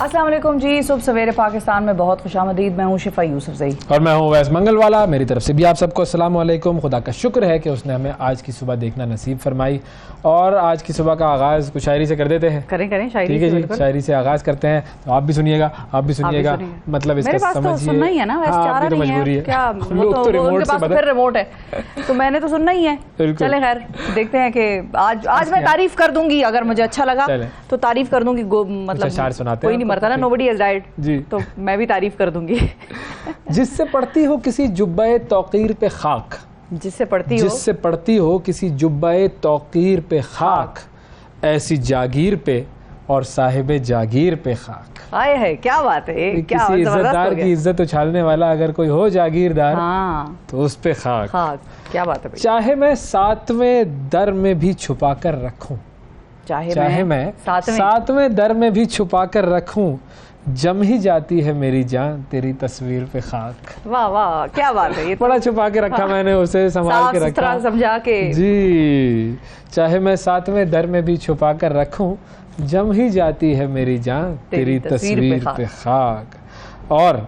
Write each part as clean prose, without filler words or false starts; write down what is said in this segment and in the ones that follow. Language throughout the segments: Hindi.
अस्सलाम वालेकुम जी। सुबह सवेरे पाकिस्तान में बहुत खुशामदीद। मैं हूँ शिफा यूसुफजई और मैं हूँ वैस मंगलवाला। मेरी तरफ से भी आप सबको अस्सलाम वालेकुम। खुदा का शुक्र है कि उसने हमें आज की सुबह देखना नसीब फरमाई। और आज की सुबह का आगाज़ कुछ शायरी से कर देते हैं। करें शायरी। ठीक है जी, शायरी से आगाज़ करते हैं। तो आप भी सुनिएगा, आप भी सुनिएगा। मतलब इसका समझिए, सुनना ही है ना, वैसे चाह रहा नहीं है क्या, लोग तो रिमोट से फिर रिमोट है तो मैंने तो सुनना ही है। चले खैर देखते हैं कि आज मैं तारीफ कर दूंगी, अगर मुझे अच्छा लगा तो तारीफ कर दूंगी। मतलब कोई नहीं मरता ना, नोबडी हैज डाइड जी, तो मैं भी तारीफ कर दूंगी। जिससे पड़ती हो किसी जुब्बे तौकीर पे खाक, जिससे पड़ती हो किसी जुब्बे तौकीर पे खाक, ऐसी जागीर पे और साहिबे जागीर पे खाक। आए है, क्या बात है, क्या किसी इज्जतदार की इज्जत उछालने वाला अगर कोई हो जागीरदार, हाँ, तो उस पे खाक। क्या बात है। चाहे मैं सातवें दर में भी छुपा कर रखूं, चाहे मैं सातवें दर में भी छुपा कर रखूं, जम ही जाती है मेरी जान तेरी तस्वीर पे खाक। वाह वाह, क्या बात है। ये बड़ा छुपा के रखा मैंने, उसे संभाल के रखा, समझा के जी। चाहे मैं सातवें दर में भी छुपा कर रखूं, जम ही जाती है मेरी जान तेरी तस्वीर पे खाक। और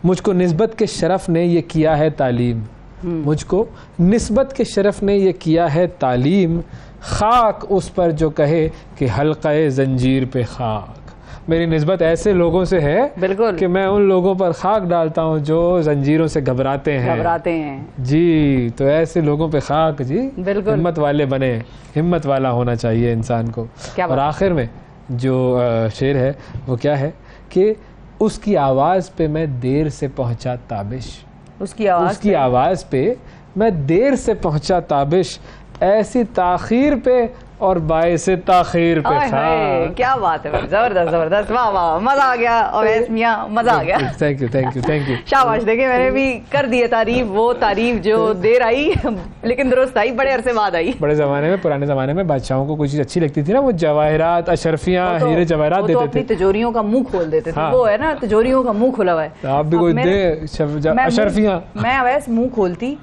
मुझको निस्बत के शरफ ने ये किया है तालीम, मुझको निस्बत के शरफ ने ये किया है तालीम, खाक उस पर जो कहे कि हल्क़े जंजीर पे खाक। मेरी निस्बत ऐसे लोगों से है बिल्कुल कि मैं उन लोगों पर खाक डालता हूँ जो जंजीरों से घबराते हैं जी। तो ऐसे लोगों पे खाक जी, हिम्मत वाले बने, हिम्मत वाला होना चाहिए इंसान को। और आखिर में जो शेर है वो क्या है कि उसकी आवाज़ पे मैं देर से पहुँचा ताबिश, उसकी आवाज़ पे मैं देर से पहुँचा ताबिश, ऐसी ताखीर पे और बाइसे ताखीर पे खाक। क्या बात है, जबरदस्त, वाह वाह, मजा आ गया। और मियां मजा आ गया। थैंक यू शाबाश। देखिए मैंने भी कर दिए तारीफ, वो तारीफ जो देर आई लेकिन दुरुस्त आई, बड़े अरसे बाद आई। बड़े ज़माने में, पुराने ज़माने में बादशाहों को कोई चीज़ अच्छी लगती थी ना, वो जवाहरात, अशरफियाँ, हीरे जवाहरात देते थे। अपनी तिजोरियों का मुंह खोल देते थे। वो है ना, तिजोरियों का मुंह खुला हुआ है। आप भी कोई दे अशरफियाँ। मैं वैसे मुंह खोलती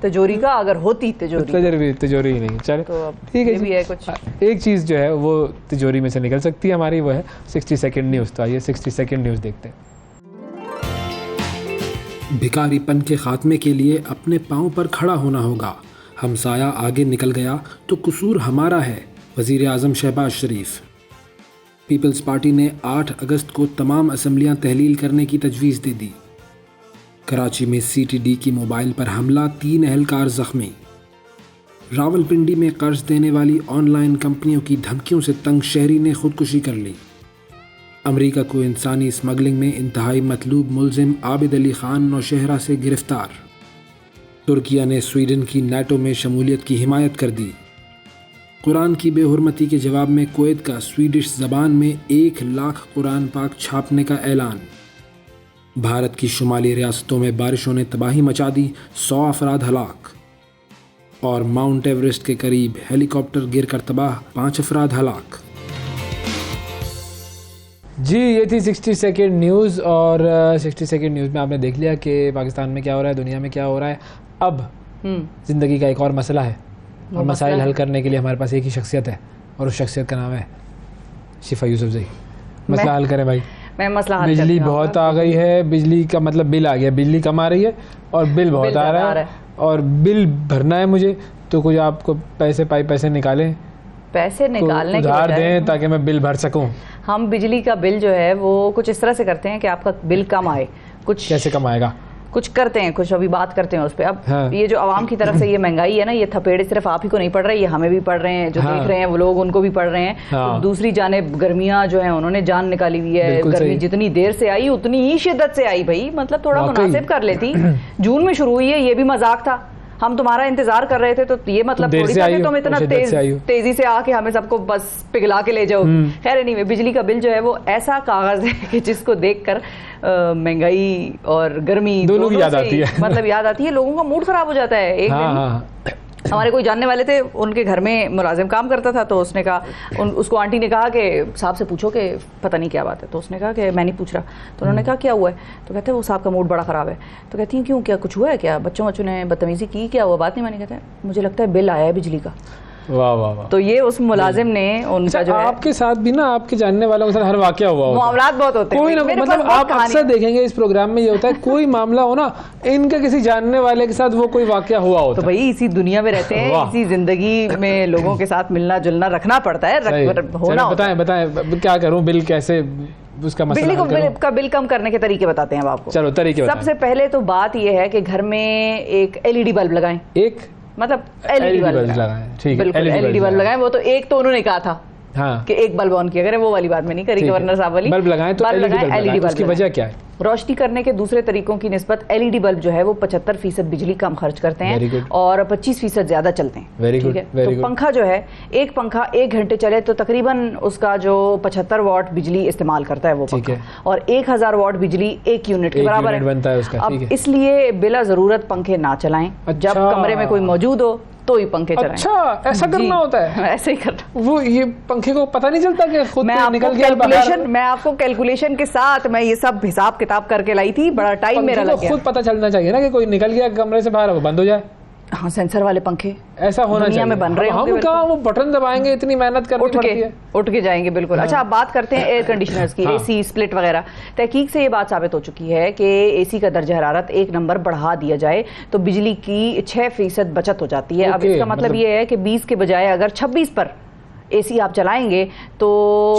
तिजोरी का, अगर होती तिजोरी ही नहीं। चलो तो ठीक है भी है कुछ। एक चीज़ जो है वो तिजोरी में से निकल सकती है हमारी, वो है 60 सेकंड न्यूज़। तो आइए 60 सेकंड न्यूज़ देखते हैं। भिखारीपन के खात्मे के लिए अपने पाँव पर खड़ा होना होगा। हमसाया आगे निकल गया तो कसूर हमारा है, वज़ीर आज़म शहबाज शरीफ। पीपल्स पार्टी ने 8 अगस्त को तमाम असम्बलियाँ तहलील करने की तजवीज़ दे दी। कराची में CTD की मोबाइल पर हमला, 3 एहलकार जख्मी। रावलपिंडी में कर्ज देने वाली ऑनलाइन कंपनियों की धमकियों से तंग शहरी ने खुदकुशी कर ली। अमेरिका को इंसानी स्मगलिंग में इंतहाई मतलूब मुलजिम आबिद अली खान नौशहरा से गिरफ्तार। तुर्किया ने स्वीडन की नाटो में शमूलियत की हिमायत कर दी। कुरान की बेहुरमती के जवाब में कुवैत का स्वीडिश ज़बान में 1 लाख कुरान पाक छापने का ऐलान। भारत की शुमाली रियासतों में बारिशों ने तबाही मचा दी, 100 अफराद हलाक। और माउंट एवरेस्ट के करीब हेलीकॉप्टर गिरकर तबाह, 5 अफराद हलाक। जी ये थी 60 सेकंड न्यूज़। और 60 सेकंड न्यूज़ में आपने देख लिया कि पाकिस्तान में क्या हो रहा है, दुनिया में क्या हो रहा है। अब ज़िंदगी का एक और मसला है, और मसाइल हल करने के लिए हमारे पास एक ही शख्सियत है, और उस शख्सियत का नाम है शिफा यूसुफजई। मसला हल करें भाई। मैं मसला हल बिजली बहुत आ गई है, बिजली का मतलब बिल आ गया, बिजली कम आ रही है और बिल बहुत आ रहा है, और बिल भरना है मुझे। तो कुछ आपको पैसे निकालें, पैसे निकालने के उधार दें ताकि मैं बिल भर सकूं। हम बिजली का बिल जो है वो कुछ इस तरह से करते हैं कि आपका बिल कम आए। कुछ कैसे कम आएगा, कुछ करते हैं, कुछ अभी बात करते हैं उस पर। अब हाँ। ये जो आवाम की तरफ से ये महंगाई है ना, ये थपेड़े सिर्फ आप ही को नहीं पड़ रहे, ये हमें भी पड़ रहे हैं, जो हाँ। देख रहे हैं वो लोग, उनको भी पड़ रहे हैं। हाँ। तो दूसरी जानिब गर्मियाँ जो है उन्होंने जान निकाली हुई है। गर्मी जितनी देर से आई उतनी ही शिद्दत से आई भाई, मतलब थोड़ा मुनासिब कर लेती। जून में शुरू हुई है, ये भी मजाक था। हम तुम्हारा इंतजार कर रहे थे, तो ये मतलब थोड़ी था कि तुम इतना तेजी से आके हमें सबको बस पिघला के ले जाओ। खैर नहीं, बिजली का बिल जो है वो ऐसा कागज है कि जिसको देखकर महंगाई और गर्मी दोनों की याद आती है। मतलब याद आती है, लोगों का मूड खराब हो जाता है। एक दिन हमारे कोई जानने वाले थे, उनके घर में मुलाजिम काम करता था, तो उसने कहा, उसको आंटी ने कहा कि साहब से पूछो कि पता नहीं क्या बात है। तो उसने कहा कि मैं नहीं पूछ रहा। तो उन्होंने कहा क्या हुआ है? तो कहते हैं वो साहब का मूड बड़ा ख़राब है। तो कहती हैं क्यों, क्या कुछ हुआ है क्या? बच्चों ने बदतमीज़ी की, क्या हुआ, बात नहीं मानी? कहते हैं मुझे लगता है बिल आया है बिजली का। वाह वाह वाह। तो ये उस मुलाजिम ने उनका जो है, आपके साथ भी ना, आपके जानने वालों के साथ हर वाकया हुआ होता है, मामलात बहुत होते हैं, कोई ना, मतलब आप अक्सर देखेंगे इस प्रोग्राम में ये होता है, कोई मामला हो ना, इनका किसी जानने वाले के साथ वो कोई वाकया हुआ होता है। तो भाई इसी दुनिया में रहते हैं, इसी जिंदगी में लोगों के साथ मिलना जुलना रखना पड़ता है, होना। बताएं क्या करूं, बिल कैसे उसका मसला का बिल कम करने के तरीके बताते हैं अब आपको। चलो तरीके सबसे पहले तो बात ये है कि घर में एक LED बल्ब लगाएं, एक मतलब LED बल्ब लगाएं, ठीक है, बिल्कुल LED बल्ब लगाएं। वो तो एक तो उन्होंने कहा था हाँ, कि एक बल्ब ऑन किया करें, वो वाली बात में नहीं करी गवर्नर साहब वाली। बल्ब लगाएं तो LED बल्ब, उसकी वजह क्या है? रोशनी करने के दूसरे तरीकों की निस्बत LED बल्ब जो है वो 75% बिजली कम खर्च करते हैं और 25% ज्यादा चलते हैं। ठीक है, तो पंखा जो है, एक पंखा 1 घंटे चले तो तकरीबन उसका जो 75 वॉट बिजली इस्तेमाल करता है वो पंखा, और 1000 वॉट बिजली 1 यूनिट के बराबर है। अब इसलिए बिला जरूरत पंखे ना चलाएं, जब कमरे में कोई मौजूद हो तो ही पंखे चलाएं। अच्छा, ऐसा करना होता है? ऐसे ही करना। वो ये पंखे को पता नहीं चलता कि खुद निकल गया बाहर? मैं आपको कैलकुलेशन के साथ मैं ये सब हिसाब किताब करके लाई थी, बड़ा टाइम मेरा लग गया। खुद पता चलना चाहिए ना कि कोई निकल गया कमरे से बाहर, वो बंद हो जाए। हाँ, सेंसर वाले पंखे ऐसा होना चाहिए। में बन रहे हैं, हम कहाँ वो बटन दबाएंगे, इतनी मेहनत करनी पड़ती है, उठ के जाएंगे बिल्कुल। अच्छा, अब बात करते हैं एयर कंडीशनर्स की, AC स्प्लिट वगैरह। तहकीक से ये बात साबित हो चुकी है कि AC का दर्जा हरारत 1 नंबर बढ़ा दिया जाए तो बिजली की 6% बचत हो जाती है। अब इसका मतलब ये है कि 20 के बजाय अगर 26 पर AC आप चलाएंगे तो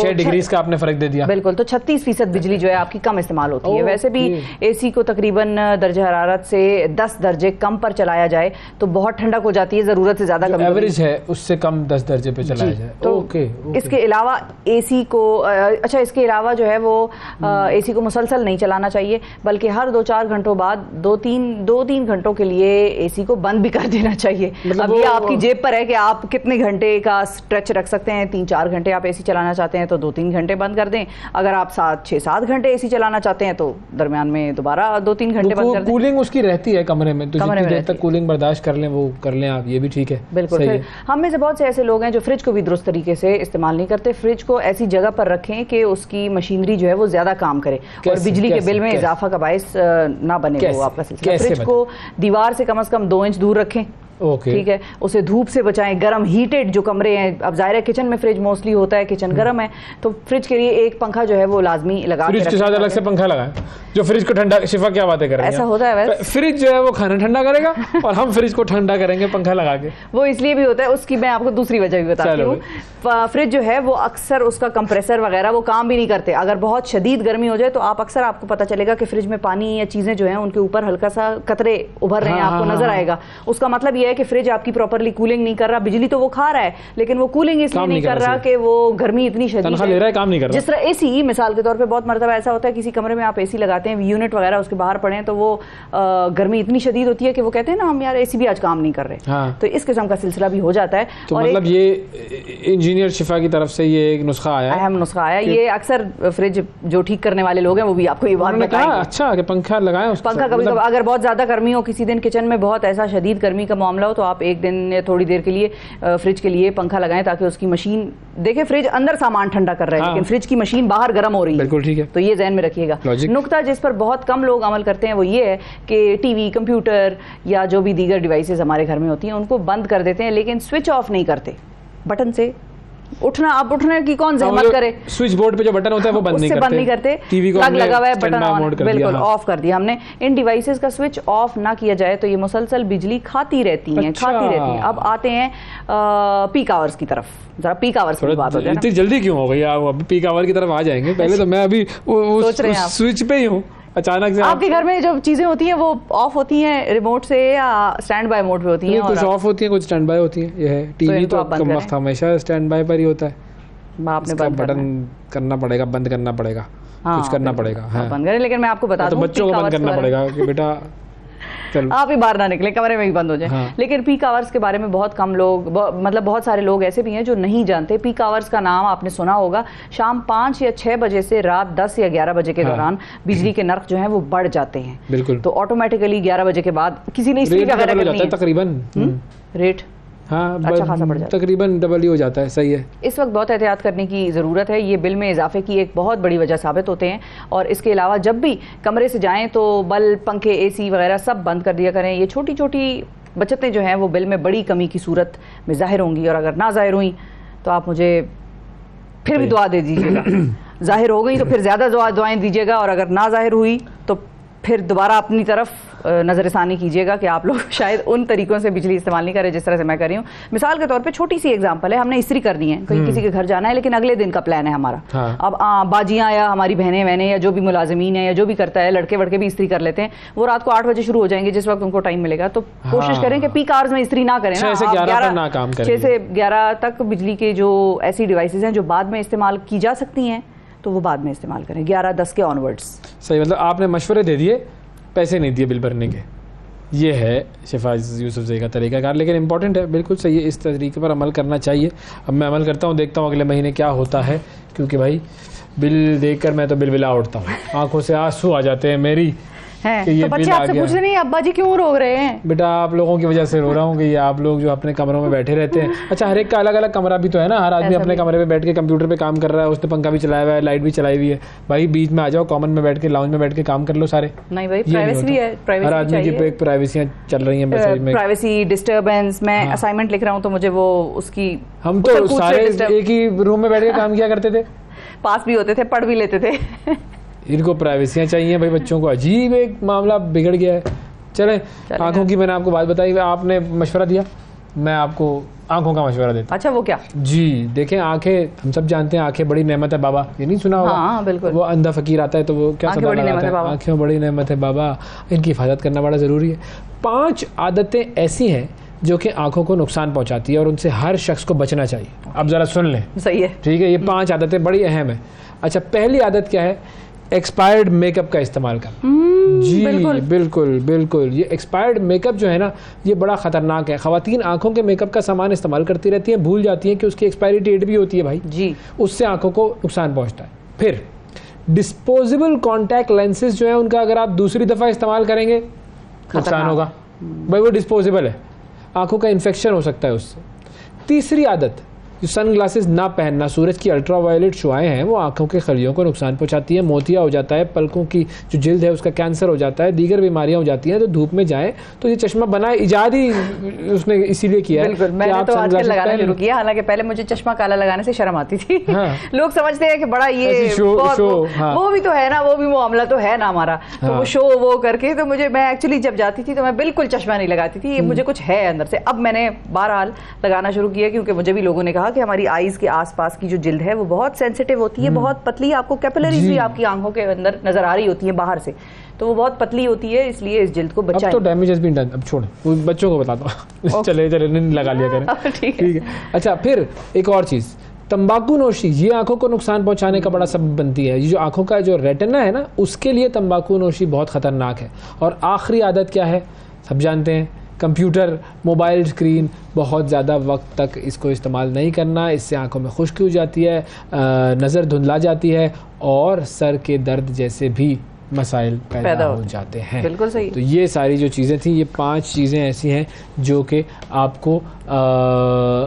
6 डिग्री का आपने फर्क दे दिया, बिल्कुल। तो 36% बिजली जो है आपकी कम इस्तेमाल होती है। वैसे भी AC को तकरीबन दर्जा हरारत से 10 दर्जे कम पर चलाया जाए तो बहुत ठंडक हो जाती है, जरूरत से ज्यादा एवरेज है उससे कम 10 दर्जे पे चलाया जाए। तो इसके अलावा AC को अच्छा, इसके अलावा जो है वो AC को मुसलसल नहीं चलाना चाहिए, बल्कि हर 2-4 घंटों बाद 2-3 घंटों के लिए AC को बंद भी कर देना चाहिए। अब ये आपकी जेब पर है कि आप कितने घंटे का स्ट्रेच रख सकते हैं। 3-4 घंटे आप AC चलाना चाहते हैं तो 2-3 घंटे बंद कर दें। अगर आप 6-7 घंटे AC चलाना चाहते हैं तो दरमियान में दोबारा 2-3 घंटे बंद कर दें। कूलिंग उसकी रहती है कमरे में, तो जितनी देर तक कूलिंग बर्दाश्त कर लें वो कर लें आप, ये भी ठीक है। बिल्कुल। हम में से बहुत से ऐसे लोग हैं जो फ्रिज को भी दुरुस्त तरीके से इस्तेमाल नहीं करते। फ्रिज को ऐसी जगह पर रखें कि उसकी मशीनरी जो है वो ज्यादा काम करे और बिजली के बिल में इजाफा का बायस ना बने वो आपका सिलसिला। फ्रिज को दीवार से कम 2 इंच दूर रखें, ठीक है। उसे धूप से बचाएं, गर्म हीटेड जो कमरे हैं, अब जाहिर है किचन में फ्रिज मोस्टली होता है, किचन गर्म है तो फ्रिज के लिए एक पंखा जो है वो लाजमी लगा फ्रिज के साथ अलग से पंखा लगाएं जो फ्रिज को ठंडा। शिफा क्या बातें कर रही हैं? ऐसा होता है वैसे, फ्रिज जो है वो खाना ठंडा करेगा और हम फ्रिज को ठंडा करेंगे पंखा लगा के। वो इसलिए भी होता है, उसकी मैं आपको दूसरी वजह भी बताती हूँ। फ्रिज जो है वो अक्सर उसका कंप्रेसर वगैरह वो काम भी नहीं करते। अगर बहुत शदीद गर्मी हो जाए तो आपको पता चलेगा कि फ्रिज में पानी या चीजें जो है उनके ऊपर हल्का सा कतरे उभर रहे हैं, आपको नजर आएगा। उसका मतलब ये है कि फ्रिज आपकी प्रॉपर्ली कूलिंग नहीं कर रहा। बिजली तो वो खा रहा है लेकिन वो कूलिंग इसलिए नहीं कर रहा कि वो गर्मी इतनी शदीद है, काम नहीं कर रहा। जिस तरह AC मिसाल के तौर पे बहुत मरतबा ऐसा होता है किसी कमरे में आप AC लगाते हैं, यूनिट वगैरह उसके बाहर पड़े हैं तो वो गर्मी इतनी शदीद होती है कि वो कहते हैं ना हम यार AC भी आज काम नहीं कर रहे। तो इस किस्म का सिलसिला भी हो जाता है। तो मतलब ये इंजीनियर शिफा की तरफ से ये एक नुस्खा आया, अहम नुस्खा आया। ये अक्सर फ्रिज जो ठीक करने वाले लोग हैं वो भी आपको ये बात बताएंगे। अच्छा कि पंखा लगाएं, पंखा कभी कभी अगर बहुत ज्यादा गर्मी हो, किसी दिन किचन में बहुत ऐसा शदीद गर्मी का मामला हो तो आप एक दिन या थोड़ी देर के लिए फ्रिज के लिए पंखा लगाएं ताकि उसकी मशीन, देखिए फ्रिज अंदर सामान ठंडा कर रहा है लेकिन फ्रिज की मशीन बाहर गर्म हो रही है। बिल्कुल ठीक है, तो ये ध्यान में रखिएगा। नुक्ता जिस पर बहुत कम लोग अमल करते हैं वो ये है कि टीवी, कंप्यूटर या जो भी दीगर डिवाइसेस हमारे घर में होती हैं उनको बंद कर देते हैं लेकिन स्विच ऑफ नहीं करते बटन से। उठने की कौन जहमत करे, स्विच बोर्ड पे जो बटन होता है वो बंद नहीं करते। टीवी को प्लग लगा हुआ है, बटन ऑन, बिल्कुल ऑफ कर दिया हमने। इन डिवाइसेस का स्विच ऑफ ना किया जाए तो ये मुसलसल बिजली खाती रहती हैं। अब आते हैं पीक आवर्स की तरफ। जरा पीक आवर्स की बात हो जाए। इतनी जल्दी क्यों हो गई? आप पीक आवर की तरफ आ जाएंगे, पहले तो मैं अभी स्विच पे ही हूँ। अचानक से आपके घर में जो चीजें होती हैं वो ऑफ होती हैं रिमोट से या स्टैंड बाय मोड पे होती हैं? कुछ ऑफ होती हैं, कुछ स्टैंड बाय होती हैं। ये है टीवी तो कम वक्त हमेशा स्टैंड बाय पर ही होता है। आपने बटन करना पड़ेगा, बंद करना पड़ेगा, कुछ करना पड़ेगा। बंद करें, लेकिन मैं आपको बता दूं बच्चों को बंद करना पड़ेगा कि बेटा आप ही बाहर ना निकले, कमरे में ही बंद हो जाए। लेकिन पीक आवर्स के बारे में बहुत कम लोग, मतलब बहुत सारे लोग ऐसे भी हैं जो नहीं जानते। पीक आवर्स का नाम आपने सुना होगा। शाम 5 या 6 बजे से रात 10 या 11 बजे के दौरान बिजली के नर्ख जो है वो बढ़ जाते हैं। बिल्कुल। तो ऑटोमेटिकली 11 बजे के बाद किसी ने इस्त्री वगैरह करनी है तकरीबन रेट अच्छा खासा बढ़ जाता है, तकरीबन डबल ही हो जाता है। सही है, इस वक्त बहुत एहतियात करने की ज़रूरत है। ये बिल में इजाफे की एक बहुत बड़ी वजह साबित होते हैं। और इसके अलावा जब भी कमरे से जाएं तो बल्ब, पंखे, AC वगैरह सब बंद कर दिया करें। ये छोटी छोटी बचतें जो हैं वो बिल में बड़ी कमी की सूरत में ज़ाहिर होंगी, और अगर ना ज़ाहिर हुई तो आप मुझे फिर भी दुआ दे दीजिएगा। ज़ाहिर हो गई तो फिर ज़्यादा दुआएं दीजिएगा, और अगर ना ज़ाहिर हुई तो फिर दोबारा अपनी तरफ नज़रसानी कीजिएगा कि आप लोग शायद उन तरीक़ों से बिजली इस्तेमाल नहीं करें जिस तरह से मैं कर रही हूँ। मिसाल के तौर पे छोटी सी एग्जांपल है, हमने इस्त्री करनी है, कहीं किसी के घर जाना है, लेकिन अगले दिन का प्लान है हमारा। हाँ। अब बाजियाँ या हमारी बहनें बहनें या जो भी मुलाजिमीन है या जो भी करता है, लड़के वड़के भी इस्त्री कर लेते हैं, वो रात को 8 बजे शुरू हो जाएंगे जिस वक्त उनको टाइम मिलेगा। तो कोशिश करें कि पीक आवर्स में इस्त्री ना करें, 6 से 11 तक बिजली के जो ऐसी डिवाइसेज हैं जो बाद में इस्तेमाल की जा सकती हैं तो वो बाद में इस्तेमाल करें, 11-10 के ऑनवर्ड्स। सही, मतलब आपने मशवरे दे दिए, पैसे नहीं दिए बिल भरने के। ये है शिफाज यूसुफजई का तरीक़ाकार, लेकिन इंपॉर्टेंट है, बिल्कुल सही है, इस तरीके पर अमल करना चाहिए। अब मैं अमल करता हूँ, देखता हूँ अगले महीने क्या होता है, क्योंकि भाई बिल देखकर मैं तो बिलबिला उठता हूँ, आंखों से आंसू आ जाते हैं मेरी कि ये तो बच्चे आपसे पूछ रहे नहीं अब्बा जी क्यों रो रहे हैं? बेटा आप लोगों की वजह से रो रहा हूँ कि ये आप लोग जो अपने कमरों में बैठे रहते हैं। अच्छा, हर एक का अलग अलग कमरा भी तो है ना, हर आदमी अपने कमरे में बैठ के कंप्यूटर पे काम कर रहा है, उसने पंखा भी चलाया हुआ है, लाइट भी चलाई हुई है। भाई बीच में आ जाओ, कॉमन में बैठ के, लाउंज में बैठ के काम कर लो सारे। नहीं भाई, प्राइवेसी भी है, हर आदमी की एक प्राइवेसियाँ चल रही हैं, प्राइवेसी, डिस्टर्बेंस। मैं असाइनमेंट लिख रहा हूँ तो मुझे वो उसकी, हम तो सारे एक ही रूम में बैठ के काम किया करते थे, पास भी होते थे, पढ़ भी लेते थे। इनको प्राइवेसियाँ चाहिए भाई, बच्चों को अजीब एक मामला बिगड़ गया है। चले आंखों की मैंने आपको बात बताई, आपने मशवरा दिया, मैं आपको आंखों का मशवरा देता। अच्छा, वो क्या? जी देखें, आंखें हम सब जानते हैं, आंखें बड़ी नेमत है बाबा, ये नहीं सुना होगा? हाँ, बिल्कुल। वो अंधा फकीर आता है तो वो क्या सदा लगाता है, आंखें बड़ी नेमत है बाबा, इनकी हिफाजत करना बड़ा ज़रूरी है। 5 आदतें ऐसी हैं जो कि आंखों को नुकसान पहुंचाती है और उनसे हर शख्स को बचना चाहिए। अब ज़रा सुन लें। सही है, ठीक है, ये 5 आदतें बड़ी अहम है। अच्छा, पहली आदत क्या है? एक्सपायर्ड मेकअप का इस्तेमाल करना। जी बिल्कुल, ये एक्सपायर्ड मेकअप जो है ना, ये बड़ा ख़तरनाक है। ख़वातीन आंखों के मेकअप का सामान इस्तेमाल करती रहती हैं, भूल जाती हैं कि उसकी एक्सपायरी डेट भी होती है भाई जी, उससे आंखों को नुकसान पहुंचता है। फिर डिस्पोजेबल कॉन्टैक्ट लेंसेज जो है उनका अगर आप दूसरी दफ़ा इस्तेमाल करेंगे नुकसान होगा भाई, वो डिस्पोजेबल है, आंखों का इन्फेक्शन हो सकता है उससे। तीसरी आदत, जो सन ग्लासेस ना पहनना, सूरज की अल्ट्रावायलेट शुआएं हैं वो आंखों के खलियों को नुकसान पहुंचाती हैं, मोतिया हो जाता है, पलकों की जो जिल्द है उसका कैंसर हो जाता है, दीगर बीमारियां हो जाती हैं। तो धूप में जाएं तो ये चश्मा बनाए इजाद ही उसने इसीलिए किया है। बिल्कुल, मैंने तो आजकल लगाना शुरू किया, हालांकि पहले मुझे चश्मा काला लगाने से शर्म आती थी। हाँ। लोग समझते हैं कि बड़ा ये वो भी तो है ना, वो भी मामला तो है ना हमारा, तो वो शो वो करके, तो मुझे, मैं एक्चुअली जब जाती थी तो मैं बिल्कुल चश्मा नहीं लगाती थी, ये मुझे कुछ है अंदर से। अब मैंने बहरहाल लगाना शुरू किया, क्योंकि मुझे भी लोगों ने कहा कि हमारी आईज के आसपास की जो जिल्द है वो बहुत सेंसिटिव होती है, बहुत पतली, आपको कैपिलरीज भी आपकी आंखों के अंदर नजर आ रही होती है बाहर से, तो वो बहुत पतली होती है, इसलिए इस जिल्द को बचाएं। अब तो डैमेज हैज बीन डन, अब छोड़, वो बच्चों को बताता हूँ। चले लगा लिया करें, ठीक है। अच्छा, फिर एक और चीज़, तंबाकू नोशी, ये आंखों को नुकसान पहुंचाने का बड़ा सबब बनती है। ये जो आंखों का जो रेटिना है ना, उसके लिए तंबाकू नोशी बहुत ख़तरनाक है। और आखिरी आदत क्या है, सब जानते हैं, कंप्यूटर, मोबाइल स्क्रीन, बहुत ज़्यादा वक्त तक इसको इस्तेमाल नहीं करना, इससे आंखों में खुश्की हो जाती है, नज़र धुंधला जाती है और सर के दर्द जैसे भी मसाइल पैदा हो जाते हैं। बिल्कुल सही। तो ये सारी जो चीज़ें थी, ये 5 चीज़ें ऐसी हैं जो कि आपको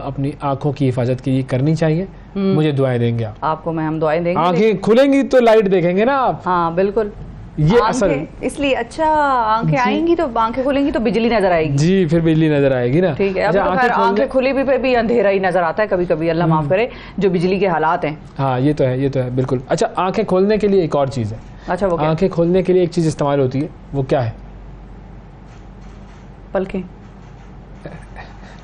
अपनी आंखों की हिफाजत के लिए करनी चाहिए। मुझे दुआएं देंगे आपको, मैं हम दुआएं देंगे। आंखें खुलेंगी तो लाइट देखेंगे ना आप। हाँ बिल्कुल, ये असल, इसलिए अच्छा आंखें आएंगी तो आंखें खुलेंगी तो बिजली नजर आएगी। जी, फिर बिजली नजर आएगी ना। ठीक है, अब तो खैर आंखें खुली भी अंधेरा ही नजर आता है कभी कभी, अल्लाह माफ करे, जो बिजली के हालात हैं। हाँ ये तो है बिल्कुल। अच्छा, आंखें खोलने के लिए एक और चीज़ है। अच्छा, वो क्या? आंखें खोलने के लिए एक चीज़ इस्तेमाल होती है, वो क्या है? पलकें।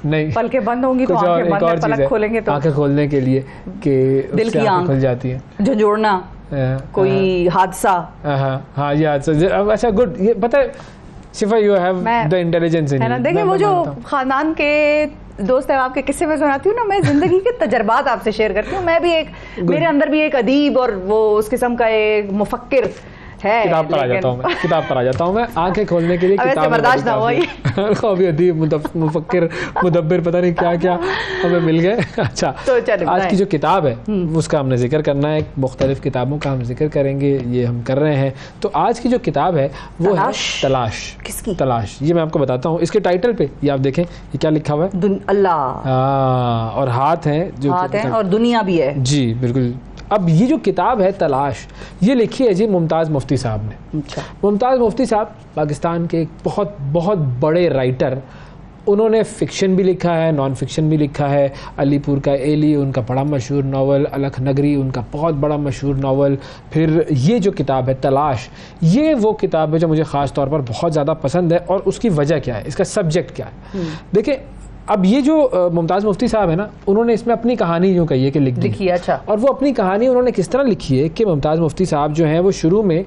नहीं, पलकें बंद होंगी तो आंखें बंद है, पलक खोलेंगे तो आंखें खोलने के लिए कि दिल की आंख खुल जाती है, झंझोड़ना, कोई हादसा। हाँ ये हादसा। अच्छा गुड, ये पता है शिफा, you have the intelligence in you. देखिए, वो जो खानदान के दोस्त है आपके किस्से में सुनाती हूँ ना, मैं जिंदगी के तजर्बात आपसे शेयर करती हूँ। मैं भी एक, मेरे अंदर भी एक अदीब और वो उस किस्म का एक मुफक्किर है। किताब पर आ जाता हूँ मैं, आंखें खोलने के लिए किताब बर्दाश्त ना हुआ ये। अभी अदीब, मुफक्किर, मुदब्बिर, पता नहीं क्या क्या हमें मिल गए। अच्छा, तो आज की जो किताब है उसका हमने जिक्र करना है, मुख्तलिफ किताबों का हम जिक्र करेंगे, ये हम कर रहे हैं। तो आज की जो किताब है वो है तलाश। किसकी तलाश? ये मैं आपको बताता हूँ, इसके टाइटल पे ये आप देखें, ये क्या लिखा हुआ है? अल्लाह। और हाथ है, जो हाथ है, और दुनिया भी है। जी बिल्कुल। अब ये जो किताब है तलाश, ये लिखी है जी मुमताज़ मुफ्ती साहब ने। अच्छा। मुमताज़ मुफ्ती साहब पाकिस्तान के एक बहुत बहुत बड़े राइटर उन्होंने फ़िक्शन भी लिखा है, नॉन फिक्शन भी लिखा है। अलीपुर का एली उनका बड़ा मशहूर नावल, अलख नगरी उनका बहुत बड़ा मशहूर नावल। फिर ये जो किताब है तलाश, ये वो किताब है जो मुझे ख़ास तौर पर बहुत ज़्यादा पसंद है। और उसकी वजह क्या है, इसका सब्जेक्ट क्या है। देखिए अब ये जो मुमताज़ मुफ्ती साहब है ना, उन्होंने इसमें अपनी कहानी जो कही है कि लिखी। अच्छा। और वो अपनी कहानी उन्होंने किस तरह लिखी है कि मुमताज़ मुफ्ती साहब जो हैं वो शुरू में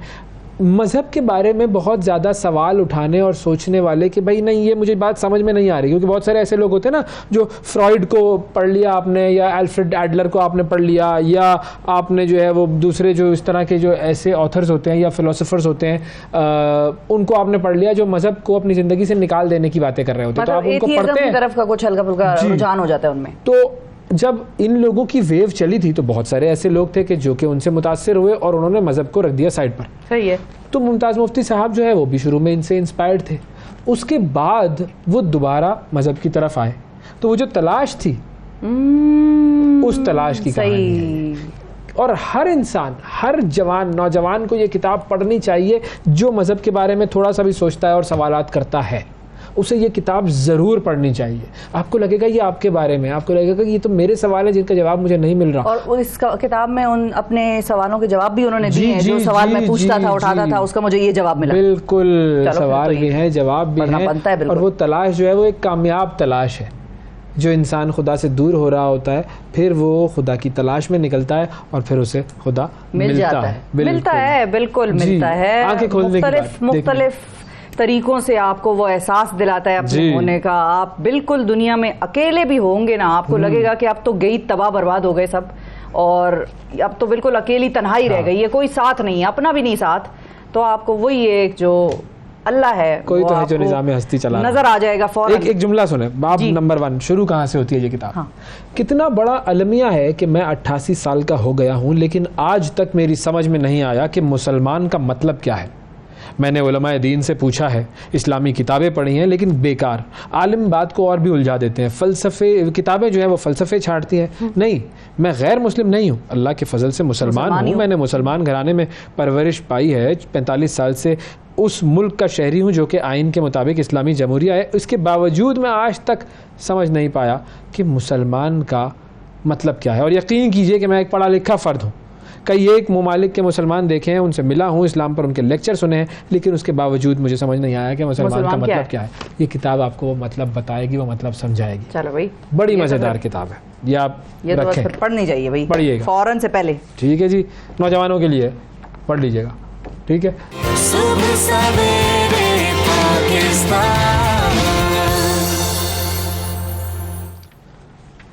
मज़हब के बारे में बहुत ज़्यादा सवाल उठाने और सोचने वाले कि भाई नहीं ये मुझे बात समझ में नहीं आ रही, क्योंकि बहुत सारे ऐसे लोग होते हैं ना जो फ्रॉइड को पढ़ लिया आपने, या अल्फ्रेड एडलर को आपने पढ़ लिया, या आपने जो है वो दूसरे जो इस तरह के जो ऐसे ऑथर्स होते हैं या फिलोसोफर्स होते हैं उनको आपने पढ़ लिया जो मज़हब को अपनी ज़िंदगी से निकाल देने की बातें कर रहे होते हैं। तो आप उनको पढ़ते हैं, तरफ का कुछ हल्का फुल्का रुझान हो जाता है उनमें। तो जब इन लोगों की वेव चली थी तो बहुत सारे ऐसे लोग थे कि जो कि उनसे मुतासिर हुए और उन्होंने मज़हब को रख दिया साइड पर। सही है। तो मुमताज़ मुफ्ती साहब जो है वो भी शुरू में इनसे इंस्पायर्ड थे, उसके बाद वो दोबारा मज़हब की तरफ आए। तो वो जो तलाश थी उस तलाश की कहानी है। और हर इंसान, हर जवान नौजवान को ये किताब पढ़नी चाहिए जो मज़हब के बारे में थोड़ा सा भी सोचता है और सवालात करता है, उसे ये किताब ज़रूर पढ़नी चाहिए। आपको लगेगा ये आपके बारे में, आपको लगेगा कि ये तो मेरे सवाल है जिनका जवाब मुझे नहीं मिल रहा। और इस किताब में उन अपने सवालों के जवाब भी उन्होंने दिए हैं। जो सवाल मैं पूछता था, उठाता था, उसका मुझे ये जवाब मिला। बिल्कुल, सवाल भी है, जवाब भी है। और वो तलाश जो है वो एक कामयाब तलाश है। जो इंसान खुदा से दूर हो रहा होता है फिर वो खुदा की तलाश में निकलता है और फिर उसे खुदा मिलता है। बिल्कुल मिलता है। आंखें खोलने की बात, मुख्तलिफ तरीकों से आपको वो एहसास दिलाता है अपने होने का। आप बिल्कुल दुनिया में अकेले भी होंगे ना, आपको लगेगा कि अब तो गई तबाह बर्बाद हो गए सब, और अब तो बिल्कुल अकेली तन्हाई रह गई है, कोई साथ नहीं है, अपना भी नहीं साथ। तो आपको वही एक जो अल्लाह है, कोई तो है जो निज़ाम हस्ती चला नजर आ जाएगा फौरन। एक जुमला सुने, बाब नंबर 1 शुरू कहाँ से होती है ये किताब। हाँ। कितना बड़ा अलमिया है कि मैं 88 साल का हो गया हूँ लेकिन आज तक मेरी समझ में नहीं आया कि मुसलमान का मतलब क्या है। मैंने उलमाए दीन से पूछा है, इस्लामी किताबें पढ़ी हैं लेकिन बेकार। आलिम बात को और भी उलझा देते हैं, फ़लसफ़े किताबें जो हैं वो फ़लसफ़े छाँटती हैं। नहीं, मैं गैर मुस्लिम नहीं हूँ, अल्लाह के फ़ज़ल से मुसलमान हूँ। मैंने मुसलमान घराने में परवरिश पाई है, 45 साल से उस मुल्क का शहरी हूँ जो कि आइन के मुताबिक इस्लामी जमहूरिया है। इसके बावजूद मैं आज तक समझ नहीं पाया कि मुसलमान का मतलब क्या है। और यकीन कीजिए कि मैं एक पढ़ा लिखा फ़र्द हूँ, कई एक ममालिक के मुसलमान देखे हैं, उनसे मिला हूँ, इस्लाम पर उनके लेक्चर सुने हैं, लेकिन उसके बावजूद मुझे समझ नहीं आया कि मुसलमान का मतलब क्या है। ये किताब आपको वो मतलब बताएगी, वो मतलब समझाएगी। चलो भाई, बड़ी मज़ेदार किताब है, ये आप रखें, तो पढ़नी चाहिए भाई, पढ़िएगा फौरन से पहले। ठीक है जी, नौजवानों के लिए पढ़ लीजिएगा। ठीक है।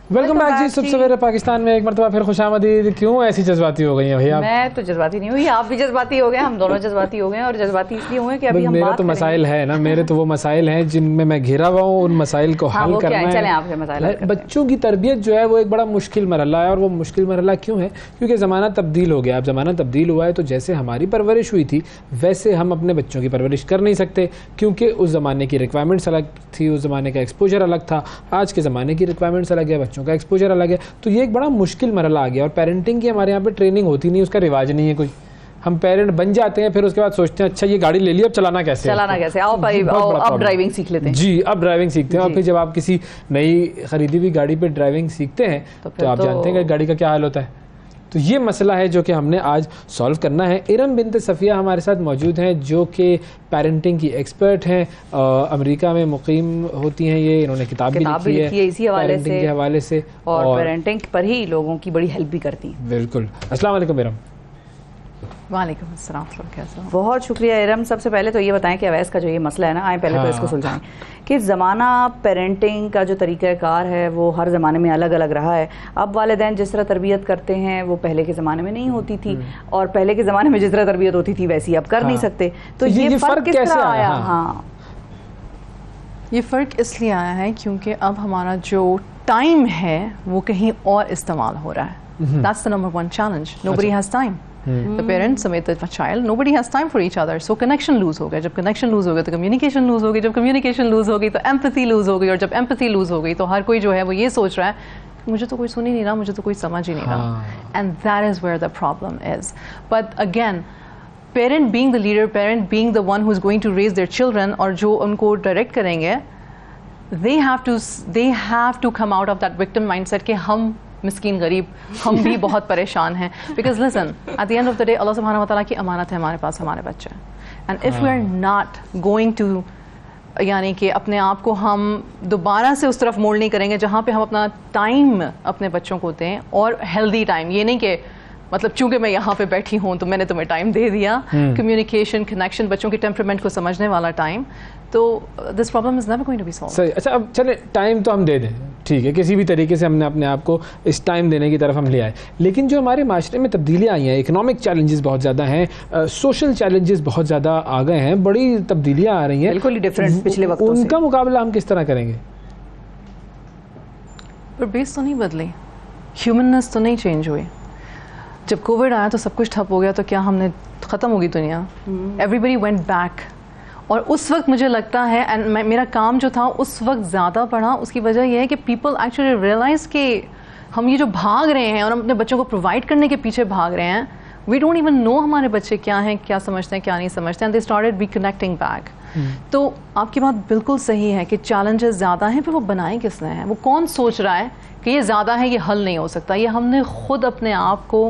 वेलकम बैक जी, सुबह सवेरे पाकिस्तान में एक मरतबा फिर खुशामदीद। क्यों ऐसी जज्बाती हो गई हैं भैया? मैं तो जज्बाती नहीं हुई, आप भी जज्बाती हो गए, हम दोनों जज्बाती हो गए। और जज्बाती इसलिए हुए कि अभी हम मेरा तो मसाइल है ना, मेरे तो वो मसाइल हैं जिनमें मैं घिरा हुआ हूँ, उन मसाइल को हल करना है। चलें आपके मसाइल। बच्चों की तरबियत जो है वो एक बड़ा मुश्किल मरहला है। और वो मुश्किल मरहला क्यों है? क्योंकि ज़माना तब्दील हो गया। अब ज़माना तब्दील हुआ है तो जैसे हमारी परवरिश हुई थी वैसे हम अपने बच्चों की परवरिश कर नहीं सकते, क्योंकि उस ज़माने की रिक्वायरमेंट्स अलग थी, उस ज़माने का एक्सपोजर अलग था। आज के ज़माने की रिक्वायरमेंट्स अलग है, बच्चों का एक्सपोजर अलग है। तो ये एक बड़ा मुश्किल मरहला आ गया। और पेरेंटिंग की हमारे यहाँ पे ट्रेनिंग होती नहीं, उसका रिवाज नहीं है कोई। हम पेरेंट बन जाते हैं, फिर उसके बाद सोचते हैं अच्छा ये गाड़ी ले ली, अब चलाना कैसे आओ भाई अब ड्राइविंग सीख लेते हैं। जी, अब ड्राइविंग सीखते हैं। और फिर जब आप किसी नई खरीदी हुई गाड़ी पे ड्राइविंग सीखते हैं तो आप जानते हैं कि गाड़ी का क्या हाल होता है। तो ये मसला है जो कि हमने आज सॉल्व करना है। इरम बिनत सफ़िया हमारे साथ मौजूद हैं जो कि पेरेंटिंग की एक्सपर्ट हैं, अमेरिका में मुकीम होती हैं। ये इन्होंने किताब भी लिखी है इसी हवाले से और पेरेंटिंग पर ही लोगों की बड़ी हेल्प भी करती हैं। बिल्कुल। अस्सलाम वालेकुम इरम। वालेकुम अस्सलाम। बहुत शुक्रिया इरम। सबसे पहले तो ये बताएं कि अवैस का जो ये मसला है ना, आए पहले तो इसको सुलझाएं कि ज़माना पेरेंटिंग का जो तरीक़ाकार है वो हर ज़माने में अलग अलग रहा है। अब वालिदैन जिस तरह तरबियत करते हैं वो पहले के ज़माने में नहीं होती थी, और पहले के ज़माने में जिस तरह तरबियत होती थी वैसी अब कर नहीं सकते। तो ये फ़र्क किस तरह आया? हाँ, ये फ़र्क इसलिए आया है क्योंकि अब हमारा जो टाइम है वो कहीं और इस्तेमाल हो रहा है। That's the number one challenge. Nobody has time. The parents समेत the child, nobody has time for each other. So connection lose हो गया। जब connection lose हो गया तो communication lose हो गई। जब communication lose हो गई तो empathy lose हो गई। और जब empathy lose हो गई तो हर कोई जो है वो ये सोच रहा है मुझे तो कोई सुन ही नहीं रहा, मुझे तो कोई समझ ही नहीं रहा। And that is where the problem is. But again, parent being the leader, parent being the one who is going to raise their children और जो उनको direct करेंगे, they have to come out of that victim mindset कि हम मिस्कीन गरीब, हम भी बहुत परेशान हैं. Because listen, at the end of the day, Allah subhanahu wa ta'ala की अमानत है हमारे पास, हमारे बच्चे. And if we are not going to, यानी कि अपने आप को हम दोबारा से उस तरफ मोल्ड नहीं करेंगे जहाँ पे हम अपना टाइम अपने बच्चों को दें, और हेल्दी टाइम, ये नहीं कि मतलब चूंकि मैं यहाँ पे बैठी हूँ तो मैंने तुम्हें टाइम दे दिया. कम्युनिकेशन, कनेक्शन, बच्चों के टेम्परामेंट को समझने वाला टाइम, तो this problem is never going to be solved. सही. अच्छा, अब चले टाइम तो हम दे दें, ठीक है, किसी भी तरीके से हमने अपने आप को इस टाइम देने की तरफ हम ले आए, लेकिन जो हमारे माशरे में तब्दीलियाँ आई हैं, इकोनॉमिक चैलेंजेस बहुत ज़्यादा हैं, सोशल चैलेंजेस बहुत ज़्यादा आ गए हैं, बड़ी तब्दीलियाँ आ रही हैं, बिल्कुल डिफरेंट पिछले वक्त. उनका मुकाबला हम किस तरह करेंगे? पर बेस तो नहीं बदली, ह्यूमननेस तो नहीं चेंज हुई. जब कोविड आया तो सब कुछ ठप हो गया, तो क्या हमने ख़त्म होगी दुनिया? Everybody went back. और उस वक्त मुझे लगता है, एंड मेरा काम जो था उस वक्त ज़्यादा बढ़ा, उसकी वजह यह है कि पीपल एक्चुअली रियलाइज़ कि हम ये जो भाग रहे हैं और हम अपने बच्चों को प्रोवाइड करने के पीछे भाग रहे हैं, वी डोंट इवन नो हमारे बच्चे क्या हैं, क्या समझते हैं, क्या नहीं समझते हैं. They started reconnecting back. तो आपकी बात बिल्कुल सही है कि चैलेंजेस ज़्यादा हैं, फिर वो बनाए किसने हैं? वो कौन सोच रहा है कि ये ज़्यादा है, ये हल नहीं हो सकता? ये हमने ख़ुद अपने आप को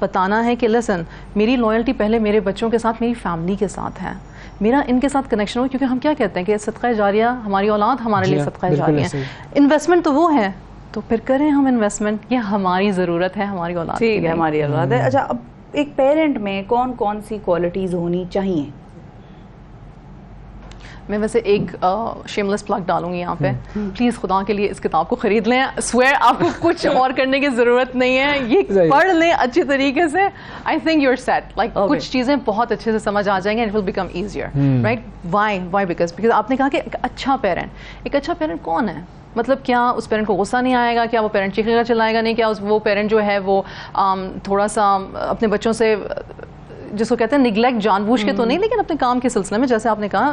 बताना है कि लिसन, मेरी लॉयल्टी पहले मेरे बच्चों के साथ, मेरी फैमिली के साथ है, मेरा इनके साथ कनेक्शन हो. क्योंकि हम क्या कहते हैं कि सदका जारिया, हमारी औलाद हमारे लिए सदका जारिया है. इन्वेस्टमेंट तो वो है, तो फिर करें हम इन्वेस्टमेंट, ये हमारी ज़रूरत है, हमारी औलाद, ठीक है, हमारी औलाद है. अच्छा, अब एक पेरेंट में कौन कौन सी क्वालिटीज़ होनी चाहिए? मैं वैसे एक शेमलेस प्लग डालूंगी यहाँ पे. प्लीज़ खुदा के लिए इस किताब को ख़रीद लें. स्वेयर आपको कुछ और करने की ज़रूरत नहीं है, ये पढ़ लें अच्छी तरीके से. I think you're set. Like कुछ चीज़ें बहुत अच्छे से समझ आ जाएंगे, it will become easier. Right? Why? Because आपने कहा कि एक अच्छा पेरेंट कौन है? मतलब क्या उस पेरेंट को गुस्सा नहीं आएगा? क्या वो पेरेंट चीखेगा चिल्लाएगा नहीं? क्या वो पेरेंट जो है वो थोड़ा सा अपने बच्चों से, जिसको कहते हैं निगलेक्ट, जानबूझ के तो नहीं, लेकिन अपने काम के सिलसिले में, जैसे आपने कहा,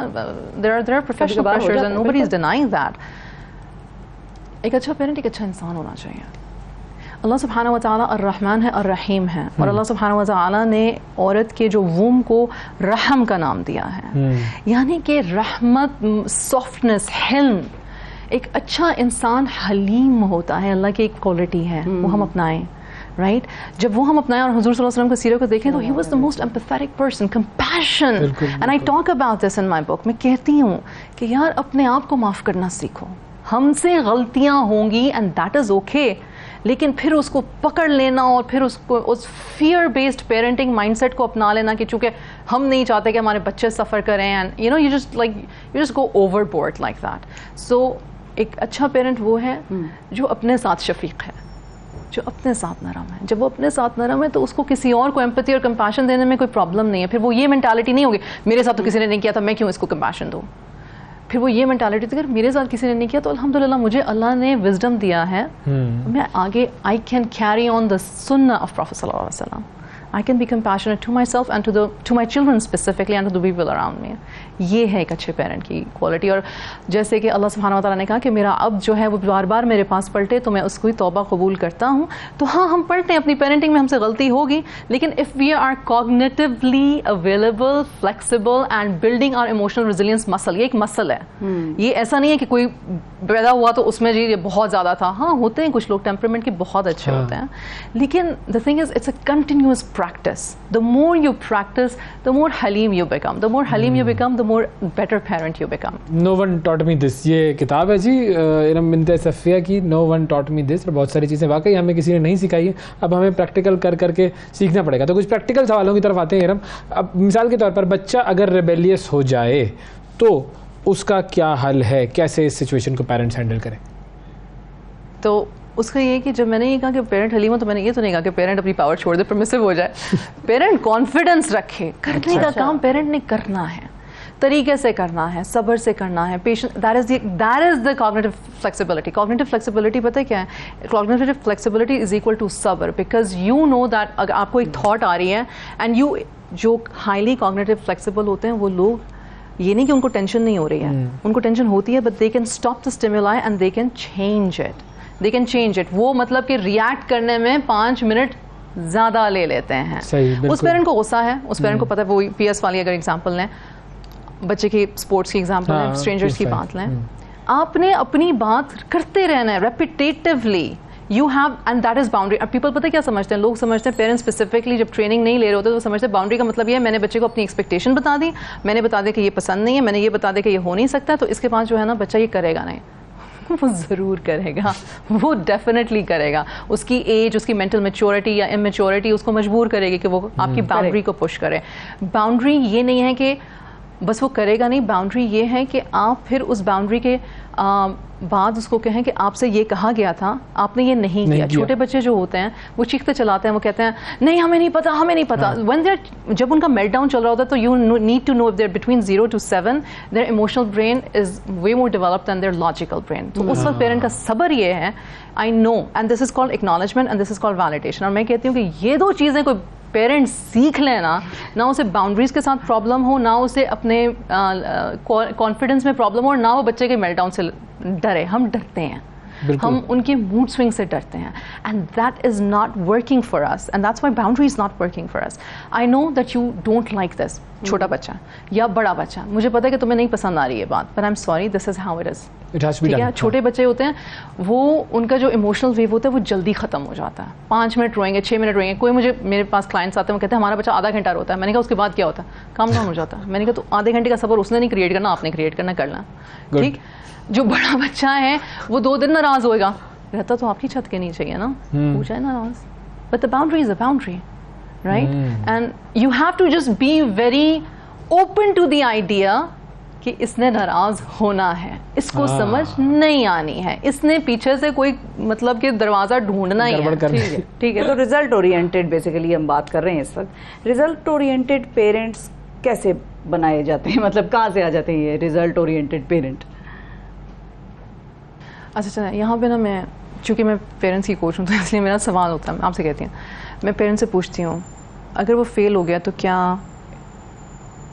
there are professional pressures and nobody is denying that. एक अच्छा पेरेंट एक अच्छा इंसान होना चाहिए. अल्लाह सुब्हानहू व तआला अर्रहमान है, अर्रहीम है, और अल्लाह सुब्हानहू व तआला ने औरत के जो वूम को रहम का नाम दिया है, यानी कि रहमत, सॉफ्टनेस, हिल्म. एक अच्छा इंसान हलीम होता है, अल्लाह की एक क्वालिटी है, वो हम अपनाएं. राइट? जब वो हम अपनाएं और हुजूर सल्लल्लाहु अलैहि वसल्लम की सीरत को देखें, तो he was the most empathetic person, compassion. And I talk about this in my book. मैं कहती हूँ कि यार अपने आप को माफ़ करना सीखो. हमसे गलतियाँ होंगी एंड दैट इज़ ओके, लेकिन फिर उसको पकड़ लेना और फिर उसको उस फियर बेस्ड पेरेंटिंग माइंडसेट को अपना लेना कि चूँकि हम नहीं चाहते कि हमारे बच्चे सफ़र करें, and you know you just go overboard like that. So एक अच्छा पेरेंट वो है जो अपने साथ शफीक है, जो अपने साथ नरम है. जब वो अपने साथ नरम है तो उसको किसी और को एम्पैथी और कंपैशन देने में कोई प्रॉब्लम नहीं है. फिर वो ये मेंटालिटी नहीं होगी, मेरे साथ तो किसी ने नहीं किया था, मैं क्यों इसको कंपैशन दूँ. फिर वो ये मेंटालिटी थी, अगर मेरे साथ किसी ने नहीं किया तो अल्हम्दुलिल्लाह मुझे अल्लाह ने विजडम दिया है, मैं आगे I can carry on the सुन्नह ऑफ प्रॉफेट सल्लल्लाहु अलैहि वसल्लम. I can be compassionate to myself and to my children specifically and to the people around me. ये है एक अच्छे पेरेंट की क्वालिटी. और जैसे कि अल्लाह सुब्हानहू व तआला ने कहा कि मेरा अब जो है वो बार बार मेरे पास पलटे तो मैं उसको ही तौबा कबूल करता हूँ. तो हाँ, हम पलटे, अपनी पेरेंटिंग में हमसे गलती होगी, लेकिन if we are cognitively available, flexible and building our emotional resilience muscle. ये एक मसल है. ये ऐसा नहीं है कि कोई पैदा हुआ तो उसमें जी ये बहुत ज़्यादा था. हाँ, होते हैं कुछ लोग टेम्परामेंट के बहुत अच्छे होते हैं, लेकिन the thing is it's a continuous practice. The more you practice, the more halim you become. The more halim you become, the more better parent you become. No one taught me this. ये किताब है जी इरम बिन्त सफ़िया की, No one taught me this. और बहुत सारी चीज़ें वाकई हमें किसी ने नहीं सिखाई है, अब हमें प्रैक्टिकल कर करके सीखना पड़ेगा. तो कुछ प्रैक्टिकल सवालों की तरफ आते हैं इरम. अब मिसाल के तौर पर बच्चा अगर रेबेलियस हो जाए तो उसका क्या हल है, कैसे इस सिचुएशन को पेरेंट्स हैंडल करें? तो उसका ये कि जब मैंने ये कहा कि पेरेंट हलीम हो, तो मैंने ये तो नहीं कहा कि पेरेंट अपनी पावर छोड़ दे, परमिसिव हो जाए. पेरेंट कॉन्फिडेंस रखे, करने का काम पेरेंट ने करना है, तरीके से करना है, सब्र से करना है, patience. That is the cognitive flexibility. Cognitive flexibility पता है क्या है? Cognitive flexibility is equal to सब्र, बिकॉज यू नो दैट अगर आपको एक थॉट आ रही है एंड यू, जो हाईली कॉग्निटिव फ्लेक्सिबल होते हैं वो लोग, ये नहीं कि उनको टेंशन नहीं हो रही है, उनको टेंशन होती है, but they can stop the stimuli and they can change it. They can change it. वो मतलब कि रिएक्ट करने में 5 मिनट ज़्यादा ले लेते हैं. उस पेरेंट को गुस्सा है, उस पेरेंट को पता है, वो PS वाली अगर एग्जांपल लें, बच्चे की स्पोर्ट्स की एग्जांपल लें, स्ट्रेंजर्स की बात लें, आपने अपनी बात करते रहना है repetitively. You have, and that is boundary. People पता क्या समझते हैं, लोग समझते हैं पेरेंट्स स्पेसिफिकली जब ट्रेनिंग नहीं ले रहे होते तो समझते हैं बाउंड्री का मतलब ये है मैंने बच्चे को अपनी एक्सपेक्टेशन बता दी, मैंने बता दिया कि ये पसंद नहीं है, मैंने ये बता दिया कि ये हो नहीं सकता, तो इसके बाद जो है ना बच्चा ये करेगा नहीं. वो ज़रूर करेगा, वो डेफिनेटली करेगा. उसकी एज, उसकी मेंटल मैच्योरिटी या इमेच्योरिटी उसको मजबूर करेगी कि वो आपकी बाउंड्री को पुश करे. बाउंड्री ये नहीं है कि बस वो करेगा नहीं, बाउंड्री ये है कि आप फिर उस बाउंड्री के बाद उसको कहें कि आपसे ये कहा गया था, आपने ये नहीं किया. छोटे बच्चे जो होते हैं वो चीखते चलाते हैं, वो कहते हैं नहीं हमें नहीं पता, हमें नहीं पता. When they're, जब उनका मेल्टडाउन चल रहा होता है तो you need to know if they're between 0 to 7 their emotional brain is way more developed than their logical brain. तो उस वक्त पेरेंट का सब्र ये है, I know, and this is called acknowledgement and this is called validation. और मैं कहती हूँ कि ये दो चीज़ें कोई पेरेंट्स सीख लेना, ना उसे बाउंड्रीज के साथ प्रॉब्लम हो, ना उसे अपने कॉन्फिडेंस में प्रॉब्लम हो, ना वो बच्चे के मेल्टडाउन से डरे. हम डरते हैं, हम उनके मूड स्विंग से डरते हैं, and that is not working for us, and that's why boundary is not working for us. I know that you don't like this. छोटा बच्चा या बड़ा बच्चा, मुझे पता है कि तुम्हें नहीं पसंद आ रही है बात, but I am sorry, this is how it is. ठीक है, छोटे बच्चे होते हैं वो, उनका जो इमोशनल वेव होता है वो जल्दी खत्म हो जाता है. 5 मिनट रोएंगे, 6 मिनट रोएंगे. कोई मेरे पास क्लाइंट्स आते हैं, वो कहते हैं हमारा बच्चा आधा घंटा रोता है. मैंने कहा उसके बाद क्या होता है, काम हो जाता है. मैंने कहा तो आधे घंटे का सफर उसने नहीं क्रिएट करना, आपने क्रिएट करना. ठीक. जो बड़ा बच्चा है वो 2 दिन नाराज होएगा, रहता तो आपकी छत के नीचे ही है ना, पूछा है नाराज. But the boundary is a boundary, right? And you have to just be very open to the idea कि इसने नाराज होना है, इसको समझ नहीं आनी है, इसने पीछे से कोई मतलब कि दरवाजा ढूंढना ही है. ठीक है. तो रिजल्ट ओरिएंटेड बेसिकली हम बात कर रहे हैं इस वक्त. रिजल्ट ओरिएंटेड पेरेंट्स कैसे बनाए जाते हैं, मतलब कहाँ से आ जाते हैं ये रिजल्ट ओरिएंटेड पेरेंट? अच्छा, यहाँ पे ना मैं, चूँकि मैं पेरेंट्स की कोच हूँ तो इसलिए मेरा सवाल होता है, मैं आपसे कहती हूँ, मैं पेरेंट्स से पूछती हूँ अगर वो फेल हो गया तो क्या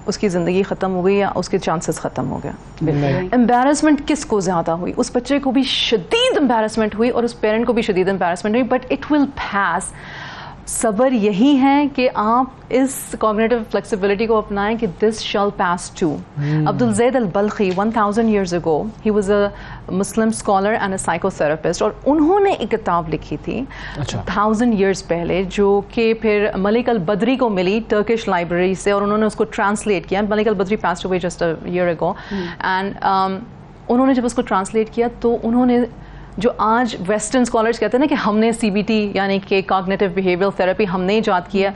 उसकी ज़िंदगी ख़त्म हो गई या उसके चांसेस ख़त्म हो गया? एम्बैरसमेंट किसको ज़्यादा हुई? उस बच्चे को भी शदीद एम्बैरसमेंट हुई और उस पेरेंट को भी शदीद एम्बैरसमेंट हुई, बट इट विल पास. सबर यही है कि आप इस कॉग्निटिव फ्लेक्सिबिलिटी को अपनाएं कि this shall pass too. Abdul Zaid al Balkhi 1000 years ago, he was a Muslim scholar and a psychotherapist, और उन्होंने एक किताब लिखी थी 1000 years पहले, जो कि फिर मलिक अल-बदरी को मिली टर्किश लाइब्रेरी से, और उन्होंने उसको ट्रांसलेट किया. Malik अल-बदरी passed away just a year ago, and उन्होंने जब उसको ट्रांसलेट किया तो उन्होंने, जो आज वेस्टर्न स्कॉलर्स कहते हैं ना कि हमने CBT यानी कि कॉग्निटिव बिहेवियरल थेरेपी हमने इजाद किया,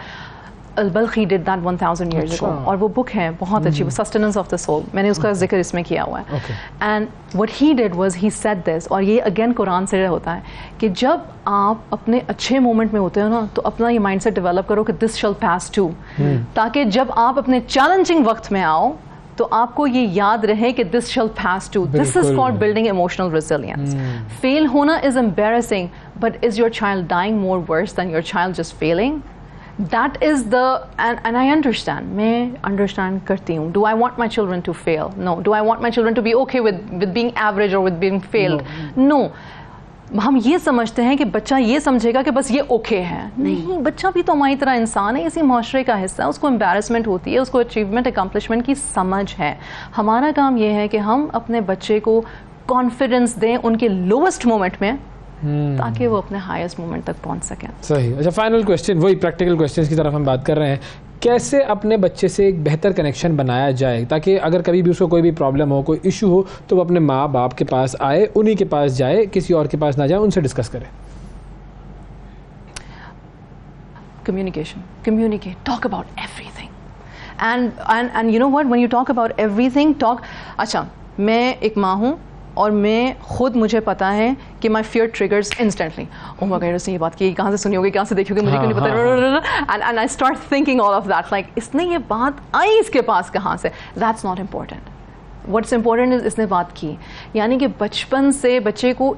अल-बल्खी डिड दैट 1000 years ago, और वो बुक है बहुत अच्छी, वो सस्टेनेंस ऑफ द सोल, मैंने उसका जिक्र इसमें किया हुआ है. And what he did was he said this, और ये अगेन कुरान से होता है कि जब आप अपने अच्छे मोमेंट में होते हो ना तो अपना ये माइंडसेट डेवलप करो कि दिस शैल पास टू, ताकि जब आप अपने चैलेंजिंग वक्त में आओ तो आपको ये याद रहे कि this shall pass too. This is called building emotional resilience. Fail होना is embarrassing, but is your child dying more worse than your child just failing? That is the, and I understand, मैं अंडरस्टैंड करती हूँ. Do I want my children to fail? No. Do I want my children to be okay with being average और विद बीइंग फेल्ड? नो. हम ये समझते हैं कि बच्चा ये समझेगा कि बस ये ओके है. नहीं, बच्चा भी तो हमारी तरह इंसान है, इसी माशरे का हिस्सा है. उसको एम्बैरसमेंट होती है, उसको अचीवमेंट अकम्पलिशमेंट की समझ है. हमारा काम ये है कि हम अपने बच्चे को कॉन्फिडेंस दें उनके लोवेस्ट मोमेंट में, ताकि वो अपने हाईएस्ट मोमेंट तक पहुंच सकें. सही. अच्छा, फाइनल क्वेश्चन, वही प्रैक्टिकल क्वेश्चंस की तरफ हम बात कर रहे हैं. कैसे अपने बच्चे से एक बेहतर कनेक्शन बनाया जाए ताकि अगर कभी भी उसको कोई भी प्रॉब्लम हो, कोई इशू हो, तो वो अपने माँ बाप के पास आए, उन्हीं के पास जाए, किसी और के पास ना जाए, उनसे डिस्कस करे? Communication. Communicate. Talk about everything. And you know what? When you talk about everything, talk. अच्छा, मैं एक माँ हूँ और मैं खुद, मुझे पता है कि my fear triggers instantly. Oh my God, उसने ये बात की, कहाँ से सुनी होगी, कहाँ से देखी होगी, मुझे क्यों नहीं पता. And I start thinking all of that, like इसने ये बात आई इसके पास कहाँ से. That's not important. What's important is इसने बात की. यानी कि बचपन से बच्चे को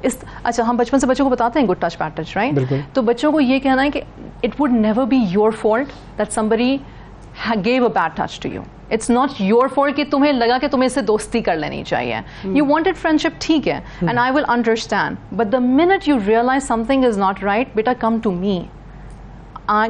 अच्छा, हम बचपन से बच्चों को बताते हैं good touch bad touch, right? तो बच्चों को ये कहना है कि it would never be your fault that somebody gave a bad touch to you. It's not your fault कि तुम्हें लगा कि तुम्हें इससे दोस्ती कर लेनी चाहिए. You wanted friendship, ठीक है, and I will understand. But the minute you realize something is not right, बेटा come to me.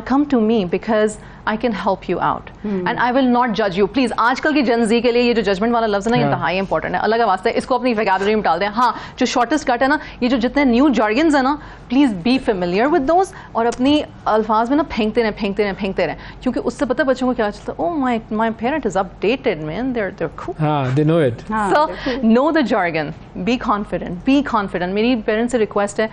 come to me because I can help you out and I will not judge you. Please, आजकल की Gen Z के लिए ये जो जजमेंट वाला लफ्ज़ है ना, ये इंतहाई इंपॉर्टेंट है. अल्लाह का वास्ता है इसको अपनी वोकैबुलरी में डाल दें. हाँ, जो शॉर्टेस्ट कट है ना, ये जो जितने न्यू jargons है ना, please be familiar with those और अपनी अल्फाज में ना फेंकते रहें क्योंकि उससे पता बच्चों को क्या चलता है. Oh my parent is updated man, they're cool. हाँ, they know it. So know the jargon, be confident. मेरी पेरेंट्स से रिक्वेस्ट है,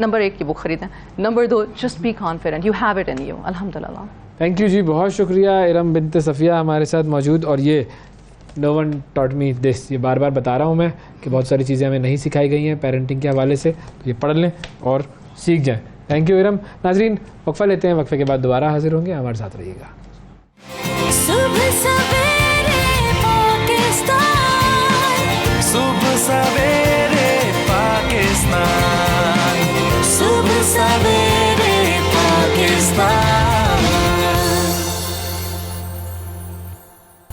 नंबर 1 की बुक खरीदें, number 2 just be confident, you have it in you. अल्हम्दुलिल्लाह. थैंक यू जी, बहुत शुक्रिया. इरम बिन्त सफ़िया हमारे साथ मौजूद. और ये no one taught me this, ये बार बार बता रहा हूँ मैं कि बहुत सारी चीज़ें हमें नहीं सिखाई गई हैं पेरेंटिंग के हवाले से, तो ये पढ़ लें और सीख जाएँ. Thank you Iram. नाजरीन, वक्फ़ा लेते हैं, वक्फ़े के बाद दोबारा हाजिर होंगे. हमारे साथ रहिएगा. सुबह सवेरे पाकिस्तान.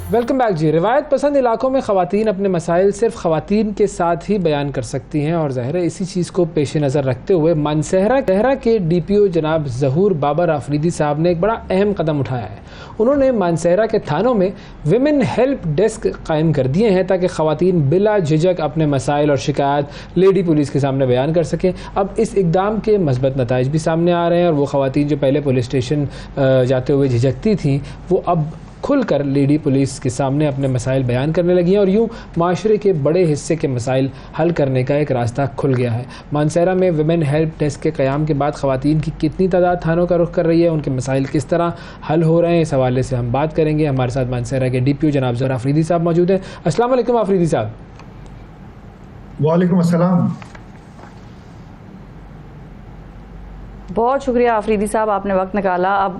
वेलकम बैक जी. रिवायत पसंद इलाकों में ख़वातीन अपने मसाइल सिर्फ ख़वातीन के साथ ही बयान कर सकती हैं और ज़ाहिर है इसी चीज़ को पेश नज़र रखते हुए मानसहरा के DPO जनाब ज़हूर बाबर आफरीदी साहब ने एक बड़ा अहम कदम उठाया है. उन्होंने मानसहरा के थानों में विमेन हेल्प डेस्क कायम कर दिए हैं ताकि ख़वातीन बिला झिझक अपने मसाइल और शिकायत लेडी पुलिस के सामने बयान कर सकें. अब इस इकदाम के मस्बत नताइज भी सामने आ रहे हैं और वो ख़वातीन जो पहले पुलिस स्टेशन जाते हुए झिझकती थीं वो अब खुलकर लेडी पुलिस के सामने अपने मसाइल बयान करने लगी हैं और यूँ माशरे के बड़े हिस्से के मसाइल हल करने का एक रास्ता खुल गया है. मानसहरा में विमेन हेल्प डेस्क के क़याम के बाद ख़वातीन की कितनी तादाद थानों का रुख कर रही है, उनके मसाइल किस तरह हल हो रहे हैं, इस हवाले से हम बात करेंगे. हमारे साथ मानसहरा के DPO जनाब ज़हूर आफरीदी साहब मौजूद हैं. अस्सलाम वालेकुम आफरीदी साहब. वालेकुम अस्सलाम. बहुत शुक्रिया आफरीदी साहब, आपने वक्त निकाला. अब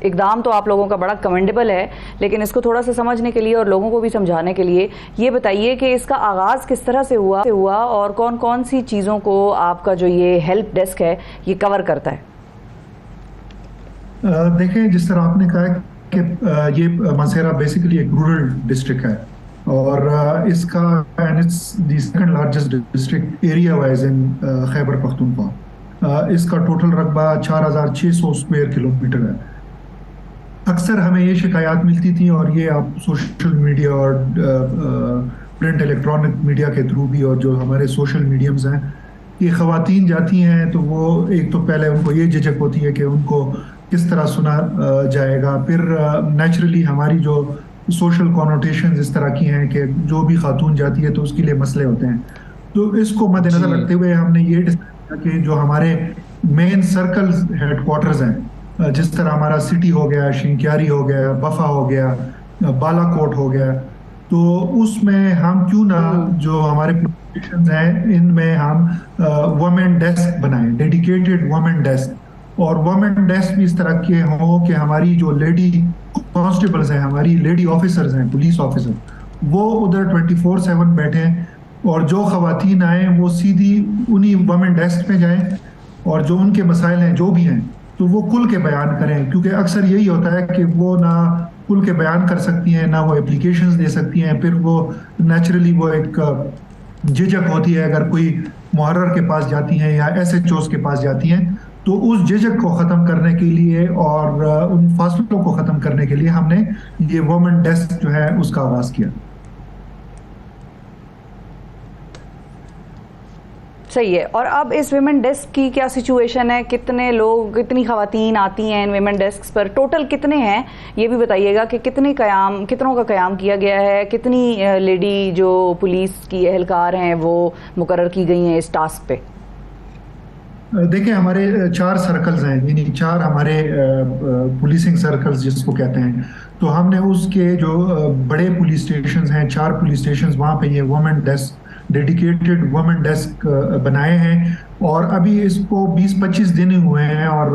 इकदाम तो आप लोगों का बड़ा कमेंडेबल है, लेकिन इसको थोड़ा सा समझने के लिए और लोगों को भी समझाने के लिए ये बताइए कि इसका आगाज़ किस तरह से हुआ और कौन कौन सी चीज़ों को आपका जो ये हेल्प डेस्क है ये कवर करता है. देखें, जिस तरह आपने कहा कि ये मानसहरा बेसिकली एक रूरल डिस्ट्रिक्ट है और इसका and it's the second largest district area wise इन खैबर पख्तूनख्वा. इसका टोटल रकबा 4600 स्क्वायर किलोमीटर है. अक्सर हमें ये शिकायत मिलती थी और ये आप सोशल मीडिया और प्रिंट इलेक्ट्रॉनिक मीडिया के थ्रू भी और जो हमारे सोशल मीडियम्स हैं, ये ख़वातीन जाती हैं तो वो एक तो पहले उनको ये झिझक होती है कि उनको किस तरह सुना जाएगा. फिर नेचुरली हमारी जो सोशल कॉनोटेशन इस तरह की हैं कि जो भी खातून जाती है तो उसके लिए मसले होते हैं. तो इसको मद्देनज़र रखते हुए हमने ये डिसाइड किया कि जो हमारे मेन सर्कल हेडक्वार्टर्स हैं, जिस तरह हमारा सिटी हो गया, शिंक्यारी हो गया, बफा हो गया, बालाकोट हो गया, तो उसमें हम क्यों ना जो हमारे प्रोजेक्ट्स हैं इनमें हम वुमेन डेस्क बनाएं, डेडिकेटेड वुमेन डेस्क. और वुमेन डेस्क भी इस तरह के हों कि हमारी जो लेडी कांस्टेबल्स हैं, हमारी लेडी ऑफिसर्स हैं, पुलिस ऑफिसर, वो उधर 24/7 बैठें और जो ख़वातीन आए वो सीधी उन्हीं वुमेन डेस्क पे जाएं और जो उनके मसाइल हैं जो भी हैं तो वो खुल के बयान करें. क्योंकि अक्सर यही होता है कि वो ना खुल के बयान कर सकती हैं, ना वो एप्लीकेशंस दे सकती हैं. फिर वो नेचुरली वो एक झिझक होती है अगर कोई मुहर्रर के पास जाती हैं या SHOs के पास जाती हैं. तो उस झिझक को ख़त्म करने के लिए और उन फासलों को ख़त्म करने के लिए हमने ये वुमेन डेस्क जो है उसका आगाज़ किया. सही है. और अब इस विमेन डेस्क की क्या सिचुएशन है, कितने लोग, कितनी ख़वातीन आती हैं इन विमेन डेस्क पर, टोटल कितने हैं ये भी बताइएगा कि कितनों का क़याम किया गया है, कितनी लेडी जो पुलिस की एहलकार हैं वो मुकर्रर की गई हैं इस टास्क पे. देखिए, हमारे 4 सर्कल्स हैं, यानी 4 हमारे पुलिसिंग सर्कल्स जिसको कहते हैं. तो हमने उसके जो बड़े पुलिस स्टेशन हैं, 4 पुलिस स्टेशन, वहाँ पे ये women desk, dedicated women desk बनाए हैं और अभी इसको 20-25 दिन हुए हैं. और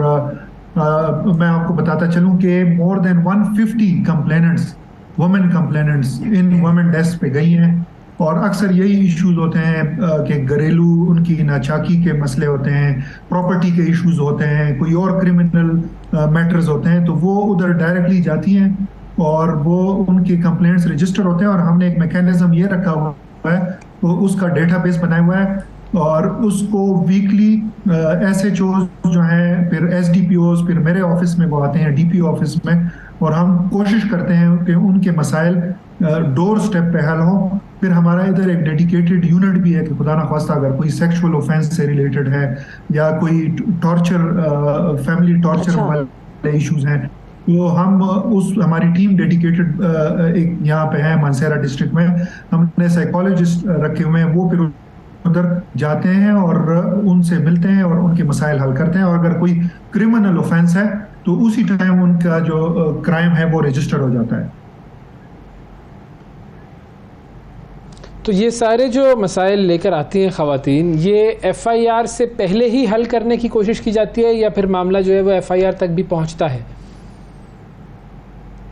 मैं आपको बताता चलूँ कि more than 150 complainants, women complainants इन वुमेन डेस्क पे गई हैं. और अक्सर यही इश्यूज होते हैं कि घरेलू उनकी नाचाकी के मसले होते हैं, प्रॉपर्टी के इश्यूज होते हैं, कोई और क्रिमिनल मैटर्स होते हैं, तो वो उधर डायरेक्टली जाती हैं और वो उनके कंप्लेंट्स रजिस्टर होते हैं. और हमने एक मैकेनिज्म ये रखा हुआ है, तो उसका डेटाबेस बनाया हुआ है और उसको वीकली SHOs जो हैं, फिर SDPOs, फिर मेरे ऑफिस में वो आते हैं, DPO ऑफिस में, और हम कोशिश करते हैं कि उनके मसाइल डोर स्टेप पे हल हो। फिर हमारा इधर एक डेडिकेटेड यूनिट भी है कि खुदा ना खास्ता अगर कोई सेक्सुअल ऑफेंस से रिलेटेड है या कोई टॉर्चर, फैमिली टॉर्चर वाले इश्यूज हैं, तो हम हमारी टीम डेडिकेटेड एक यहाँ पे है मानसेरा डिस्ट्रिक्ट में, हमने साइकोलॉजिस्ट रखे हुए हैं, वो फिर उधर जाते हैं और उनसे मिलते हैं और उनके मसाइल हल करते हैं। और अगर कोई क्रिमिनल ऑफेंस है तो उसी टाइम उनका जो क्राइम है वो रजिस्टर हो जाता है। तो ये सारे जो मसाइल लेकर आती हैं ख़वातीन, ये FIR से पहले ही हल करने की कोशिश की जाती है या फिर मामला जो है वो FIR तक भी पहुंचता है?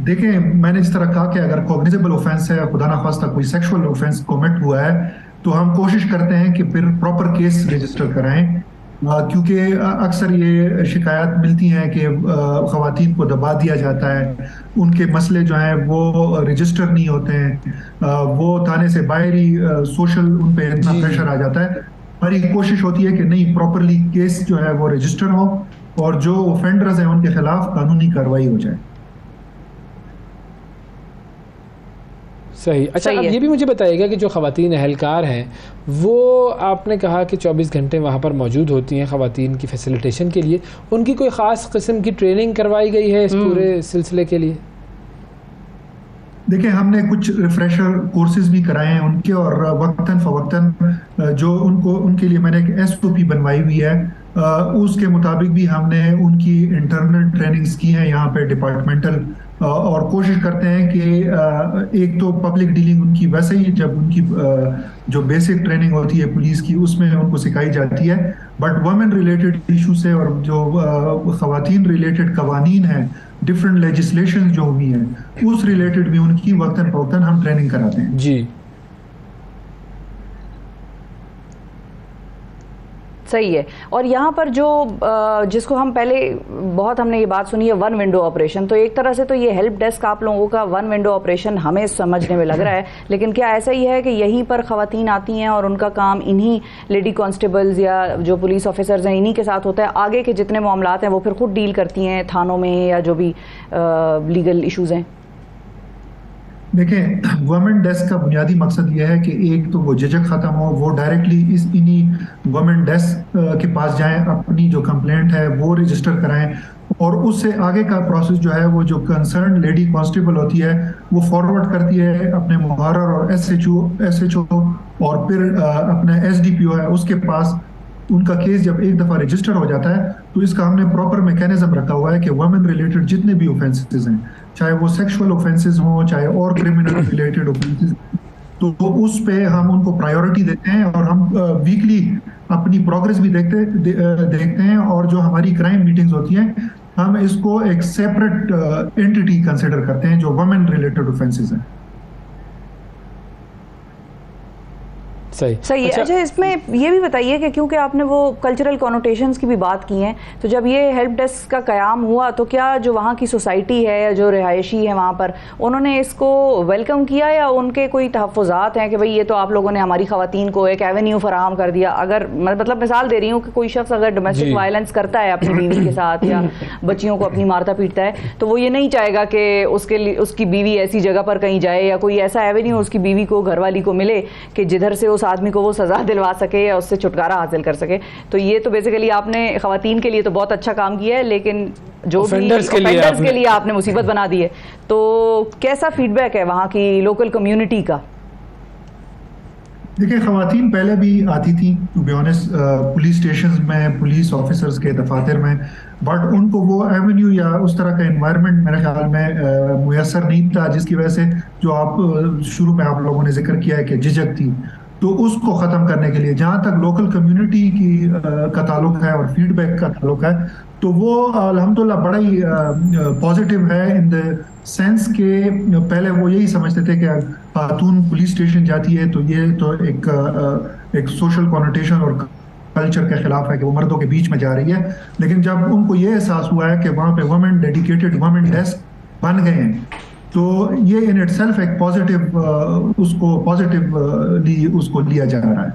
देखिए, मैंने इस तरह कहा कि अगर कॉग्निजेबल ऑफेंस है, खुदा ना खास्ता कोई सेक्सुअल ऑफेंस कमिट हुआ है, तो हम कोशिश करते हैं कि फिर प्रॉपर केस रजिस्टर कराएं, क्योंकि अक्सर ये शिकायत मिलती हैं कि ख़वातीन को दबा दिया जाता है, उनके मसले जो हैं वो रजिस्टर नहीं होते हैं, वो थाने से बाहर ही सोशल उन पे इतना प्रेशर आ जाता है। हमारी कोशिश होती है कि नहीं, प्रॉपरली केस जो है वो रजिस्टर हो और जो ऑफेंडर्स हैं उनके खिलाफ कानूनी कार्रवाई हो जाए। सही। अच्छा, अब ये भी मुझे बताइएगा कि जो ख़वातीन अहलकार हैं वो आपने कहा कि 24 घंटे वहाँ पर मौजूद होती हैं ख़वातीन की फैसिलिटेशन के लिए, उनकी कोई ख़ास किस्म की ट्रेनिंग करवाई गई है इस पूरे सिलसिले के लिए? देखिए, हमने कुछ रिफ्रेशर कोर्सेज भी कराए हैं उनके, और वक्तन फ़वक्तन जो उनके लिए मैंने एक SOP बनवाई हुई है, उसके मुताबिक भी हमने उनकी इंटरनल ट्रेनिंग्स की हैं यहाँ पे डिपार्टमेंटल, और कोशिश करते हैं कि एक तो पब्लिक डीलिंग उनकी वैसे ही जब उनकी जो बेसिक ट्रेनिंग होती है पुलिस की उसमें उनको सिखाई जाती है, बट वुमेन रिलेटेड इशू से और जो ख़वातीन रिलेटेड कवानीन हैं, डिफरेंट लेजिस्लेशन जो हुई हैं, उस रिलेटेड भी उनकी वक्तन फ़वक्तन हम ट्रेनिंग कराते हैं। जी, सही है। और यहाँ पर जो जिसको हम पहले बहुत हमने ये बात सुनी है, वन विंडो ऑपरेशन, तो एक तरह से तो ये हेल्प डेस्क आप लोगों का वन विंडो ऑपरेशन हमें समझने में लग रहा है, लेकिन क्या ऐसा ही है कि यहीं पर ख़वातीन आती हैं और उनका काम इन्हीं लेडी कांस्टेबल्स या जो पुलिस ऑफिसर्स हैं इन्हीं के साथ होता है, आगे के जितने मामलात हैं वो फिर खुद डील करती हैं थानों में या जो भी लीगल इशूज़ हैं? देखें, वुमेन डेस्क का बुनियादी मकसद यह है कि एक तो वो झिझक ख़त्म हो, वो डायरेक्टली इन्हीं वुमेन डेस्क के पास जाएं, अपनी जो कंप्लेंट है वो रजिस्टर कराएं, और उससे आगे का प्रोसेस जो है वो जो कंसर्न लेडी कांस्टेबल होती है वो फॉरवर्ड करती है अपने मुहर्रर और SHO और फिर अपना SDPO है उसके पास। उनका केस जब एक दफ़ा रजिस्टर हो जाता है तो इसका हमने प्रॉपर मैकेनिज्म रखा हुआ है कि वुमेन रिलेटेड जितने भी ऑफेंसेस हैं, चाहे वो सेक्सुअल ऑफेंसेस हों, चाहे और क्रिमिनल रिलेटेड ऑफेंसेस, तो उस पे हम उनको प्रायोरिटी देते हैं और हम वीकली अपनी प्रोग्रेस भी देखते हैं, और जो हमारी क्राइम मीटिंग्स होती हैं हम इसको एक सेपरेट एंटिटी कंसिडर करते हैं जो वुमेन रिलेटेड ऑफेंसेस हैं। सही है। अच्छा, इसमें ये भी बताइए कि क्योंकि आपने वो कल्चरल कॉनोटेशंस की भी बात की हैं, तो जब ये हेल्प डेस्क का क़याम हुआ तो क्या जो वहाँ की सोसाइटी है या जो रिहायशी है वहाँ पर, उन्होंने इसको वेलकम किया या उनके कोई तहफ़्फ़ुज़ात हैं कि भाई ये तो आप लोगों ने हमारी ख़वातीन को एक एवेन्यू फराहम कर दिया? अगर मतलब मिसाल दे रही हूँ कि कोई शख्स अगर डोमेस्टिक वायलेंस करता है अपनी बीवी के साथ या बच्चियों को अपनी मारता पीटता है, तो वो ये नहीं चाहेगा कि उसकी बीवी ऐसी जगह पर कहीं जाए या कोई ऐसा एवेन्यू उसकी बीवी को, घरवाली को मिले कि जिधर से उस आदमी को वो सजा दिलवा सके या उससे छुटकारा हासिल कर सके। तो ये तो बेसिकली आपने ख़वातीन के लिए तो बहुत अच्छा काम किया है, लेकिन जो भी ऑफेंडर्स के लिए आपने मुसीबत बना दी है। तो कैसा फीडबैक है वहाँ की लोकल कम्युनिटी का? देखिए, ख़वातीन पहले भी आती थी to be honest police stations में, पुलिस ऑफिसर्स के दफातर में, बट उनको वो एवेन्यू या उस तरह का एनवायरनमेंट मेरे ख्याल में मुयसर नहीं था, जिसकी वजह से जो आप शुरू में आप लोगों ने जिक्र किया है कि झिझक थी, तो उसको ख़त्म करने के लिए जहाँ तक लोकल कम्युनिटी की का ताल्लुक है और फीडबैक का ताल्लुक है, तो वो अल्हम्दुलिल्लाह बड़ा ही पॉजिटिव है इन द सेंस के पहले वो यही समझते थे कि खातून पुलिस स्टेशन जाती है तो ये तो एक सोशल कॉनोटेशन और कल्चर के खिलाफ है कि वो मर्दों के बीच में जा रही है। लेकिन जब उनको ये एहसास हुआ है कि वहाँ पे वुमेन डेडिकेटेड वुमेन डेस्क बन गए हैं, तो ये इन इटसेल्फ एक पॉजिटिव उसको पॉजिटिवली उसको लिया जा रहा है।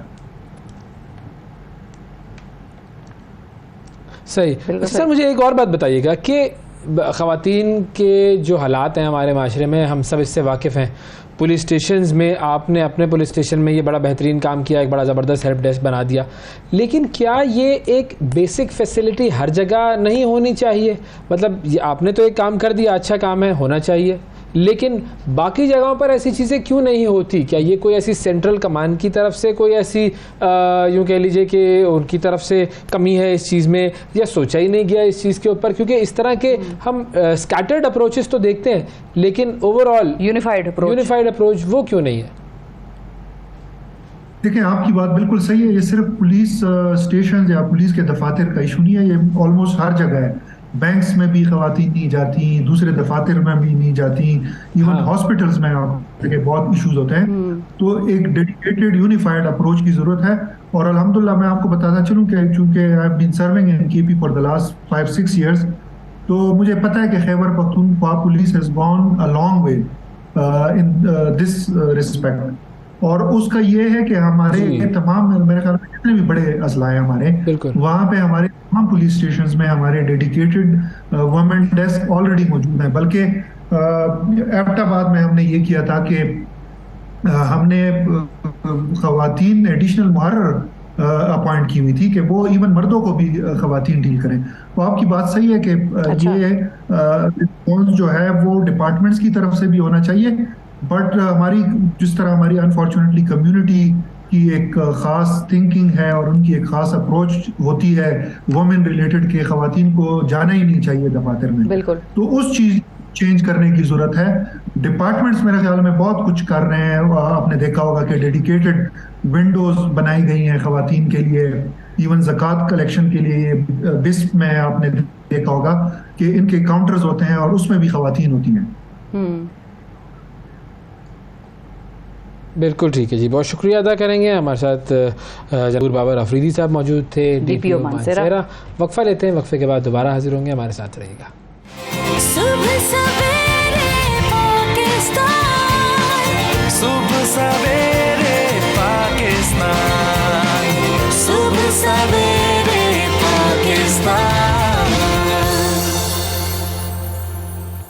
सही। सर मुझे एक और बात बताइएगा कि ख़वातीन के जो हालात हैं हमारे माशरे में, हम सब इससे वाकिफ़ हैं। पुलिस स्टेशंस में आपने अपने पुलिस स्टेशन में ये बड़ा बेहतरीन काम किया, एक बड़ा ज़बरदस्त हेल्प डेस्क बना दिया, लेकिन क्या ये एक बेसिक फैसिलिटी हर जगह नहीं होनी चाहिए? मतलब ये आपने तो एक काम कर दिया, अच्छा काम है, होना चाहिए, लेकिन बाकी जगहों पर ऐसी चीज़ें क्यों नहीं होती? क्या ये कोई ऐसी सेंट्रल कमान की तरफ से कोई ऐसी यूँ कह लीजिए कि उनकी तरफ से कमी है इस चीज़ में, या सोचा ही नहीं गया इस चीज़ के ऊपर? क्योंकि इस तरह के हम स्कैटर्ड अप्रोचेस तो देखते हैं, लेकिन ओवरऑल यूनिफाइड अप्रोच वो क्यों नहीं है? देखिए, आपकी बात बिल्कुल सही है। ये सिर्फ पुलिस स्टेशन या पुलिस के दफातर का इशू नहीं है, ये ऑलमोस्ट हर जगह है। बैंक्स में भी ख़वातीन नहीं जाती, दूसरे दफातर में भी नहीं जाती, इवन हॉस्पिटल्स में बहुत इश्यूज होते हैं। तो एक डेडिकेटेड यूनिफाइड अप्रोच की ज़रूरत है। और अल्हम्दुलिल्लाह मैं आपको बताना चलूँ कि चूँकि I have been serving in KP for the last 5-6 years, तो मुझे पता है कि Khyber Pakhtunkhwa police has gone a long way in this respect. और उसका ये है कि हमारे तमाम, मेरे ख्याल में जितने भी बड़े अजला हैं हमारे, वहाँ पे हमारे तमाम पुलिस स्टेशंस में हमारे डेडिकेटेड वुमेन डेस्क ऑलरेडी मौजूद हैं। बल्कि एबटाबाद में हमने ये किया था कि हमने ख़वातीन एडिशनल मुहर्रर अपॉइंट की हुई थी कि वो इवन मर्दों को भी ख़वातीन डील करें। तो आपकी बात सही है कि ये रिस्पॉन्स जो है वो डिपार्टमेंट्स की तरफ से भी होना चाहिए, बट हमारी जिस तरह हमारी अनफॉर्चुनेटली कम्युनिटी की एक ख़ास थिंकिंग है और उनकी एक ख़ास अप्रोच होती है वुमेन रिलेटेड के ख़वातीन को जाना ही नहीं चाहिए दफातर में, बिल्कुल, तो उस चीज़ चेंज करने की ज़रूरत है। डिपार्टमेंट्स मेरे ख्याल में बहुत कुछ कर रहे हैं। आपने देखा होगा कि डेडिकेटेड विंडोज़ बनाई गई हैं ख़वातीन के लिए, इवन ज़कात कलेक्शन के लिए। बिस्प में आपने देखा होगा कि इनके काउंटर्स होते हैं और उसमें भी ख़वातीन होती हैं। बिल्कुल ठीक है जी, बहुत शुक्रिया अदा करेंगे। हमारे साथ जबूर बाबर अफरीदी साहब मौजूद थे, DPO मानसेरा। वक्फा लेते हैं, वक्फे के बाद दोबारा हाजिर होंगे, हमारे साथ रहिएगा। सुबह सवेरे पाकिस्तान, सुबह सवेरे पाकिस्तान, सुबह सवेरे पाकिस्तान।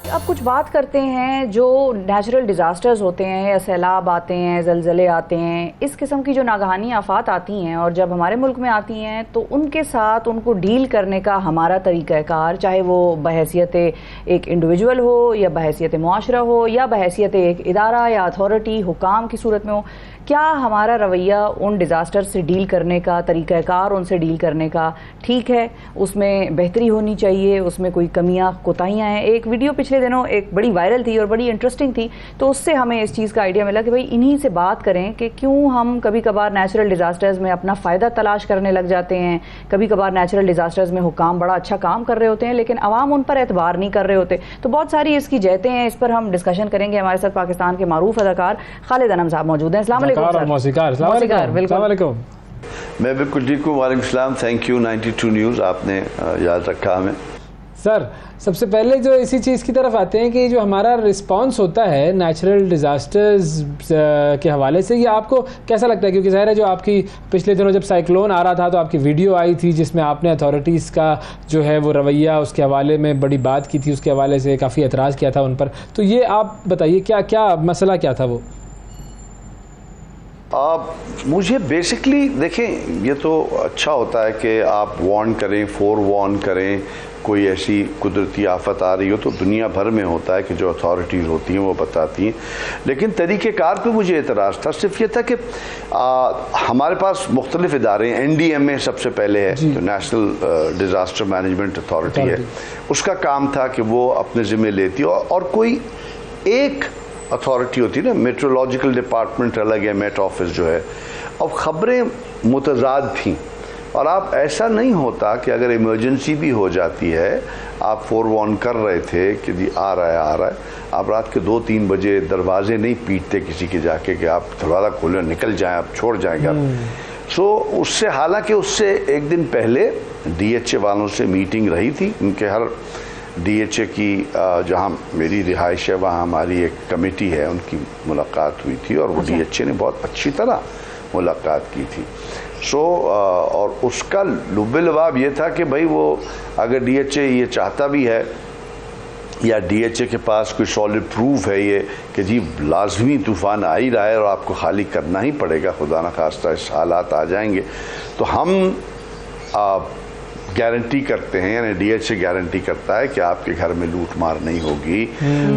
अब कुछ बात करते हैं जो नेचुरल डिज़ास्टर्स होते हैं, या सैलाब आते हैं, ज़लज़ले आते हैं, इस किस्म की जो नागहानी आफात आती हैं और जब हमारे मुल्क में आती हैं तो उनके साथ उनको डील करने का हमारा तरीक़ाकार, चाहे वो बहैसियत एक इंडिविजुअल हो या बहैसियत मुआशरा हो या बहैसियत एक इदारा या अथॉरिटी हुकाम की सूरत में हो, क्या हमारा रवैया उन डिज़ास्टर से डील करने का तरीक़ाकार, उनसे डील करने का ठीक है? उसमें बेहतरी होनी चाहिए, उसमें कोई कमियां कोताहियां हैं? एक वीडियो पिछले दिनों एक बड़ी वायरल थी और बड़ी इंटरेस्टिंग थी, तो उससे हमें इस चीज़ का आइडिया मिला कि भाई इन्हीं से बात करें कि क्यों हम कभी कभार नेचुरल डिज़ास्टर्स में अपना फ़ायदा तलाश करने लग जाते हैं। कभी कभार नेचुरल डिज़ास्टर्स में हुकाम बड़ा अच्छा काम कर रहे होते हैं लेकिन आवाम उन पर एतबार नहीं कर रहे होते। तो बहुत सारी इसकी जहतें हैं, इस पर हम डिस्कशन करेंगे। हमारे साथ पाकिस्तान के मारूफ अदाकार खालिद अनम साहब मौजूद हैं। अस्सलाम वालेकुम। मैं बिल्कुल ठीक हूँ। वालेकुम सलाम। थैंक यू 92 न्यूज़, आपने याद रखा हमें। सर, सबसे पहले जो इसी चीज़ की तरफ आते हैं कि जो हमारा रिस्पांस होता है नेचुरल डिज़ास्टर्स के हवाले से, ये आपको कैसा लगता है? क्योंकि ज़ाहिर है जो आपकी पिछले दिनों जब साइक्लोन आ रहा था तो आपकी वीडियो आई थी जिसमें आपने अथॉरिटीज़ का जो है वो रवैया, उसके हवाले में बड़ी बात की थी, उसके हवाले से काफ़ी एतराज़ किया था उन पर। तो ये आप बताइए क्या मसला क्या था वो? मुझे बेसिकली देखें, ये तो अच्छा होता है कि आप वार्न करें, वार्न करें। कोई ऐसी कुदरती आफत आ रही हो तो दुनिया भर में होता है कि जो अथॉरिटीज़ होती हैं वो बताती हैं, लेकिन तरीक़ेकार पे मुझे एतराज़ था। सिर्फ ये था कि हमारे पास मुख्तलिफ इदारे हैं। NDMA सबसे पहले है, जो नेशनल डिज़ास्टर मैनेजमेंट अथॉरिटी है, उसका काम था कि वो अपने ज़िम्मे लेती और कोई एक अथॉरिटी होती है ना, मेट्रोलॉजिकल डिपार्टमेंट अलग है, मेट ऑफिस जो है। अब ख़बरें मुतज़ाद थीं और आप, ऐसा नहीं होता कि अगर इमरजेंसी भी हो जाती है, आप फोरवार्न कर रहे थे कि जी आ रहा है, आप रात के 2-3 बजे दरवाजे नहीं पीटते किसी के जाके कि आप दरवाज़ा खोलें निकल जाएं, आप छोड़ जाएंगे आप। सो उससे, हालांकि उससे एक दिन पहले DHA वालों से मीटिंग रही थी। उनके हर DHA की जहाँ मेरी रिहाइश है वहाँ हमारी एक कमेटी है, उनकी मुलाकात हुई थी और वो DHA ने बहुत अच्छी तरह मुलाकात की थी। सो और उसका लुब-ए-लबाब ये था कि भाई वो अगर DHA ये चाहता भी है या DHA के पास कोई सॉलिड प्रूफ है ये कि जी लाजमी तूफ़ान आ ही रहा है और आपको खाली करना ही पड़ेगा, खुदा न खास्ता इस हालात आ जाएंगे, तो हम गारंटी करते हैं, यानी DHA गारंटी करता है कि आपके घर में लूट मार नहीं होगी,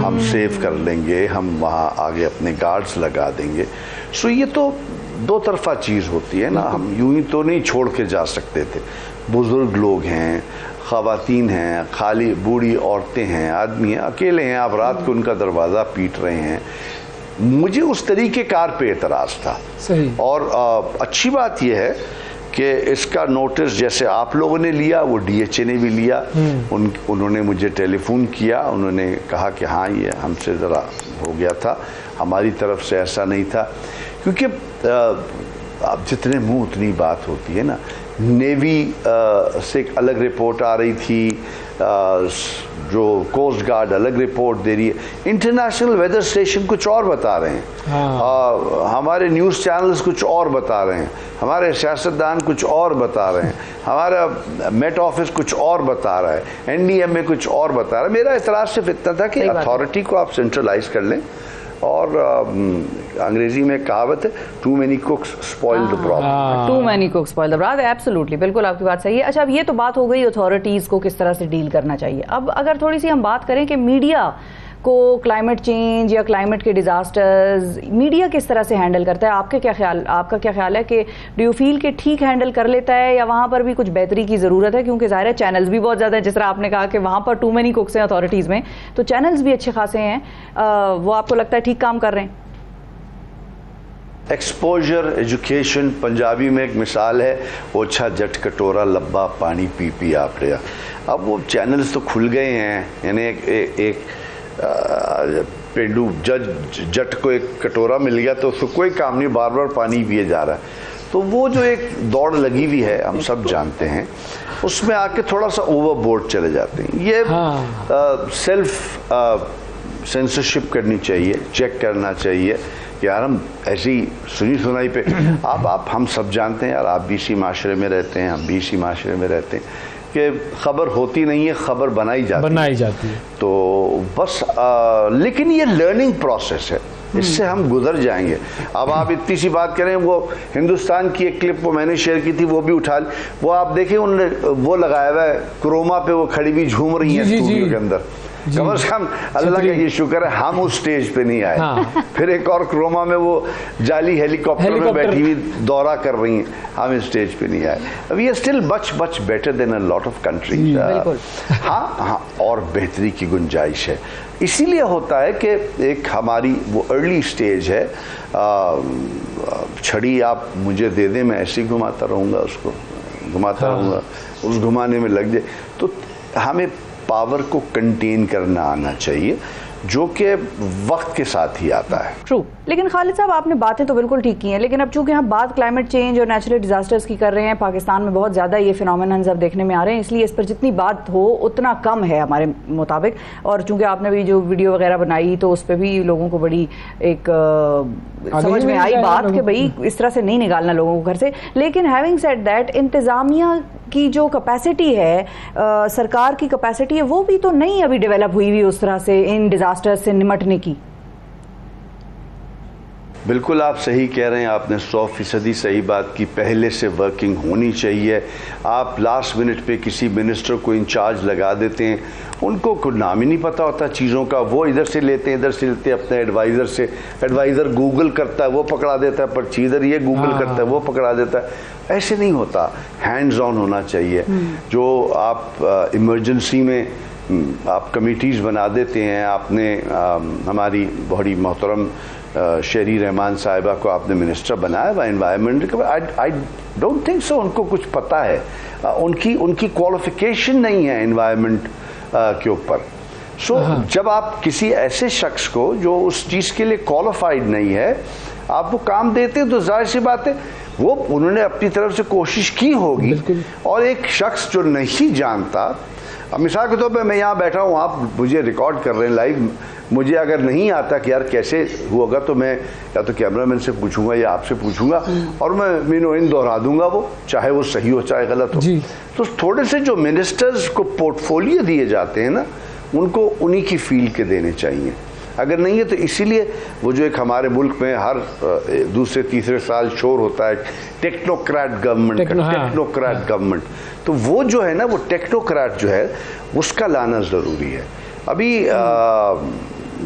हम सेव कर लेंगे, हम वहाँ आगे अपने गार्ड्स लगा देंगे। सो ये तो दो तरफा चीज़ होती है ना, हम यूं ही तो नहीं छोड़ के जा सकते थे। बुज़ुर्ग लोग हैं, ख़वातीन हैं, खाली बूढ़ी औरतें हैं, आदमी हैं, अकेले हैं, आप रात को उनका दरवाज़ा पीट रहे हैं। मुझे उस तरीके कार पे एतराज़ था। सही। और अच्छी बात यह है कि इसका नोटिस जैसे आप लोगों ने लिया वो DHA ने भी लिया। उन्होंने मुझे टेलीफोन किया, उन्होंने कहा कि हाँ ये हमसे ज़रा हो गया था, हमारी तरफ से ऐसा नहीं था, क्योंकि अब जितने मुंह उतनी बात होती है ना। नेवी से एक अलग रिपोर्ट आ रही थी, जो कोस्ट गार्ड अलग रिपोर्ट दे रही है, इंटरनेशनल वेदर स्टेशन कुछ और बता रहे हैं, हमारे न्यूज़ चैनल्स कुछ और बता रहे हैं, हमारे सियासतदान कुछ और बता रहे हैं, हमारा मेट ऑफिस कुछ और बता रहा है, NDMA कुछ और बता रहा है। मेरा एतराज़ सिर्फ इतना था कि अथॉरिटी को आप सेंट्रलाइज कर लें, और अंग्रेजी में कहावत है too many cooks spoil the broth. Too many cooks spoil the broth, absolutely, बिल्कुल आपकी बात सही है। अच्छा, अब ये तो बात हो गई अथॉरिटीज़ को किस तरह से डील करना चाहिए। अब अगर थोड़ी सी हम बात करें कि मीडिया को क्लाइमेट चेंज या क्लाइमेट के डिज़ास्टर्स मीडिया किस तरह से हैंडल करता है, आपका क्या ख्याल है कि डू यू फील कि ठीक हैंडल कर लेता है या वहाँ पर भी कुछ बेहतरी की ज़रूरत है? क्योंकि ज़ाहिर है चैनल्स भी बहुत ज़्यादा हैं, जिस तरह आपने कहा कि वहाँ पर टू मैनी कुक्स हैं अथॉरिटीज़ में, तो चैनल्स भी अच्छे खासे हैं, वो आपको लगता है ठीक काम कर रहे हैं? एक्सपोजर एजुकेशन, पंजाबी में एक मिसाल है, ओछा जट कटोरा लब्बा पानी पी पी आप रहा। अब वो चैनल्स तो खुल गए हैं, यानी एक पेंडू जट को एक कटोरा मिल गया तो उसको कोई काम नहीं, बार बार पानी पिए जा रहा है। तो वो जो एक दौड़ लगी हुई है, हम सब जानते हैं, उसमें आके थोड़ा सा ओवरबोर्ड चले जाते हैं। ये सेल्फ सेंसरशिप करनी चाहिए, चेक करना चाहिए कि यार हम ऐसी सुनी सुनाई पे आप हम सब जानते हैं यार, आप भी इसी माशरे में रहते हैं, हम भी इसी माशरे में रहते हैं कि खबर होती नहीं है, खबर बनाई जाती है। तो बस लेकिन ये लर्निंग प्रोसेस है, इससे हम गुजर जाएंगे। अब आप इतनी सी बात करें, वो हिंदुस्तान की एक क्लिप वो मैंने शेयर की थी, वो भी उठा ली, वो आप देखें उन्होंने वो लगाया हुआ है क्रोमा पे, वो खड़ी भी झूम रही है स्टूडियो के अंदर। कम से कम अल्लाह का ये शुक्र है हम उस स्टेज पे नहीं आए। फिर एक और क्रोमा में वो जाली हेलीकॉप्टर में बैठी हुई दौरा कर रही हैं, हम इस स्टेज पे नहीं आए। We are still much better than a lot of countries. हाँ, और बेहतरी की गुंजाइश है। इसीलिए होता है कि एक हमारी वो अर्ली स्टेज है, छड़ी आप मुझे दे दें, मैं ऐसे ही घुमाता रहूँगा, उसको घुमाता रहूँगा, उस घुमाने में लग जाए। तो हमें पावर को कंटेन करना आना चाहिए, जो कि वक्त के साथ ही आता है। ट्रू। लेकिन खालिद साहब, आपने बातें तो बिल्कुल ठीक की हैं, लेकिन अब चूंकि हम बात क्लाइमेट चेंज और नेचुरल डिजास्टर्स की कर रहे हैं, पाकिस्तान में बहुत ज़्यादा ये फिनोमेनन्स अब देखने में आ रहे हैं, इसलिए इस पर जितनी बात हो उतना कम है हमारे मुताबिक। और चूंकि आपने भी जो वीडियो वगैरह बनाई तो उस पर भी लोगों को बड़ी एक समझ में आई बात कि भाई इस तरह से नहीं निकालना लोगों को घर से। लेकिन हैविंग सेड दैट, इंतज़ामिया की जो कैपेसिटी है, सरकार की कैपेसिटी है, वो भी तो नहीं अभी डेवलप हुई हुई उस तरह से इन डिजास्टर से निपटने की। बिल्कुल आप सही कह रहे हैं, आपने 100% सही बात की। पहले से वर्किंग होनी चाहिए। आप लास्ट मिनट पे किसी मिनिस्टर को इंचार्ज लगा देते हैं, उनको कुछ नाम ही नहीं पता होता चीज़ों का, वो इधर से लेते हैं इधर से लेते हैं अपने एडवाइज़र से, एडवाइज़र गूगल करता है वो पकड़ा देता है पर्ची, इधर ये गूगल करता है वो पकड़ा देता है। ऐसे नहीं होता, हैंड्स ऑन होना चाहिए। जो आप इमरजेंसी में आप कमिटीज़ बना देते हैं, आपने हमारी बड़ी मोहतरम शेरी रहमान साहिबा को आपने मिनिस्टर बनाया हुआ एनवायरनमेंट का, आई डोंट थिंक सो उनको कुछ पता है, उनकी क्वालिफिकेशन नहीं है एनवायरनमेंट के ऊपर। सो जब आप किसी ऐसे शख्स को जो उस चीज़ के लिए क्वालिफाइड नहीं है आप वो काम देते हैं, तो जाहिर सी बात है वो उन्होंने अपनी तरफ से कोशिश की होगी। और एक शख्स जो नहीं जानता अब मिसाल के तौर पे मैं यहाँ बैठा हूँ, आप मुझे रिकॉर्ड कर रहे हैं लाइव, मुझे अगर नहीं आता कि यार कैसे होगा तो मैं या तो कैमरामैन से पूछूंगा या आपसे पूछूंगा और मैं मीनोइन दोहरा दूंगा, वो चाहे वो सही हो चाहे गलत हो। तो थोड़े से जो मिनिस्टर्स को पोर्टफोलियो दिए जाते हैं ना, उनको उन्हीं की फील्ड के देने चाहिए। अगर नहीं है तो इसीलिए वो जो एक हमारे मुल्क में हर दूसरे तीसरे साल शोर होता है टेक्नोक्रेट गवर्नमेंट का, टेक्नोक्रेट गवर्नमेंट, तो वो जो है ना, वो टेक्नोक्रेट जो है उसका लाना ज़रूरी है। अभी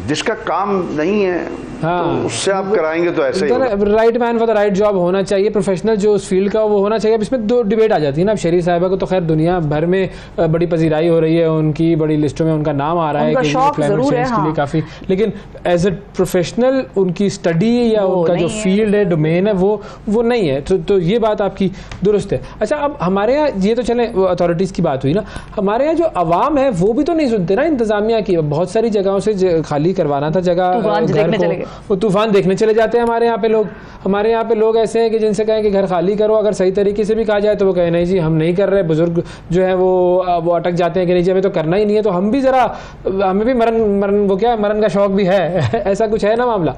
जिसका काम नहीं है तो उससे आप कराएंगे तो ऐसे ही right man for the right job होना चाहिए, प्रोफेशनल जो उस फील्ड का वो होना चाहिए। अब इसमें दो डिबेट आ जाती है ना। अब शरीफ साहिबा को तो खैर दुनिया भर में बड़ी पजीराई हो रही है, उनकी बड़ी लिस्टों में उनका नाम आ रहा है कि क्लाइमेट चेंज के लिए काफ़ी, लेकिन एज ए प्रोफेशनल उनकी स्टडी या उनका जो फील्ड है, डोमेन है, वो नहीं है। तो ये बात आपकी दुरुस्त है। अच्छा, अब हमारे यहाँ ये तो चले अथॉरिटीज़ की बात हुई ना, हमारे यहाँ जो अवाम है वो भी तो नहीं सुनते ना इंतजामिया की। बहुत सारी जगहों से खाली करवाना था जगह, वो तूफान देखने चले जाते हैं हमारे यहाँ पे लोग। हमारे यहाँ पे लोग ऐसे हैं कि जिनसे कहें कि घर खाली करो, अगर सही तरीके से भी कहा जाए तो वो कहे नहीं जी हम नहीं कर रहे। बुजुर्ग जो है वो अटक जाते हैं कि नहीं जी हमें तो करना ही नहीं है, तो हम भी ज़रा, हमें भी मरण का शौक भी है ऐसा कुछ है ना मामला।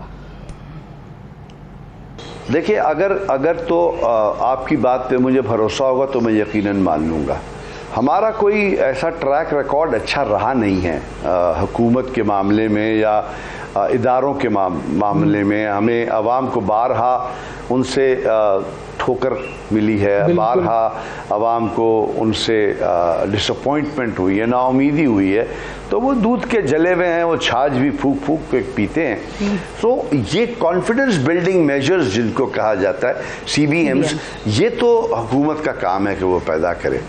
देखिए, अगर तो आपकी बात पे मुझे भरोसा होगा तो मैं यकीनन मान लूँगा। हमारा कोई ऐसा ट्रैक रिकॉर्ड अच्छा रहा नहीं है हुकूमत के मामले में या इदारों के मामले में। हमें आवाम को बारहा उनसे ठोकर मिली है, बारहा आवाम को उनसे डिसअपॉइंटमेंट हुई है, नाउमीदी हुई है। तो वो दूध के जले हुए हैं, वो छाछ भी फूक फूक के पीते हैं। तो ये कॉन्फिडेंस बिल्डिंग मेजर्स जिनको कहा जाता है, CBMs, ये तो हुकूमत का काम है कि वो पैदा करे।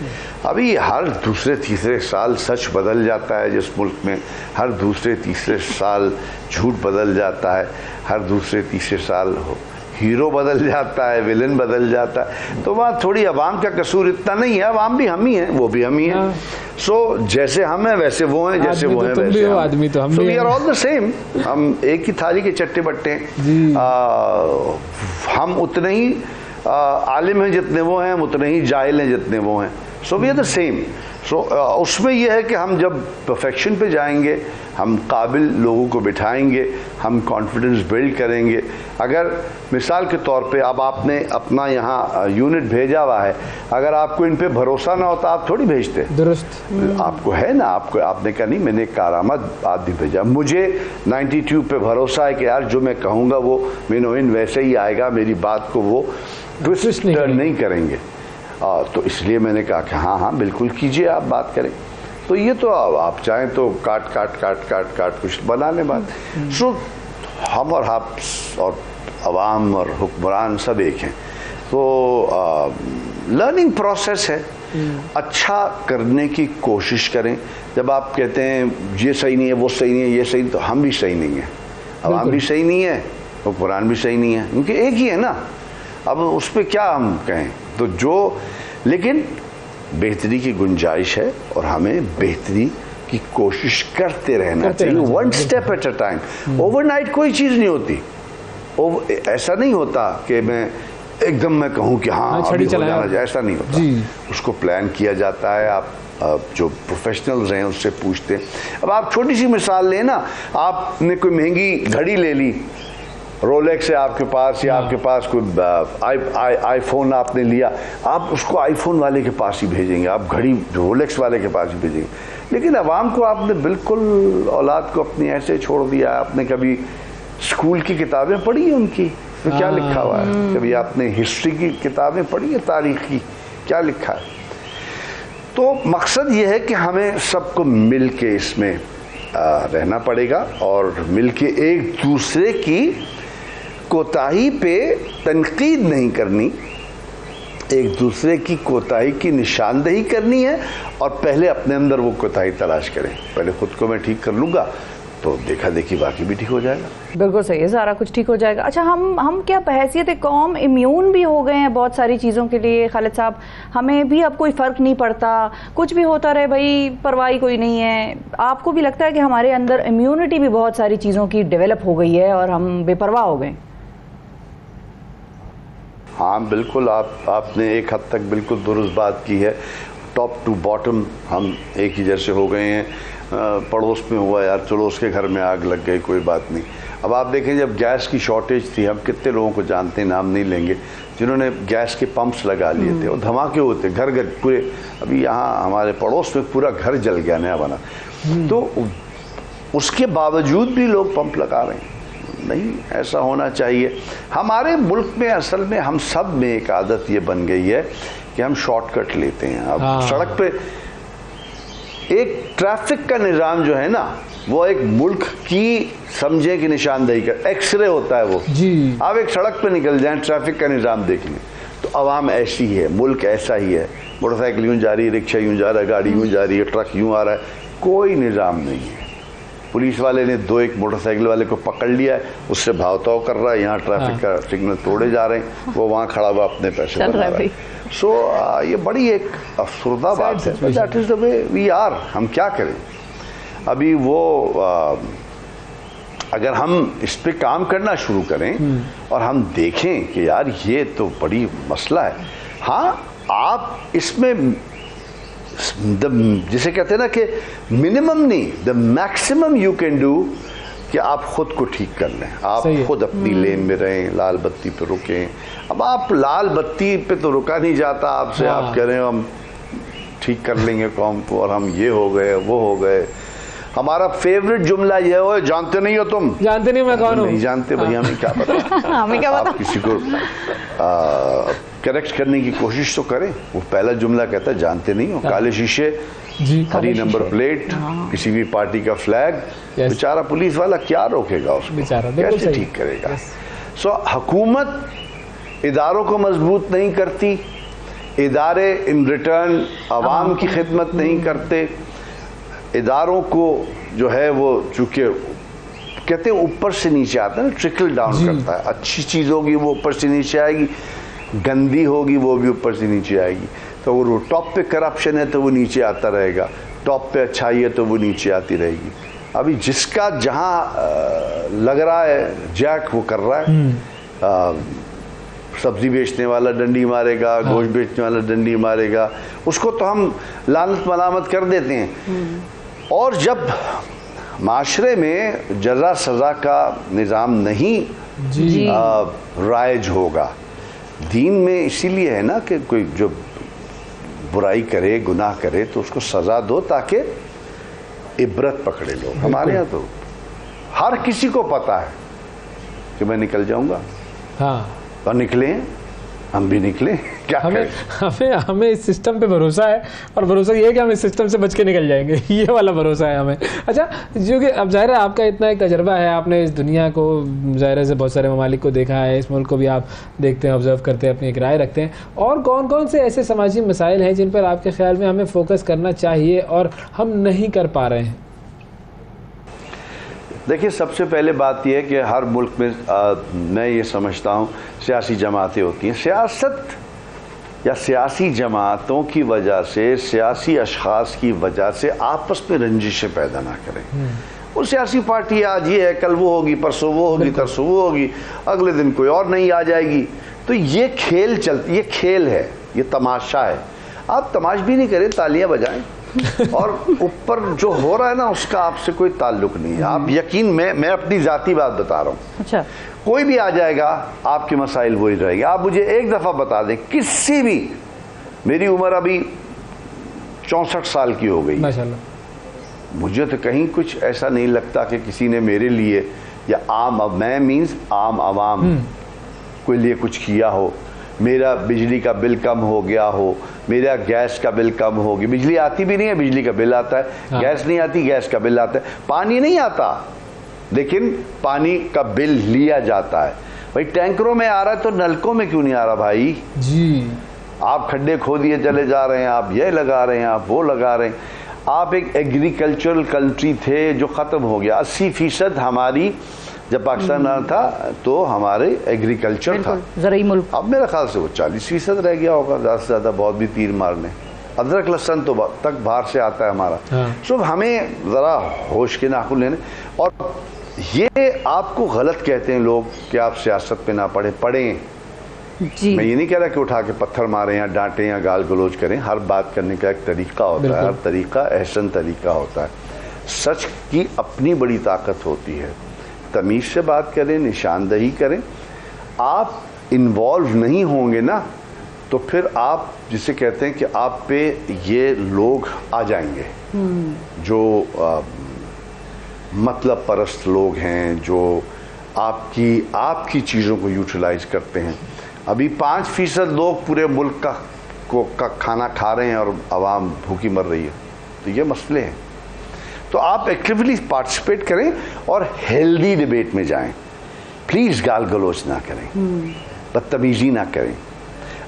अभी हर दूसरे तीसरे साल सच बदल जाता है जिस मुल्क में, हर दूसरे तीसरे साल झूठ बदल जाता है, हर दूसरे तीसरे साल हीरो बदल जाता है, विलन बदल जाता है। तो वहाँ थोड़ी अवाम का कसूर इतना नहीं है, अवाम भी हम ही हैं, वो भी हम ही हैं। सो जैसे हम हैं वैसे वो हैं, जैसे वो हैं वैसे हम। आदमी तो हम we are all the same, हम एक ही थाली के चट्टे बट्टे हैं। हम उतने ही आलिम हैं जितने वो हैं, हम उतने ही जाहिल हैं जितने वो हैं। So we are the same. So उसमें यह है कि हम जब परफेक्शन पे जाएंगे, हम काबिल लोगों को बिठाएंगे, हम कॉन्फिडेंस बिल्ड करेंगे। अगर मिसाल के तौर पे अब आपने अपना यहाँ यूनिट भेजा हुआ है, अगर आपको इन पे भरोसा ना होता आप थोड़ी भेजते। दुरुस्त। आपको है ना, आपने कहा नहीं मैंने कारामद आदमी भेजा। मुझे 92 पे भरोसा है कि यार जो मैं कहूँगा वो मीनोइन वैसे ही आएगा, मेरी बात को वो ट्विस्ट नहीं करेंगे। तो इसलिए मैंने कहा कि हाँ बिल्कुल कीजिए, आप बात करें। तो ये तो आप चाहें तो काट कुछ बना लें बात। सो हम और आप और अवाम और हुक्मरान सब एक हैं। तो लर्निंग प्रोसेस है, अच्छा करने की कोशिश करें। जब आप कहते हैं ये सही नहीं है, वो सही नहीं है, ये सही नहीं, तो हम भी सही नहीं है, अवाम भी सही नहीं है, हुक्मरान भी सही नहीं है, क्योंकि एक ही है ना। अब उस पर क्या हम कहें। तो जो लेकिन बेहतरी की गुंजाइश है और हमें बेहतरी की कोशिश करते रहना चाहिए, one step at a time. Overnight कोई चीज़ नहीं होती। ऐसा नहीं होता कि मैं एकदम मैं कहूँ कि हाँ अभी हो जाना चाहिए, ऐसा नहीं होता। उसको प्लान किया जाता है। आप जो प्रोफेशनल्स हैं उससे पूछते हैं। अब आप छोटी सी मिसाल लें ना, आपने कोई महंगी घड़ी ले ली, रोलेक्स है आपके पास, या आपके पास कोई आईफोन आपने लिया, आप उसको आईफोन वाले के पास ही भेजेंगे, आप घड़ी रोलेक्स वाले के पास ही भेजेंगे। लेकिन अवाम को आपने बिल्कुल, औलाद को अपनी ऐसे छोड़ दिया। आपने कभी स्कूल की किताबें पढ़ी हैं उनकी, तो क्या लिखा हुआ है? कभी आपने हिस्ट्री की किताबें पढ़ी है, तारीख की, क्या लिखा है? तो मकसद ये है कि हमें सबको मिल के इसमें रहना पड़ेगा और मिल के एक दूसरे की कोताही पे तनकीद नहीं करनी, एक दूसरे की कोताही की निशानदेही करनी है और पहले अपने अंदर वो कोताही तलाश करें। पहले खुद को मैं ठीक कर लूँगा तो देखा देखी बाकी भी ठीक हो जाएगा। बिल्कुल सही है, सारा कुछ ठीक हो जाएगा। अच्छा, हम क्या बहैसियत कौम इम्यून भी हो गए हैं बहुत सारी चीज़ों के लिए खालिद साहब? हमें भी अब कोई फ़र्क नहीं पड़ता, कुछ भी होता रहे भाई, परवाही कोई नहीं है। आपको भी लगता है कि हमारे अंदर इम्यूनिटी भी बहुत सारी चीज़ों की डेवलप हो गई है और हम बेपरवाह हो गए? हाँ बिल्कुल, आपने एक हद तक बिल्कुल दुरुस्त बात की है। टॉप टू बॉटम हम एक ही जैसे हो गए हैं। पड़ोस में हुआ यार, चलो उसके घर में आग लग गई, कोई बात नहीं। अब आप देखें, जब गैस की शॉर्टेज थी, हम कितने लोगों को जानते हैं, नाम नहीं लेंगे, जिन्होंने गैस के पंप्स लगा लिए थे और धमाके होते घर घर पूरे। अभी यहाँ हमारे पड़ोस में पूरा घर जल गया, नया बना। तो उसके बावजूद भी लोग पंप लगा रहे हैं। नहीं, ऐसा होना चाहिए। हमारे मुल्क में असल में हम सब में एक आदत ये बन गई है कि हम शॉर्टकट लेते हैं। अब सड़क पे एक ट्रैफिक का निज़ाम जो है ना, वो एक मुल्क की समझे की निशानदेही का एक्सरे होता है वो जी। आप एक सड़क पे निकल जाएं, ट्रैफिक का निज़ाम देख लें तो आवाम ऐसी है, मुल्क ऐसा ही है। मोटरसाइकिल यूँ जा रही है, रिक्शा यूँ जा रहा है, गाड़ी यूँ जा रही है, ट्रक यूँ आ रहा है, कोई निज़ाम नहीं है। पुलिस वाले ने एक मोटरसाइकिल वाले को पकड़ लिया है, उससे भाव-ताव कर रहा है, यहाँ ट्रैफिक का सिग्नल तोड़े जा रहे हैं, वो वहाँ खड़ा हुआ अपने पैसे बना रहा है। सो ये बड़ी एक अफसरदा बात है। That is the way we are. हम क्या करें? अभी वो अगर हम इस पे काम करना शुरू करें और हम देखें कि यार ये तो बड़ी मसला है। हाँ, आप इसमें जिसे कहते हैं ना कि मिनिमम नहीं, the maximum you can do कि आप खुद को ठीक कर लें। आप खुद अपनी लेन में रहें, लाल बत्ती पे रुकें। अब आप लाल बत्ती पे तो रुका नहीं जाता आपसे, आप कह रहे हैं हम ठीक कर लेंगे कौम को और हम ये हो गए वो हो गए। हमारा फेवरेट जुमला ये हो, जानते नहीं हो तुम? जानते नहीं, मैं कौन हूँ? नहीं जानते भैया, हमें क्या पता। हमें क्या पता? आप किसी को करेक्ट करने की कोशिश तो करें। वो पहला जुमला कहता है जानते नहीं हो, काले शीशे, हरी नंबर प्लेट, किसी भी पार्टी का फ्लैग। बेचारा पुलिस वाला क्या रोकेगा उसको, कैसे ठीक करेगा? सो हुकूमत इदारों को मजबूत नहीं करती, इदारे इन रिटर्न आवाम की खिदमत नहीं करते। इदारों को जो है वो चूँकि कहते हैं ऊपर से नीचे आता है ना, ट्रिकल डाउन करता है। अच्छी चीज़ होगी वो ऊपर से नीचे आएगी, गंदी होगी वो भी ऊपर से नीचे आएगी। तो अगर वो टॉप पे करप्शन है तो वो नीचे आता रहेगा, टॉप पे अच्छाई है तो वो नीचे आती रहेगी। अभी जिसका जहाँ लग रहा है जैक वो कर रहा है। सब्जी बेचने वाला डंडी मारेगा, गोश्त बेचने वाला डंडी मारेगा, उसको तो हम लानत मलामत कर देते हैं। और जब माशरे में जज़ा सज़ा का निज़ाम नहीं राइज होगा, दीन में इसीलिए है ना कि कोई जो बुराई करे, गुनाह करे तो उसको सज़ा दो ताकि इबरत पकड़े लोग। हमारे यहाँ तो हर किसी को पता है कि मैं निकल जाऊंगा। हाँ, और निकले, हम भी निकले, क्या हमें इस सिस्टम पे भरोसा है और भरोसा ये है कि हम इस सिस्टम से बच के निकल जाएंगे, ये वाला भरोसा है हमें। अच्छा, जो कि अब ज़ाहिर है आपका इतना एक तजर्बा है, आपने इस दुनिया को ज़ाहिर से बहुत सारे ममालिक को देखा है, इस मुल्क को भी आप देखते हैं, ऑब्जर्व करते हैं, अपनी एक राय रखते हैं। और कौन कौन से ऐसे समाजी मसाइल हैं जिन पर आपके ख्याल में हमें फोकस करना चाहिए और हम नहीं कर पा रहे हैं? देखिए, सबसे पहले बात यह है कि हर मुल्क में मैं ये समझता हूँ सियासी जमातें होती हैं। सियासत या सियासी जमातों की वजह से, सियासी अशखास की वजह से आपस में रंजिशें पैदा ना करें। और सियासी पार्टी आज ये है, कल वो होगी, परसों वो होगी, तरसों वो होगी, अगले दिन कोई और नहीं आ जाएगी। तो ये खेल चलती, ये खेल है, ये तमाशा है। आप तमाशबी नहीं करें, तालियां बजाएं और ऊपर जो हो रहा है ना उसका आपसे कोई ताल्लुक नहीं है। आप यकीन, मैं अपनी ज़ाती बात बता रहा हूँ। अच्छा, कोई भी आ जाएगा, आपके मसाइल वही रहेंगे। आप मुझे एक दफ़ा बता दें, किसी भी, मेरी उम्र अभी 64 साल की हो गई, माशाल्लाह, मुझे तो कहीं कुछ ऐसा नहीं लगता कि किसी ने मेरे लिए या मैं मीन्स आम आवाम के लिए कुछ किया हो। मेरा बिजली का बिल कम हो गया हो, मेरा गैस का बिल कम हो गया। बिजली आती भी नहीं है, बिजली का बिल आता है। हाँ। गैस नहीं आती, गैस का बिल आता है। पानी नहीं आता, लेकिन पानी का बिल लिया जाता है। भाई टैंकरों में आ रहा है तो नलकों में क्यों नहीं आ रहा भाई जी? आप खड्डे खोदिए चले जा रहे हैं, आप ये लगा रहे हैं, आप वो लगा रहे हैं। आप एक एग्रीकल्चरल कंट्री थे जो ख़त्म हो गया। 80% हमारी, जब पाकिस्तान आना था तो हमारे एग्रीकल्चर था, ज़रूरी मुल्क। अब मेरा ख्याल से वो 40% रह गया होगा, ज़्यादा से ज़्यादा, बहुत भी तीर मारने। अदरक लहसुन तो तक बाहर से आता है हमारा। हाँ। सो हमें ज़रा होश के नाखुन लेने। और ये आपको गलत कहते हैं लोग कि आप सियासत पे ना पढ़ें। मैं ये नहीं कह रहा कि उठा के पत्थर मारें या डांटें या गाल गलौज करें, हर बात करने का एक तरीका होता है, हर तरीका एहसन तरीका होता है। सच की अपनी बड़ी ताकत होती है। तमीज़ से बात करें, निशानदही करें। आप इन्वॉल्व नहीं होंगे ना तो फिर आप जिसे कहते हैं कि आप पे ये लोग आ जाएंगे जो मतलब परस्त लोग हैं, जो आपकी चीज़ों को यूटिलाइज करते हैं। अभी 5% लोग पूरे मुल्क का खाना खा रहे हैं और आवाम भूखी मर रही है, तो ये मसले हैं। तो आप एक्टिवली पार्टिसिपेट करें और हेल्दी डिबेट में जाएं। प्लीज़ गाल गलोच ना करें, बदतमीजी ना करें।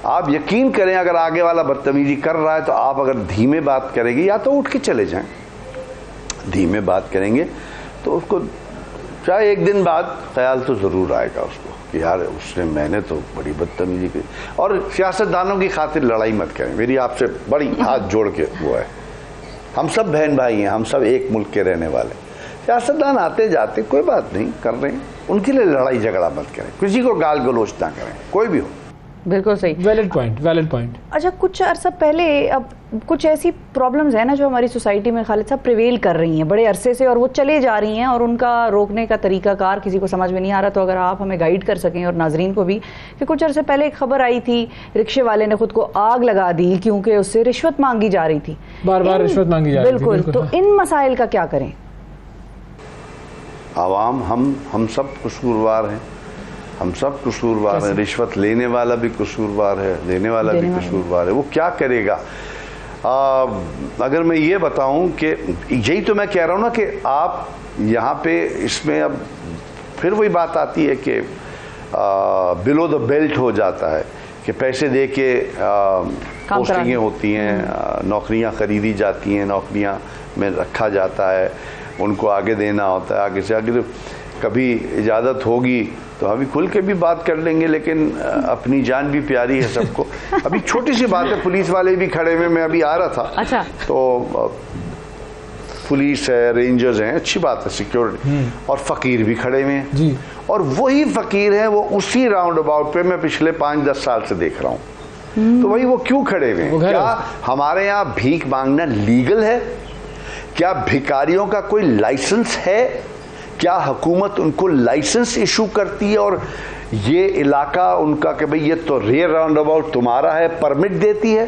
आप यकीन करें अगर आगे वाला बदतमीजी कर रहा है तो आप अगर धीमे बात करेंगे या तो उठ के चले जाएं। धीमे बात करेंगे तो उसको चाहे एक दिन बाद ख्याल तो ज़रूर आएगा उसको कि यार मैंने तो बड़ी बदतमीजी की। और सियासतदानों की खातिर लड़ाई मत करें, मेरी आपसे बड़ी हाथ जोड़ के वो है। हम सब बहन भाई हैं, हम सब एक मुल्क के रहने वाले। सियासतदान आते जाते कोई बात नहीं कर रहे हैं, उनके लिए लड़ाई झगड़ा मत करें, किसी को गाल गलोच ना करें, कोई भी हो। बिल्कुल सही, वैलिड पॉइंट। अच्छा, कुछ अर्सा पहले अब कुछ ऐसी प्रॉब्लम्स है ना जो हमारी सोसाइटी में खालिद साहब प्रिवेल कर रही हैं बड़े अरसे से, और वो चले जा रही हैं और उनका रोकने का तरीकाकार किसी को समझ में नहीं आ रहा। तो अगर आप हमें गाइड कर सकें और नाजरीन को भी, कि कुछ अरसे पहले एक खबर आई थी रिक्शे वाले ने खुद को आग लगा दी क्योंकि उससे रिश्वत मांगी जा रही थी, बार-बार रिश्वत मांगी जा रही थी। बिल्कुल, तो इन मसाइल का क्या करें? आवाम हम सब कसूरवार हैं, हम सब कसूरवार हैं। रिश्वत लेने वाला भी कसूरवार है, देने वाला भी कसूरवार है। वो क्या करेगा? अगर मैं ये बताऊं कि यही तो मैं कह रहा हूं ना कि आप यहाँ पे इसमें अब फिर वही बात आती है कि बिलो द बेल्ट हो जाता है कि पैसे दे के पोस्टिंगें होती हैं, नौकरियां खरीदी जाती हैं, नौकरियां में रखा जाता है, उनको आगे देना होता है। आगे से आगे तो कभी इजाज़त होगी तो अभी खुल के भी बात कर लेंगे, लेकिन अपनी जान भी प्यारी है सबको। अभी छोटी सी बात है, पुलिस वाले भी खड़े हुए, मैं अभी आ रहा था। अच्छा। तो पुलिस है, रेंजर्स हैं, अच्छी बात है, सिक्योरिटी, और फकीर भी खड़े हुए हैं जी। और वही फकीर है, वो उसी राउंड अबाउट पे मैं पिछले 5-10 साल से देख रहा हूँ। तो वही वो क्यों खड़े हुए हैं? क्या हमारे यहाँ भीख मांगना लीगल है? क्या भिखारियों का कोई लाइसेंस है? क्या हुकूमत उनको लाइसेंस इशू करती है और ये इलाका उनका कि भाई ये तो रेयर राउंड अबाउट तुम्हारा है, परमिट देती है?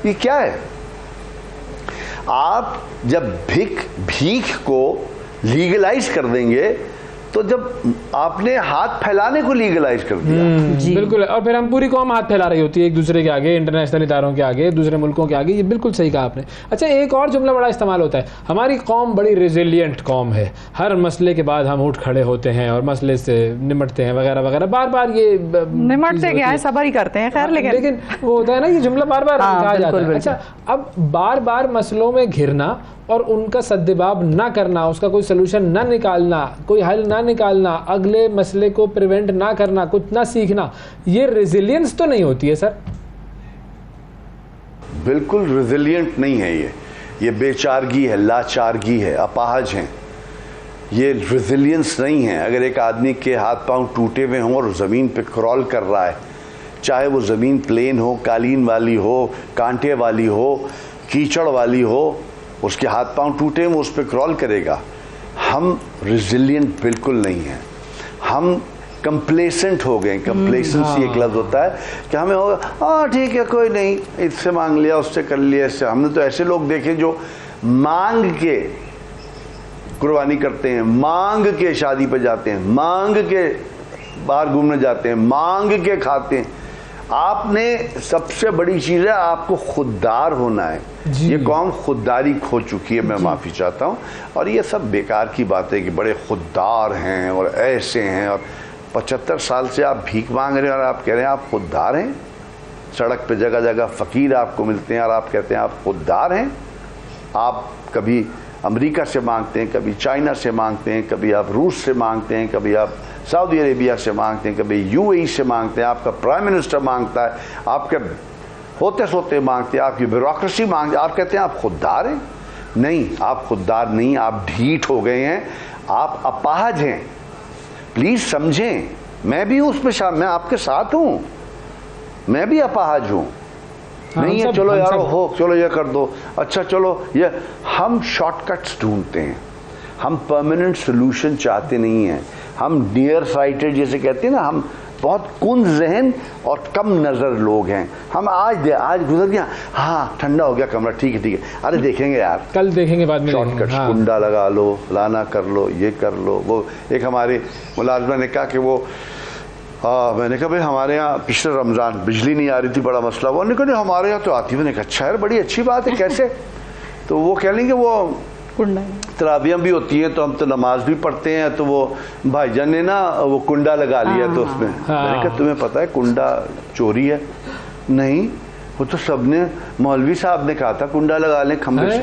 ये क्या है? आप जब भीख को लीगलाइज कर देंगे तो जब आपने हाथ फैलाने को लीगलाइज कर दिया। बिल्कुल, और फिर हम पूरी कौम हाथ फैला रही होती है एक दूसरे के आगे, इंटरनेशनल इदारों के आगे, दूसरे मुल्कों के आगे। ये बिल्कुल सही कहा आपने। अच्छा, एक और जुमला बड़ा इस्तेमाल होता है, हमारी कौम बड़ी रेजिलियंट कौम है, हर मसले के बाद हम उठ खड़े होते हैं और मसले से निमटते हैं वगैरह वगैरह। बार बार ये निमटते क्या है, सबर ही करते हैं, खैर। लेकिन वो होता है ना, ये जुमला बार बार कहा जाता है। अच्छा, अब बार बार मसलों में घिरना और उनका सद्दबाब ना करना, उसका कोई सलूशन ना निकालना, कोई हल ना निकालना, अगले मसले को प्रिवेंट ना करना, कुछ ना सीखना, ये रेजिलियंस तो नहीं होती है सर? बिल्कुल रेजिलियंट नहीं है ये बेचारगी है, लाचारगी है, अपाहज हैं। ये रेजिलियंस नहीं है। अगर एक आदमी के हाथ पांव टूटे हुए हों और ज़मीन पे क्रॉल कर रहा है, चाहे वो ज़मीन प्लेन हो, कालीन वाली हो, कांटे वाली हो, कीचड़ वाली हो, उसके हाथ पांव टूटे हैं, वो उस पर क्रॉल करेगा। हम रेजिलियंट बिल्कुल नहीं हैं, हम कंप्लेसेंट हो गए। कंप्लेसेंसी एक लफ्ज़ होता है कि हमें होगा हाँ ठीक है कोई नहीं, इससे मांग लिया, उससे कर लिया, इससे। हमने तो ऐसे लोग देखे जो मांग के कुर्बानी करते हैं, मांग के शादी पे जाते हैं, मांग के बाहर घूमने जाते हैं, मांग के खाते हैं। आपने सबसे बड़ी चीज़ है आपको खुददार होना है। ये कौम खुददारी खो चुकी है, मैं माफ़ी चाहता हूँ। और ये सब बेकार की बात है कि बड़े खुददार हैं और ऐसे हैं, और 75 साल से आप भीख मांग रहे हैं और आप कह रहे हैं आप खुददार हैं। सड़क पे जगह जगह फ़कीर आपको मिलते हैं और आप कहते हैं आप खुददार हैं। आप कभी अमेरिका से मांगते हैं, कभी चाइना से मांगते हैं, कभी आप रूस से मांगते हैं, कभी आप सऊदी अरेबिया से मांगते हैं, कभी यूएई से मांगते हैं, आपका प्राइम मिनिस्टर मांगता है, आपके होते सोते मांगते हैं, आपकी ब्यूरोक्रेसी मांगते हैं। आप कहते हैं आप खुददार हैं? नहीं, आप खुददार नहीं, आप ढीठ हो गए हैं, आप अपाहज हैं। प्लीज़ समझें, मैं भी उसमें मैं आपके साथ हूँ। मैं भी अपाहज हूँ। नहीं है चलो यार हो, चलो ये कर दो, अच्छा चलो ये, हम शॉर्टकट्स ढूंढते हैं, हम परमानेंट सोल्यूशन चाहते नहीं हैं। हम नियर साइटेड जिसे कहते हैं ना, हम बहुत कुंद ज़हन और कम नज़र लोग हैं। हम आज गुजर गया, हाँ ठंडा हो गया कमरा, ठीक है, अरे देखेंगे यार, कल देखेंगे, बाद में शॉर्टकट, कुंडा लगा लो, लाना कर लो, ये कर लो। वो एक हमारे मुलाजमा ने कहा कि वो मैंने कहा भाई हमारे यहाँ पिछले रमज़ान बिजली नहीं आ रही थी, बड़ा मसला। वो नहीं कहा हमारे यहाँ तो आती। मैंने कहा अच्छा यार, बड़ी अच्छी बात है, कैसे? तो वो कह लेंगे वो तराबियाँ भी होती हैं तो हम तो नमाज भी पढ़ते हैं, तो वो भाईजान ने ना वो कुंडा लगा लिया तो उसमें। मैंने कहा तुम्हें पता है कुंडा चोरी है? नहीं, वो तो सबने, मौलवी साहब ने कहा था कुंडा लगा लें खंबे से।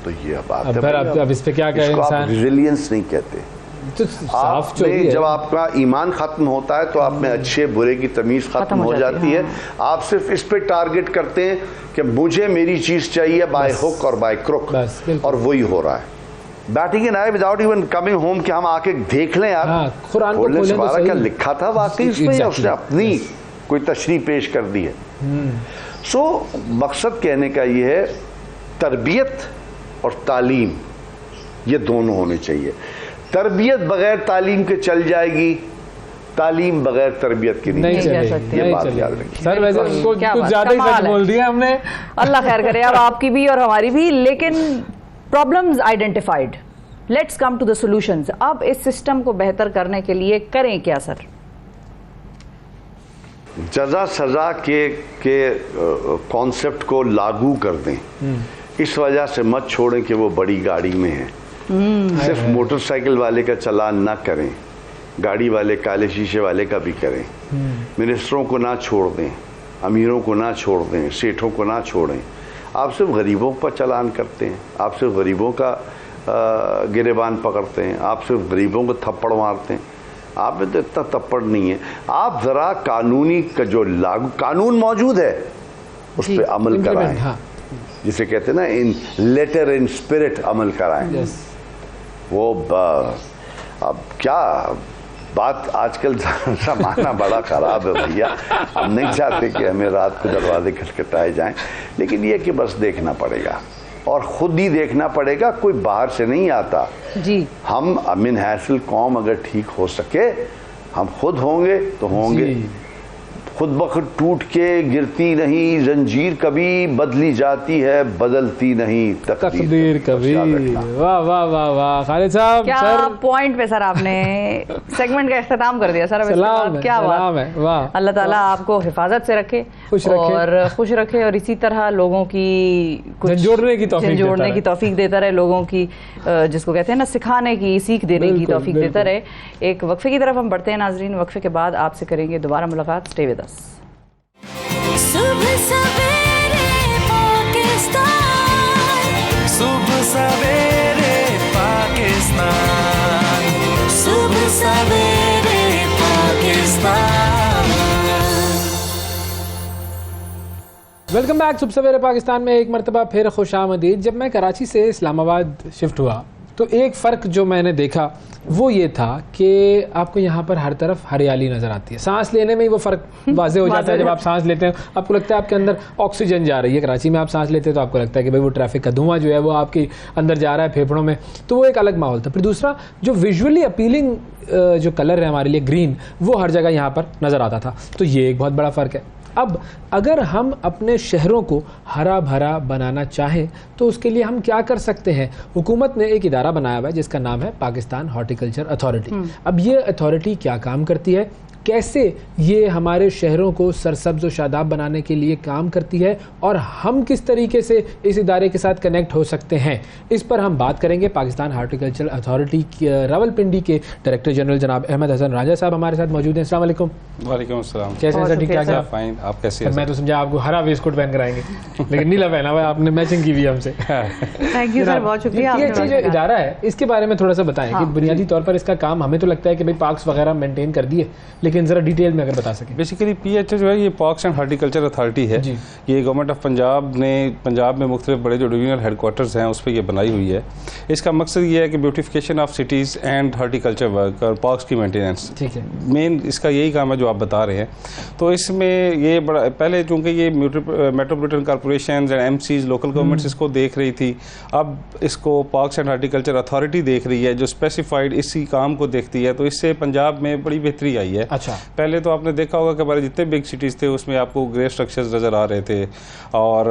तो ये बात है, अब इस पे क्या कहें, इंसान रिजिलियंस नहीं कहते। तो साफ चोरी जब आपका ईमान खत्म होता है तो आप में अच्छे बुरे की तमीज खत्म हो जाती है। आप सिर्फ इस पे टारगेट करते हैं कि मुझे मेरी चीज चाहिए बाय हुक और बाय क्रुक, और वही हो रहा है। Batting in I without even coming home, कि हम आके देख लें यार कुरान को खोलें तो क्या लिखा था वाकई इसमें, या उसने अपनी कोई तशरीह पेश कर दी है। सो मकसद कहने का ये है, तरबियत और तालीम ये दोनों होने चाहिए। तरबियत बगैर तालीम के चल जाएगी, तालीम बगैर तरबियत की नहीं चल सकती। ये बात याद रखिए। सर वैसे उनको कुछ ज्यादा ही सच बोल दिया हमने, अल्लाह खैर करे अब आपकी भी और हमारी भी। लेकिन problems identified, let's come to the solutions. अब इस सिस्टम को बेहतर करने के लिए करें क्या सर? जजा सजा के कॉन्सेप्ट को लागू कर दें। इस वजह से मत छोड़ें कि वो बड़ी गाड़ी में है। सिर्फ मोटरसाइकिल वाले का चालान ना करें, गाड़ी वाले, काले शीशे वाले का भी करें। मिनिस्टरों को ना छोड़ दें, अमीरों को ना छोड़ दें, सेठों को ना छोड़ें। आप सिर्फ गरीबों पर चालान करते हैं, आप सिर्फ गरीबों का गिरेबान पकड़ते हैं, आप सिर्फ गरीबों को थप्पड़ मारते हैं। आप में तो इतना थप्पड़ नहीं है। आप ज़रा कानूनी का जो लागू कानून मौजूद है उस पर अमल कराएं, जिसे कहते हैं ना इन लेटर इन स्पिरिट अमल कराएं। वो अब क्या बात, आजकल ज़माना बड़ा ख़राब है भैया। हम नहीं चाहते कि हमें रात को दरवाजे खटखटाए जाएं, लेकिन ये कि बस देखना पड़ेगा और ख़ुद ही देखना पड़ेगा, कोई बाहर से नहीं आता जी। हम अमीन हासिल कौम अगर ठीक हो सके, हम खुद होंगे तो होंगे। खुद बखुद टूट के गिरती नहीं जंजीर, कभी बदली जाती है बदलती नहीं तकदीर कभी। वाह वाह वाह वाह खालिद साहब, क्या सर पॉइंट पे सर आपने सेगमेंट का इख्तिताम कर दिया सर। क्या बात है, वाह। अल्लाह ताला आपको हिफाजत से रखे, खुश रखे और इसी तरह लोगों की जोड़ने की तौफीक देता रहे, लोगों की जिसको कहते हैं ना सिखाने की, सीख देने की तौफीक देता रहे। एक वक्फे की तरफ हम बढ़ते हैं नाजरीन, वक्फे के बाद आपसे करेंगे दोबारा मुलाकात। Stay with us. सुबह सवेरे पाकिस्तान, सुबह सवेरे पाकिस्तान, सुबह सवेरे पाकिस्तान। वेलकम बैक सुबह सवेरे पाकिस्तान में एक मरतबा फिर खुशामदीद। जब मैं कराची से इस्लामाबाद शिफ्ट हुआ तो एक फ़र्क जो मैंने देखा वो ये था कि आपको यहाँ पर हर तरफ हरियाली नज़र आती है। सांस लेने में ही वो फ़र्क वाज़े हो जाता है। जब आप सांस लेते हैं आपको लगता है आपके अंदर ऑक्सीजन जा रही है। कराची में आप सांस लेते हैं तो आपको लगता है कि भाई वो ट्रैफिक का धुआं जो है वो आपके अंदर जा रहा है फेफड़ों में, तो वो एक अलग माहौल था। फिर दूसरा जो विजुअली अपीलिंग जो कलर है हमारे लिए ग्रीन, वो हर जगह यहाँ पर नज़र आता था। तो ये एक बहुत बड़ा फ़र्क है। अब अगर हम अपने शहरों को हरा भरा बनाना चाहें तो उसके लिए हम क्या कर सकते हैं? हुकूमत ने एक इदारा बनाया हुआ है जिसका नाम है पाकिस्तान हॉर्टिकल्चर अथॉरिटी। अब ये अथॉरिटी क्या काम करती है, कैसे ये हमारे शहरों को सरसब्ज और शादाब बनाने के लिए काम करती है और हम किस तरीके से इस इदारे के साथ कनेक्ट हो सकते हैं, इस पर हम बात करेंगे। पाकिस्तान हॉर्टिकल्चर अथॉरिटी रावलपिंडी के डायरेक्टर जनरल जनाब अहमद हसन राजा साहब हमारे साथ मौजूद हैं। अस्सलाम वालेकुम। वालेकुम अस्सलाम। कैसे हैं सर? ठीक ठाक है? फाइन, आप कैसे हैं? मैं तो समझा आपको हरा वेस्ट कोट पहन कर आएंगे लेकिन नीला पहना हुआ है आपने, मैचिंग की हुई हमसे। थैंक यू सर, बहुत शुक्रिया। ये जो इदारा है इसके बारे में थोड़ा सा बताएं कि बुनियादी तौर पर इसका काम, हमें तो लगता है कि भाई पार्क्स वगैरह मेंटेन कर दिए, लेकिन ज़रा डिटेल में अगर बता सकें। बेसिकली PHA जो है ये पार्क्स एंड हॉर्टिकल्चर अथॉरिटी है, ये गवर्नमेंट ऑफ पंजाब ने पंजाब में मुख्तलिफ बड़े जो डिवीजनल हेडक्वार्टर्स हैं उस पर ये बनाई हुई है। इसका मकसद ये है कि beautification of cities and horticulture work और पार्क्स की मेंटेनेंस, ठीक है, मेन इसका यही काम है जो आप बता रहे हैं। तो इसमें ये बड़ा पहले चूँकि ये metropolitan corporation and MCs local governments इसको देख रही थी, अब इसको पार्क्स एंड हॉर्टिकल्चर अथॉरिटी देख रही है जो स्पेसिफाइड इसी काम को देखती है। तो इससे पंजाब में बड़ी बेहतरी आई है। अच्छा, पहले तो आपने देखा होगा कि हमारे जितने बिग सिटीज़ थे उसमें आपको ग्रे स्ट्रक्चर्स नज़र आ रहे थे और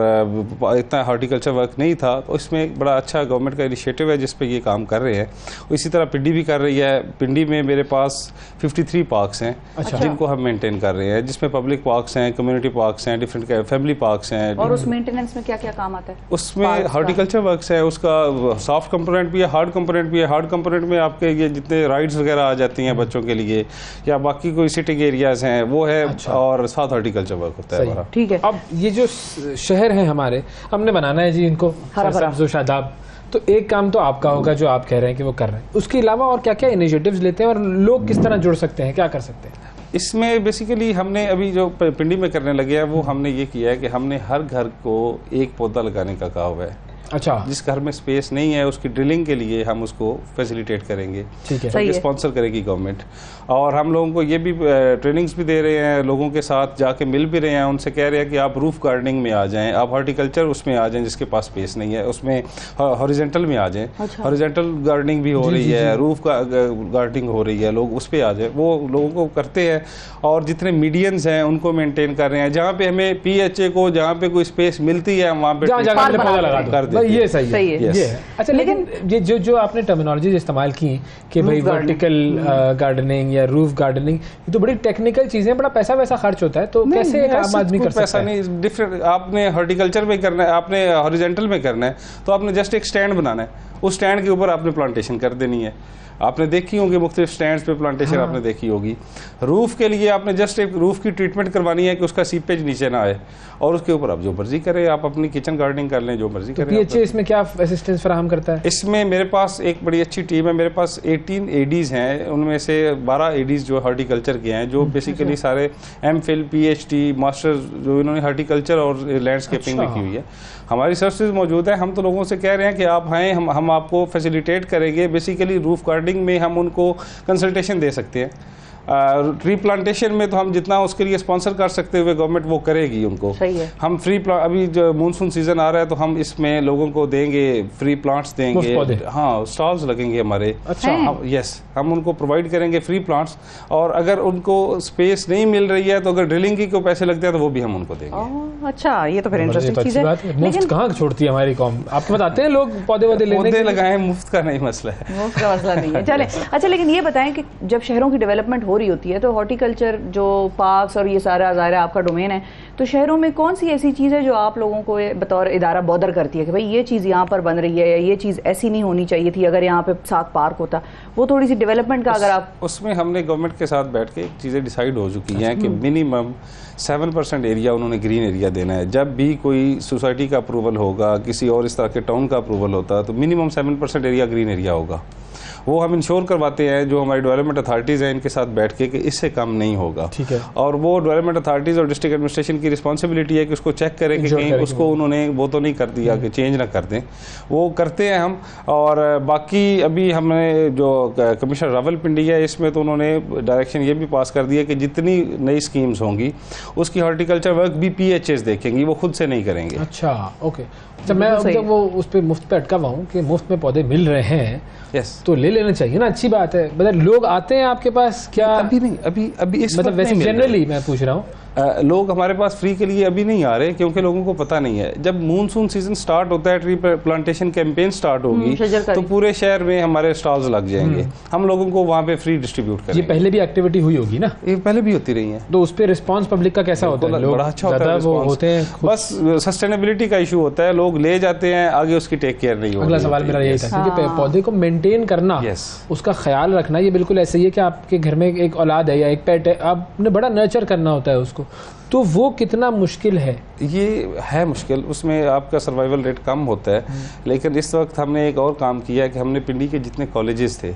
इतना हॉर्टिकल्चर वर्क नहीं था। तो इसमें बड़ा अच्छा गवर्नमेंट का इनिशिएटिव है जिस पे ये काम कर रहे हैं। इसी तरह पिंडी भी कर रही है। पिंडी में मेरे पास 53 पार्क्स हैं, अच्छा, जिनको हम मेंटेन कर रहे हैं, जिसमें पब्लिक पार्क्स हैं, कम्युनिटी पार्क्स हैं, डिफरेंट फैमिली पार्क्स हैं। और उस मेंटेनेंस में क्या क्या काम आता है? उसमें हॉर्टिकल्चर वर्क्स है, उसका सॉफ्ट कंपोनेंट भी है, हार्ड कंपोनेंट भी है। हार्ड कंपोनेंट में आपके ये जितने राइड्स वगैरह आ जाती हैं बच्चों के लिए या बाकी कोई सिटिंग एरियाज हैं वो है। अच्छा, और साथ हॉर्टिकल्चर वर्क होता है हमारा। ठीक है। अब ये जो शहर है हमारे, हमने बनाना है जी इनको सब्ज़ो शादाब, तो एक काम तो आपका होगा जो आप कह रहे हैं कि वो कर रहे हैं, उसके अलावा और क्या क्या इनिशिएटिव्स लेते हैं और लोग किस तरह जुड़ सकते हैं, क्या कर सकते हैं? इसमें बेसिकली हमने अभी जो पिंडी में करने लगे हैं वो हमने ये किया है कि हमने हर घर को एक पौधा लगाने का कहा हुआ है। अच्छा, जिस घर में स्पेस नहीं है उसकी ड्रिलिंग के लिए हम उसको फैसिलिटेट करेंगे, ठीक है, स्पॉन्सर करेगी गवर्नमेंट। और हम लोगों को ये भी ट्रेनिंग्स भी दे रहे हैं, लोगों के साथ जाके मिल भी रहे हैं, उनसे कह रहे हैं कि आप रूफ गार्डनिंग में आ जाएं, आप हॉर्टिकल्चर उसमें आ जाएं जिसके पास स्पेस नहीं है, उसमें हॉरिजेंटल में आ जाएं। हॉरिजेंटल गार्डनिंग भी हो रही है, रूफ गार्डनिंग हो रही है, लोग उस पर आ जाए, वो लोगों को करते हैं। और जितने मीडियंस हैं उनको मेंटेन कर रहे हैं। जहाँ पे हमें PHA को जहाँ पे कोई स्पेस मिलती है वहाँ पे कर देते, ये सही है, ये है। अच्छा, लेकिन ये जो आपने टर्मिनोलॉजी इस्तेमाल की कि भाई वर्टिकल गार्डनिंग या रूफ गार्डनिंग, ये तो बड़ी टेक्निकल चीजें, बड़ा पैसा वैसा खर्च होता है, तो कैसे एक आम आदमी कर सकता है? पैसा नहीं, डिफरेंट आपने हॉर्टिकल्चर में करना है, आपने हॉरिजेंटल में करना है तो आपने जस्ट एक स्टैंड बनाना है, उस स्टैंड के ऊपर आपने प्लांटेशन कर देनी है। आपने देखी होंगी मुख्तलिफ स्टैंड्स पे प्लांटेशन, आपने देखी होगी। रूफ के लिए आपने जस्ट एक रूफ की ट्रीटमेंट करवानी है कि उसका सीपेज नीचे ना आए, और उसके ऊपर आप जो मर्जी करें, आप अपनी किचन गार्डनिंग कर लें, जो मर्जी करें। PHA इसमें क्या असिस्टेंस फराहम करता है? इसमें मेरे पास एक बड़ी अच्छी टीम है, मेरे पास 18 ADs हैं, उनमें से 12 ADs जो हॉर्टिकल्चर के हैं, जो बेसिकली सारे MPhil PhD मास्टर जो इन्होंने हॉर्टिकल्चर और लैंडस्केपिंग में की हुई है। हमारी सर्विसेज मौजूद है। हम तो लोगों से कह रहे हैं कि आप आएँ, हम आपको फैसिलिटेट करेंगे। बेसिकली रूफ गार्डनिंग में हम उनको कंसल्टेशन दे सकते हैं। ट्री प्लांटेशन में तो हम जितना उसके लिए स्पॉन्सर कर सकते हुए गवर्नमेंट वो करेगी उनको। सही है। हम फ्री अभी जो मानसून सीजन आ रहा है तो हम इसमें लोगों को देंगे, फ्री प्लांट्स देंगे, हाँ स्टॉल्स लगेंगे हमारे। अच्छा, यस, हम उनको प्रोवाइड करेंगे फ्री प्लांट्स। और अगर उनको स्पेस नहीं मिल रही है तो अगर ड्रिलिंग की कोई पैसे लगते हैं तो वो भी हम उनको देंगे। अच्छा, ये तो फिर इंटरेस्टिंग चीज है। मुफ्त कहाँ छोड़ती है हमारी कौम, आपको बताते हैं लोग पौधे पौधे लगाए, मुफ्त का नहीं मसला है, मुफ्त का मसला नहीं है। चले, अच्छा, लेकिन ये बताएं कि जब शहरों की डेवलपमेंट हो रही होती है तो हॉर्टिकल्चर जो पार्क्स और ये सारा ज़ाहिर है आपका डोमेन है, तो शहरों में कौन सी ऐसी चीज़ है जो आप लोगों को बतौर इदारा बॉदर करती है कि भाई ये चीज़ यहाँ पर बन रही है या ये चीज़ ऐसी नहीं होनी चाहिए थी, अगर यहाँ पे साथ पार्क होता, वो थोड़ी सी डेवलपमेंट का अगर आप उसमें हमने गवर्नमेंट के साथ बैठ के चीज़ें डिसाइड हो चुकी हैं कि मिनिमम 7% एरिया उन्होंने ग्रीन एरिया देना है। जब भी कोई सोसाइटी का अप्रूवल होगा, किसी और इस तरह के टाउन का अप्रूवल होता है तो मिनिमम 7% एरिया ग्रीन एरिया होगा। वो हम इंश्योर करवाते हैं, जो हमारी डेवलपमेंट अथॉरिटीज़ हैं इनके साथ बैठ के, कि इससे कम नहीं होगा। ठीक है। और वो डेवलपमेंट अथॉरिटीज़ और डिस्ट्रिक्ट एडमिनिस्ट्रेशन की रिस्पॉन्सिबिलिटी है कि उसको चेक करें कि कहीं उसको उन्होंने वो तो नहीं कर दिया कि चेंज ना कर दें, वो करते हैं हम। और बाकी अभी हमने जो कमिश्नर रावलपिंडी है इसमें तो उन्होंने डायरेक्शन ये भी पास कर दिया कि जितनी नई स्कीम्स होंगी उसकी हॉर्टिकल्चर वर्क भी PHAs देखेंगी, वो खुद से नहीं करेंगे। अच्छा, ओके। जब मैं जब वो उस पर मुफ्त पे अटका हुआ हूँ कि मुफ्त में पौधे मिल रहे हैं, तो ले लेना चाहिए ना, अच्छी बात है। मतलब लोग आते हैं आपके पास क्या? अभी नहीं, अभी इस मतलब वैसे जनरली मैं पूछ रहा हूँ, लोग हमारे पास फ्री के लिए अभी नहीं आ रहे क्योंकि लोगों को पता नहीं है। जब मानसून सीजन स्टार्ट होता है, ट्री प्लांटेशन कैंपेन स्टार्ट होगी तो पूरे शहर में हमारे स्टॉल्स लग जाएंगे, हम लोगों को वहाँ पे फ्री डिस्ट्रीब्यूट करेंगे। ये पहले भी एक्टिविटी हुई होगी ना? ये पहले भी होती रही है। तो उस पर रिस्पॉन्स पब्लिक का कैसा होता है? बड़ा अच्छा होता है। बस सस्टेनेबिलिटी का इशू होता है, लोग ले जाते हैं, आगे उसकी टेक केयर नहीं होती। अगला सवाल मेरा यही था, क्योंकि पौधे को मेंटेन करना, उसका ख्याल रखना, ये बिल्कुल ऐसे ही है कि आपके घर में एक औलाद है या एक पेट है, आपने बड़ा नर्चर करना होता है उसको। उसको, तो वो कितना मुश्किल है? ये है मुश्किल, उसमें आपका सर्वाइवल रेट कम होता है। लेकिन इस वक्त हमने एक और काम किया है कि हमने पिंडी के जितने कॉलेजेस थे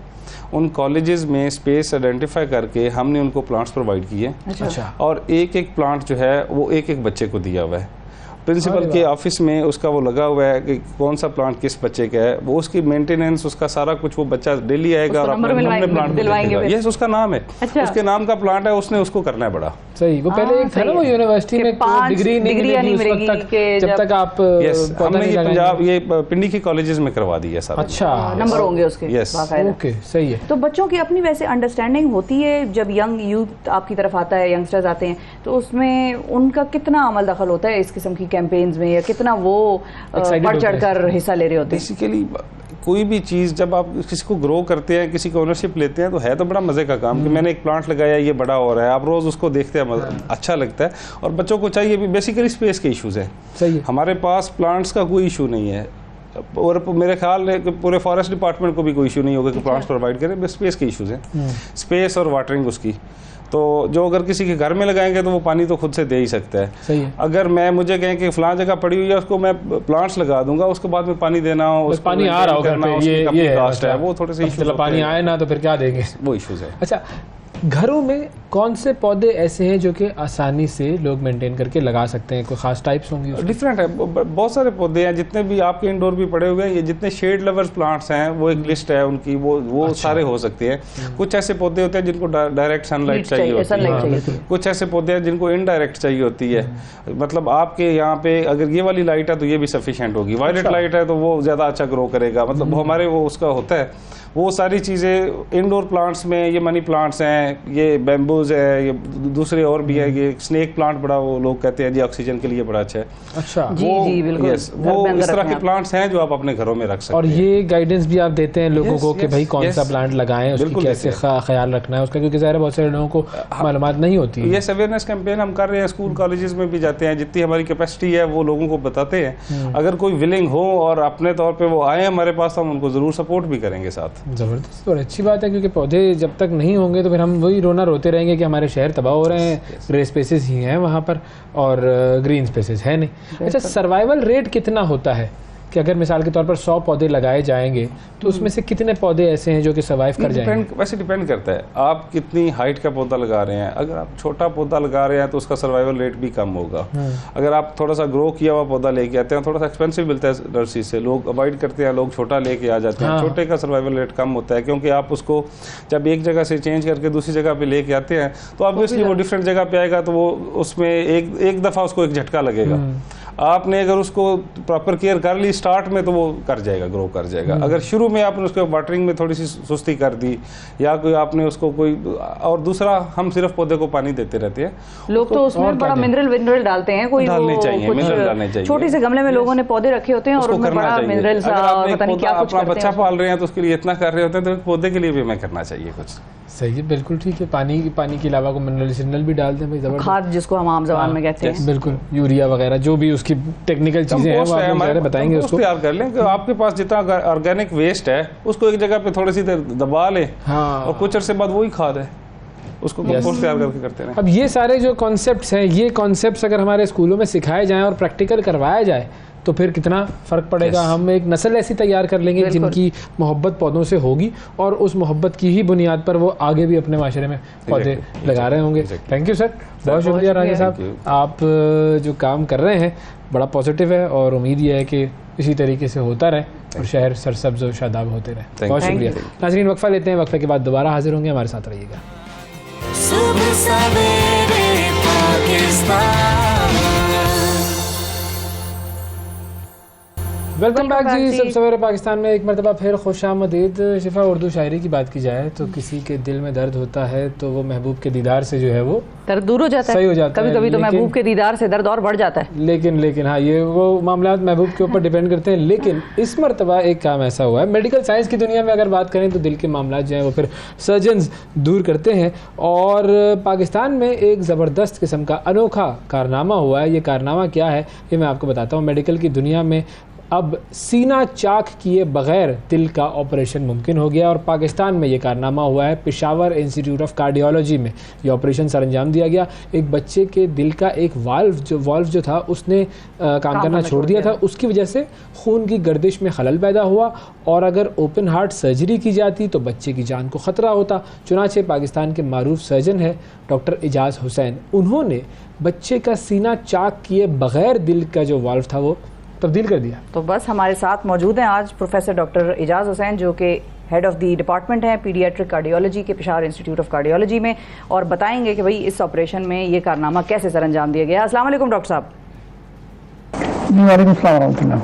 उन कॉलेजेस में स्पेस आइडेंटिफाई करके हमने उनको प्लांट्स प्रोवाइड किए। अच्छा। और एक एक प्लांट जो है वो एक एक बच्चे को दिया हुआ है। प्रिंसिपल के ऑफिस में उसका वो लगा हुआ है कि कौन सा प्लांट किस बच्चे का है, वो उसकी मेंटेनेंस, उसका सारा कुछ वो बच्चा डेली आएगा और अपने प्लांट दिलवाएंगे। यस, उसका नाम है, उसके नाम का प्लांट है, उसने उसको करना है बड़ा। सही, वो पहले एक था ना वो यूनिवर्सिटी में डिग्री नहीं मिलेगी जब तक आप। यस, हमने ये पंजाब ये पिंडी की कॉलेजेस में करवा दी है सारा। अच्छा, नंबर होंगे उसके। यस, ओके, सही है। तो बच्चों की अपनी वैसे अंडरस्टैंडिंग होती है जब यंग यूथ आपकी तरफ आता है, यंगस्टर्स आते हैं, तो उसमें उनका कितना अमल दखल होता है इस किस्म की कैंपेन्स में, या कितना वो बढ़ चढ़कर हिस्सा ले रहे होते हैं? बेसिकली कोई भी चीज़ जब आप किसी को ग्रो करते हैं, किसी को ओनरशिप लेते हैं, तो है तो बड़ा मज़े का काम कि मैंने एक प्लांट लगाया, ये बड़ा हो रहा है, आप रोज़ उसको देखते हैं, अच्छा लगता है। और बच्चों को चाहिए भी, बेसिकली स्पेस के इश्यूज़ हैं। सही है। हमारे पास प्लांट्स का कोई इशू नहीं है, और मेरे ख्याल है कि पूरे फॉरेस्ट डिपार्टमेंट को भी कोई इशू नहीं होगा कि प्लांट्स प्रोवाइड करें, बस स्पेस के इश्यूज़ हैं, स्पेस और वाटरिंग उसकी। तो जो अगर किसी के घर में लगाएंगे तो वो पानी तो खुद से दे ही सकता है। सही है। अगर मुझे कहें कि फलां जगह पड़ी हुई है, उसको मैं प्लांट्स लगा दूंगा, उसके बाद में पानी देना हो, उसको पानी आ रहा होगा, ये कास्ट है, वो थोड़े से इश्यूज, पानी आए ना तो फिर क्या देंगे, वो इश्यूज है। अच्छा, घरों में कौन से पौधे ऐसे हैं जो कि आसानी से लोग मेंटेन करके लगा सकते हैं? कोई खास टाइप्स होंगे? डिफरेंट है, बहुत सारे पौधे हैं, जितने भी आपके इंडोर भी पड़े हुए हैं, ये जितने शेड लवर्स प्लांट्स हैं वो एक लिस्ट है उनकी, वो अच्छा। सारे हो सकते हैं। कुछ ऐसे पौधे होते हैं जिनको डायरेक्ट सनलाइट चाहिए होती है, कुछ ऐसे पौधे हैं जिनको इनडायरेक्ट चाहिए होती है। मतलब आपके यहाँ पे अगर ये वाली लाइट है तो ये भी सफिशिएंट होगी, वायलेट लाइट है तो वो ज़्यादा अच्छा ग्रो करेगा। मतलब हमारे वो उसका होता है, वो सारी चीज़ें इंडोर प्लांट्स में, ये मनी प्लांट्स हैं, ये बैम्बूज है, ये दूसरे और भी है, ये स्नेक प्लांट बड़ा वो लोग कहते हैं जी ऑक्सीजन के लिए बड़ा अच्छा है। अच्छा, जी बिल्कुल। यस, वो इस तरह के प्लांट्स हैं जो आप अपने घरों में रख सकते हैं। और ये गाइडेंस भी आप देते हैं लोगों को कि भाई कौन सा प्लांट लगाएं, उसकी कैसे ख्याल रखना है उसका, क्योंकि ज़ाहिर बहुत सारे लोगों को मालूमात नहीं होती है। ये अवेयरनेस कैंपेन हम कर रहे हैं, स्कूल कॉलेजेस में भी जाते हैं, जितनी हमारी कैपेसिटी है वो लोगों को बताते हैं। अगर कोई विलिंग हो और अपने तौर पर वो आए हमारे पास, तो हम उनको ज़रूर सपोर्ट भी करेंगे साथ। ज़बरदस्त और अच्छी बात है, क्योंकि पौधे जब तक नहीं होंगे तो फिर हम वही रोते रहेंगे कि हमारे शहर तबाह हो रहे हैं, ग्रे स्पेसेस ही हैं वहाँ पर और ग्रीन स्पेसेस है नहीं। अच्छा, सर्वाइवल रेट कितना होता है कि अगर मिसाल के तौर पर 100 पौधे लगाए जाएंगे तो उसमें से कितने पौधे ऐसे हैं जो कि सर्वाइव कर जाएंगे? वैसे डिपेंड करता है आप कितनी हाइट का पौधा लगा रहे हैं। अगर आप छोटा पौधा लगा रहे हैं तो उसका सर्वाइवल रेट भी कम होगा। अगर आप थोड़ा सा ग्रो किया हुआ पौधा लेके आते हैं, थोड़ा सा एक्सपेंसिव मिलता है नर्सरी से, लोग अवॉइड करते हैं, लोग छोटा लेके आ जाते हैं। छोटे का सर्वाइवल रेट कम होता है, क्योंकि आप उसको जब एक जगह से चेंज करके दूसरी जगह पे लेके आते हैं तो ऑब्वियसली वो डिफरेंट जगह पे आएगा, तो वो उसमें एक दफ़ा उसको एक झटका लगेगा। आपने अगर उसको प्रॉपर केयर कर ली स्टार्ट में तो वो कर जाएगा, ग्रो कर जाएगा। अगर शुरू में आपने उसको वाटरिंग में थोड़ी सी सुस्ती कर दी, या कोई आपने उसको कोई, और दूसरा हम सिर्फ पौधे को पानी देते रहते हैं, लोग तो उसमें बड़ा मिनरल डालते हैं, कोई डालने चाहिए, मिनरल डालने चाहिए। छोटे से गमले में लोगों ने पौधे रखे होते हैं और उसमें बड़ा मिनरल सा पता नहीं क्या कुछ अपना बच्चा पाल रहे हैं तो उसके लिए इतना कर रहे होते हैं, तो पौधे के लिए भी हमें करना चाहिए कुछ। सही है, बिल्कुल ठीक है। पानी के अलावा को मिनरल भी डालते हैं भाई, जबरदस्त खाद जिसको हम आम ज़बान में कहते हैं, बिल्कुल, यूरिया वगैरह जो भी उसकी टेक्निकल चीजें हैं वो आप बताएंगे। उसको तैयार कर लें कि आपके पास जितना ऑर्गेनिक वेस्ट है उसको एक जगह पे थोड़ी सी देर दबा लें, और कुछ अर्से बाद वही खाद है, उसको कंपोस्ट तैयार करके करते हैं। अब ये सारे जो कॉन्सेप्ट्स हैं, ये कॉन्सेप्ट्स अगर हमारे स्कूलों में सिखाए जाएं और प्रैक्टिकल करवाया जाए तो फिर कितना फ़र्क पड़ेगा। हम एक नस्ल ऐसी तैयार कर लेंगे जिनकी मोहब्बत पौधों से होगी, और उस मोहब्बत की ही बुनियाद पर वो आगे भी अपने माशरे में पौधे लगा रहे होंगे। थैंक यू सर, बहुत शुक्रिया राजा साहब। आप जो काम कर रहे हैं बड़ा पॉजिटिव है, और उम्मीद ये है कि इसी तरीके से होता रहे और शहर सरसब्ज और शादाब होते रहे। बहुत शुक्रिया नाज़रीन। वक्फा लेते हैं, वक्फे के बाद दोबारा हाजिर होंगे, हमारे साथ रहिएगा। सुबह सवेरे पाकिस्तान। वेलकम बैक जी, सब सवेरे पाकिस्तान में एक मरतबा फिर खुशामदीद। शिफा, उर्दू शायरी की बात की जाए तो किसी के दिल में दर्द होता है तो वो महबूब के दीदार से जो है वो दर्द दूर हो जाता है, सही हो जाता है। कभी-कभी तो महबूब के दीदार से दर्द और बढ़ जाता है। लेकिन हाँ, ये वो मामलात महबूब के ऊपर डिपेंड करते हैं। लेकिन इस मरतबा एक काम ऐसा हुआ है, मेडिकल साइंस की दुनिया में अगर बात करें तो दिल के मामलात जो हैं वो फिर सर्जन्स दूर करते हैं, और पाकिस्तान में एक ज़बरदस्त किस्म का अनोखा कारनामा हुआ है। ये कारनामा क्या है ये मैं आपको बताता हूँ। मेडिकल की दुनिया में अब सीना चाक किए बगैर दिल का ऑपरेशन मुमकिन हो गया और पाकिस्तान में ये कारनामा हुआ है। पेशावर इंस्टीट्यूट ऑफ कार्डियोलॉजी में ये ऑपरेशन सर अंजाम दिया गया। एक बच्चे के दिल का एक वाल्व जो था उसने काम करना छोड़ दिया था, उसकी वजह से खून की गर्दिश में खलल पैदा हुआ और अगर ओपन हार्ट सर्जरी की जाती तो बच्चे की जान को ख़तरा होता। चुनाचे पाकिस्तान के मारूफ सर्जन है डॉक्टर एजाज़ हुसैन, उन्होंने बच्चे का सीना चाक किए बगैर दिल का जो वाल्व था वो तब्दील कर दिया। तो बस हमारे साथ मौजूद हैं आज प्रोफेसर डॉक्टर एजाज़ हुसैन जो कि हेड ऑफ द डिपार्टमेंट हैं पीडियाट्रिक कार्डियोलॉजी के पेशावर इंस्टीट्यूट ऑफ कार्डियोलॉजी में, और बताएंगे कि भाई इस ऑपरेशन में ये कारनामा कैसे सर अंजाम दिया गया। अस्सलाम वालेकुम डॉक्टर साहब। वालेकुम अस्सलाम रहमतुल्लाह।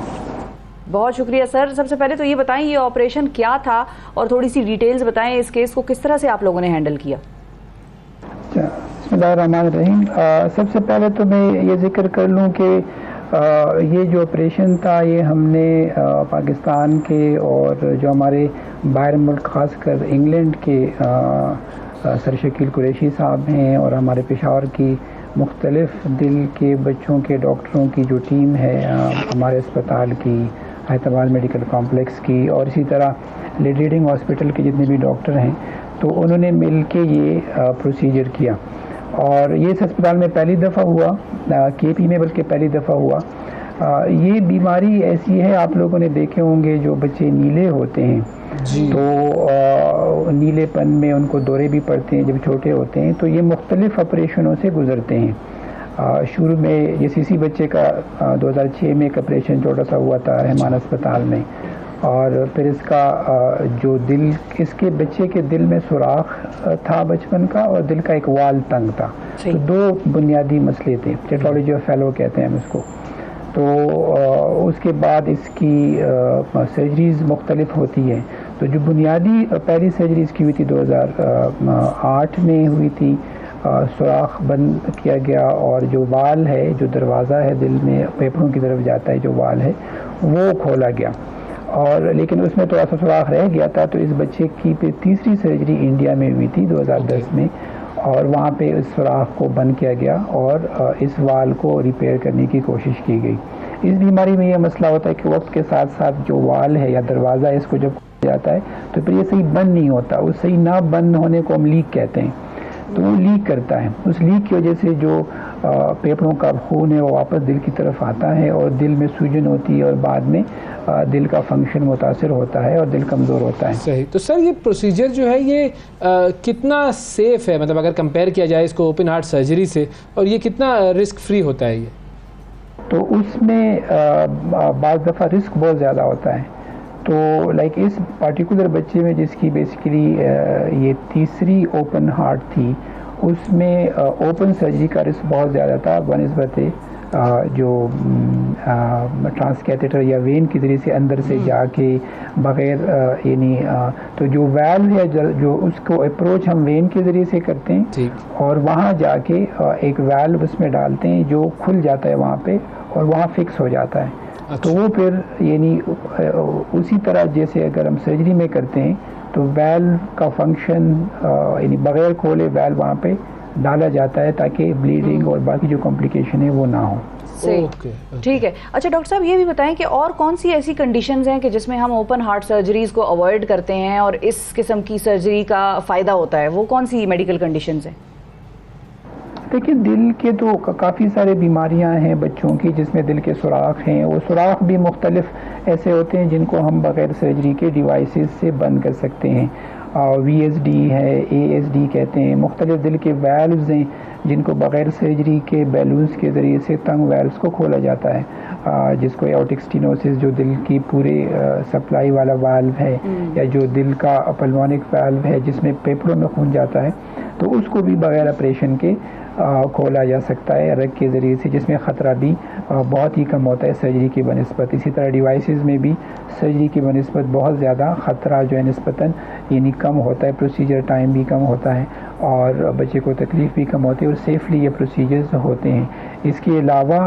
बहुत शुक्रिया सर। सबसे पहले तो ये बताएं ये ऑपरेशन क्या था और थोड़ी सी डिटेल्स बताएं, इस केस को किस तरह से आप लोगों ने हैंडल किया। बिस्मिल्लाहिर्रहमानिर्रहीम। सबसे पहले तो मैं ये जिक्र कर लूँ कि ये जो ऑपरेशन था ये हमने पाकिस्तान के और जो हमारे बाहर मुल्क ख़ासकर इंग्लैंड के सर शकील कुरैशी साहब हैं और हमारे पेशावर की मुख्तलिफ दिल के बच्चों के डॉक्टरों की जो टीम है हमारे अस्पताल की, हैदराबाद मेडिकल कॉम्प्लेक्स की और इसी तरह लीडिंग हॉस्पिटल के जितने भी डॉक्टर हैं, तो उन्होंने मिल के ये प्रोसीजर किया। और ये इस अस्पताल में पहली दफ़ा हुआ, केपी में बल्कि पहली दफ़ा हुआ। ये बीमारी ऐसी है, आप लोगों ने देखे होंगे जो बच्चे नीले होते हैं तो नीलेपन में उनको दौरे भी पड़ते हैं जब छोटे होते हैं, तो ये मुख्तलिफ ऑपरेशनों से गुजरते हैं। शुरू में जैसे इसी बच्चे का 2006 में एक ऑपरेशन छोटा सा हुआ था रहमान अस्पताल में, और फिर इसका जो दिल, इसके बच्चे के दिल में सुराख था बचपन का और दिल का एक वाल तंग था। तो दो बुनियादी मसले थे, टेट्रोलॉजी ऑफ फेलो कहते हैं हम इसको। तो उसके बाद इसकी सर्जरीज़ मुख्तलिफ होती हैं। तो जो बुनियादी पहली सर्जरी इसकी हुई थी 2008 में हुई थी, सुराख बंद किया गया और जो वाल है, जो दरवाज़ा है दिल में फेफड़ों की तरफ जाता है, जो वाल है वो खोला गया। और लेकिन उसमें थोड़ा सा सुराख रह गया था, तो इस बच्चे की फिर तीसरी सर्जरी इंडिया में हुई थी 2010 में, और वहाँ पे इस सुराख को बंद किया गया और इस वाल को रिपेयर करने की कोशिश की गई। इस बीमारी में यह मसला होता है कि वक्त के साथ साथ जो वाल है या दरवाज़ा है इसको जब जाता है तो फिर ये सही बंद नहीं होता। उस सही ना बंद होने को हम लीक कहते हैं, तो वो लीक करता है। उस लीक की वजह से जो फेफड़ों का खून है वो वापस दिल की तरफ आता है और दिल में सूजन होती है और बाद में दिल का फंक्शन मुतासिर होता है और दिल कमज़ोर होता है। सही। तो सर ये प्रोसीजर जो है ये कितना सेफ़ है, मतलब अगर कंपेयर किया जाए इसको ओपन हार्ट सर्जरी से, और ये कितना रिस्क फ्री होता है ये? तो उसमें बाज़ दफ़ा रिस्क बहुत ज़्यादा होता है। तो लाइक इस पार्टिकुलर बच्चे में जिसकी बेसिकली ये तीसरी ओपन हार्ट थी, उसमें ओपन सर्जरी का रिस्क बहुत ज़्यादा था बनिस्बत जो ट्रांसकैथेटर या वेन के ज़रिए से अंदर से जाके बग़ैर यानी तो जो वाल्व है जो उसको अप्रोच हम वेन के ज़रिए से करते हैं और वहाँ जाके एक वाल्व उसमें डालते हैं जो खुल जाता है वहाँ पे और वहाँ फिक्स हो जाता है। तो वो फिर यानी उसी तरह जैसे अगर हम सर्जरी में करते हैं तो वाल्व का फंक्शन यानी बग़ैर खोले वाल्व वहाँ पे डाला जाता है ताकि ब्लीडिंग और बाकी जो कॉम्प्लिकेशन है वो ना हो। ठीक है। अच्छा डॉक्टर साहब ये भी बताएं कि और कौन सी ऐसी कंडीशंस हैं कि जिसमें हम ओपन हार्ट सर्जरीज को अवॉइड करते हैं और इस किस्म की सर्जरी का फ़ायदा होता है, वो कौन सी मेडिकल कंडीशंस हैं? देखिए दिल के तो काफ़ी सारे बीमारियां हैं बच्चों की जिसमें दिल के सुराख हैं। वो सुराख भी मुख्तलिफ ऐसे होते हैं जिनको हम बग़ैर सर्जरी के डिवाइसेस से बंद कर सकते हैं। VSD है, ASD कहते हैं, मुख्तलिफ दिल के वाल्व्स हैं जिनको बग़ैर सर्जरी के बैलून्स के ज़रिए से तंग वाल्व्स को खोला जाता है, जिसको एओर्टिक स्टेनोसिस जो दिल की पूरे सप्लाई वाला वाल्व है या जो दिल का पल्मोनिक वाल्व है जिसमें फेफड़ों में खून जाता है, तो उसको भी बग़ैर ऑपरेशन के खोला जा सकता है रग के ज़रिए से, जिसमें ख़तरा भी बहुत ही कम होता है सर्जरी की बनिस्बत। इसी तरह डिवाइसेस में भी सर्जरी की बनिस्बत बहुत ज़्यादा ख़तरा जो है निस्बतन यानी कम होता है, प्रोसीजर टाइम भी कम होता है और बच्चे को तकलीफ़ भी कम होती है और सेफली ये प्रोसीजर्स होते हैं। इसके अलावा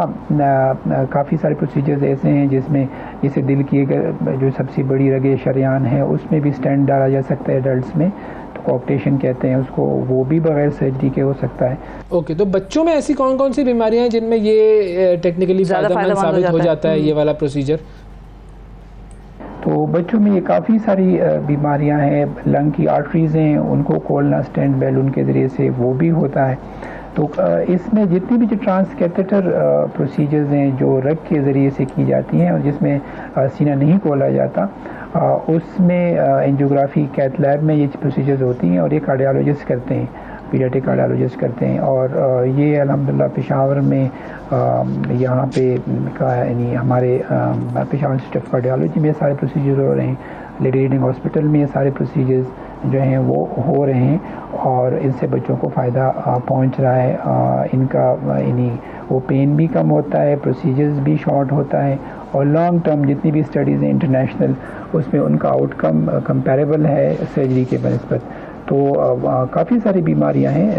काफ़ी सारे प्रोसीजर्स ऐसे हैं जिसमें जैसे दिल की जो सबसे बड़ी रगे शरियान है उसमें भी स्टेंट डाला जा सकता है एडल्ट्स में, कोऑप्टेशन कहते हैं उसको, वो भी बगैर सर्जरी के हो सकता है। ओके, तो बच्चों में ऐसी कौन कौन सी बीमारियां हैं जिनमें ये टेक्निकली फ़ायदेमंद साबित हो जाता है ये वाला प्रोसीजर? तो बच्चों में ये काफ़ी सारी बीमारियां हैं, लंग की आर्टरीज़ हैं, उनको खोलना स्टेंट बैलून के ज़रिए से वो भी होता है। तो इसमें जितनी भी जो ट्रांसकैथेटर प्रोसीजर्स हैं जो रग के ज़रिए से की जाती हैं और जिसमें सीना नहीं खोला जाता, उसमें एंजियोग्राफी कैथ लैब में ये प्रोसीजर्स होती हैं और ये कार्डियोलॉजिस्ट करते हैं, पीडियाट्रिक कार्डियोलॉजिस्ट करते हैं। और ये अल्हम्दुलिल्लाह पेशावर में यहाँ पे यानी हमारे पेशावर इंस्टीट्यूट ऑफ कार्डियोलॉजी में सारे प्रोसीजर हो रहे हैं, लेडी रीडिंग हॉस्पिटल में ये सारे प्रोसीजर्स जो हैं वो हो रहे हैं और इनसे बच्चों को फ़ायदा पहुंच रहा है। इनका यानी वो पेन भी कम होता है, प्रोसीजर्स भी शॉर्ट होता है और लॉन्ग टर्म जितनी भी स्टडीज़ हैं इंटरनेशनल, उसमें उनका आउटकम कंपैरेबल है सर्जरी के बनस्बत। तो काफ़ी सारी बीमारियां हैं,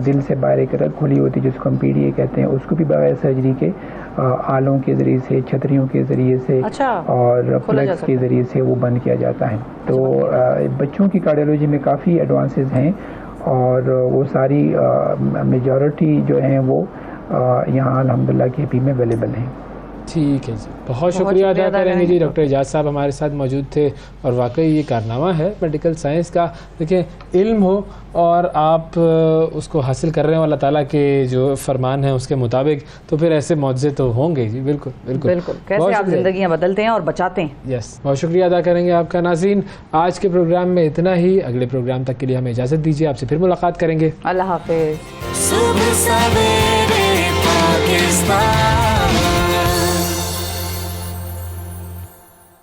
दिल से बाहर एक रग खुली होती है जिसको हम पीडीए कहते हैं, उसको भी बगैर सर्जरी के आलों के ज़रिए से, छतरियों के ज़रिए से और प्लग्स के ज़रिए से वो बंद किया जाता है। तो बच्चों की कार्डियोलॉजी में काफ़ी एडवांसेस हैं और वो सारी मेजॉरिटी जो हैं वो यहाँ अल्हम्दुलिल्लाह KP में अवेलेबल हैं। ठीक है जी, बहुत शुक्रिया अदा करेंगे जी। डॉक्टर एजाज साहब हमारे साथ मौजूद थे और वाकई ये कारनामा है मेडिकल साइंस का। देखिए, इल्म हो और आप उसको हासिल कर रहे हैं अल्लाह ताला के जो फरमान है उसके मुताबिक, तो फिर ऐसे मौजज़े तो होंगे जी। बिल्कुल बिल्कुल बिल्कुल, कैसे आप ज़िंदगियाँ बदलते हैं और बचाते हैं। यस, बहुत शुक्रिया अदा करेंगे आपका। नाज़रीन, आज के प्रोग्राम में इतना ही। अगले प्रोग्राम तक के लिए हमें इजाज़त दीजिए, आपसे फिर मुलाकात करेंगे। अल्लाह हाफिज़।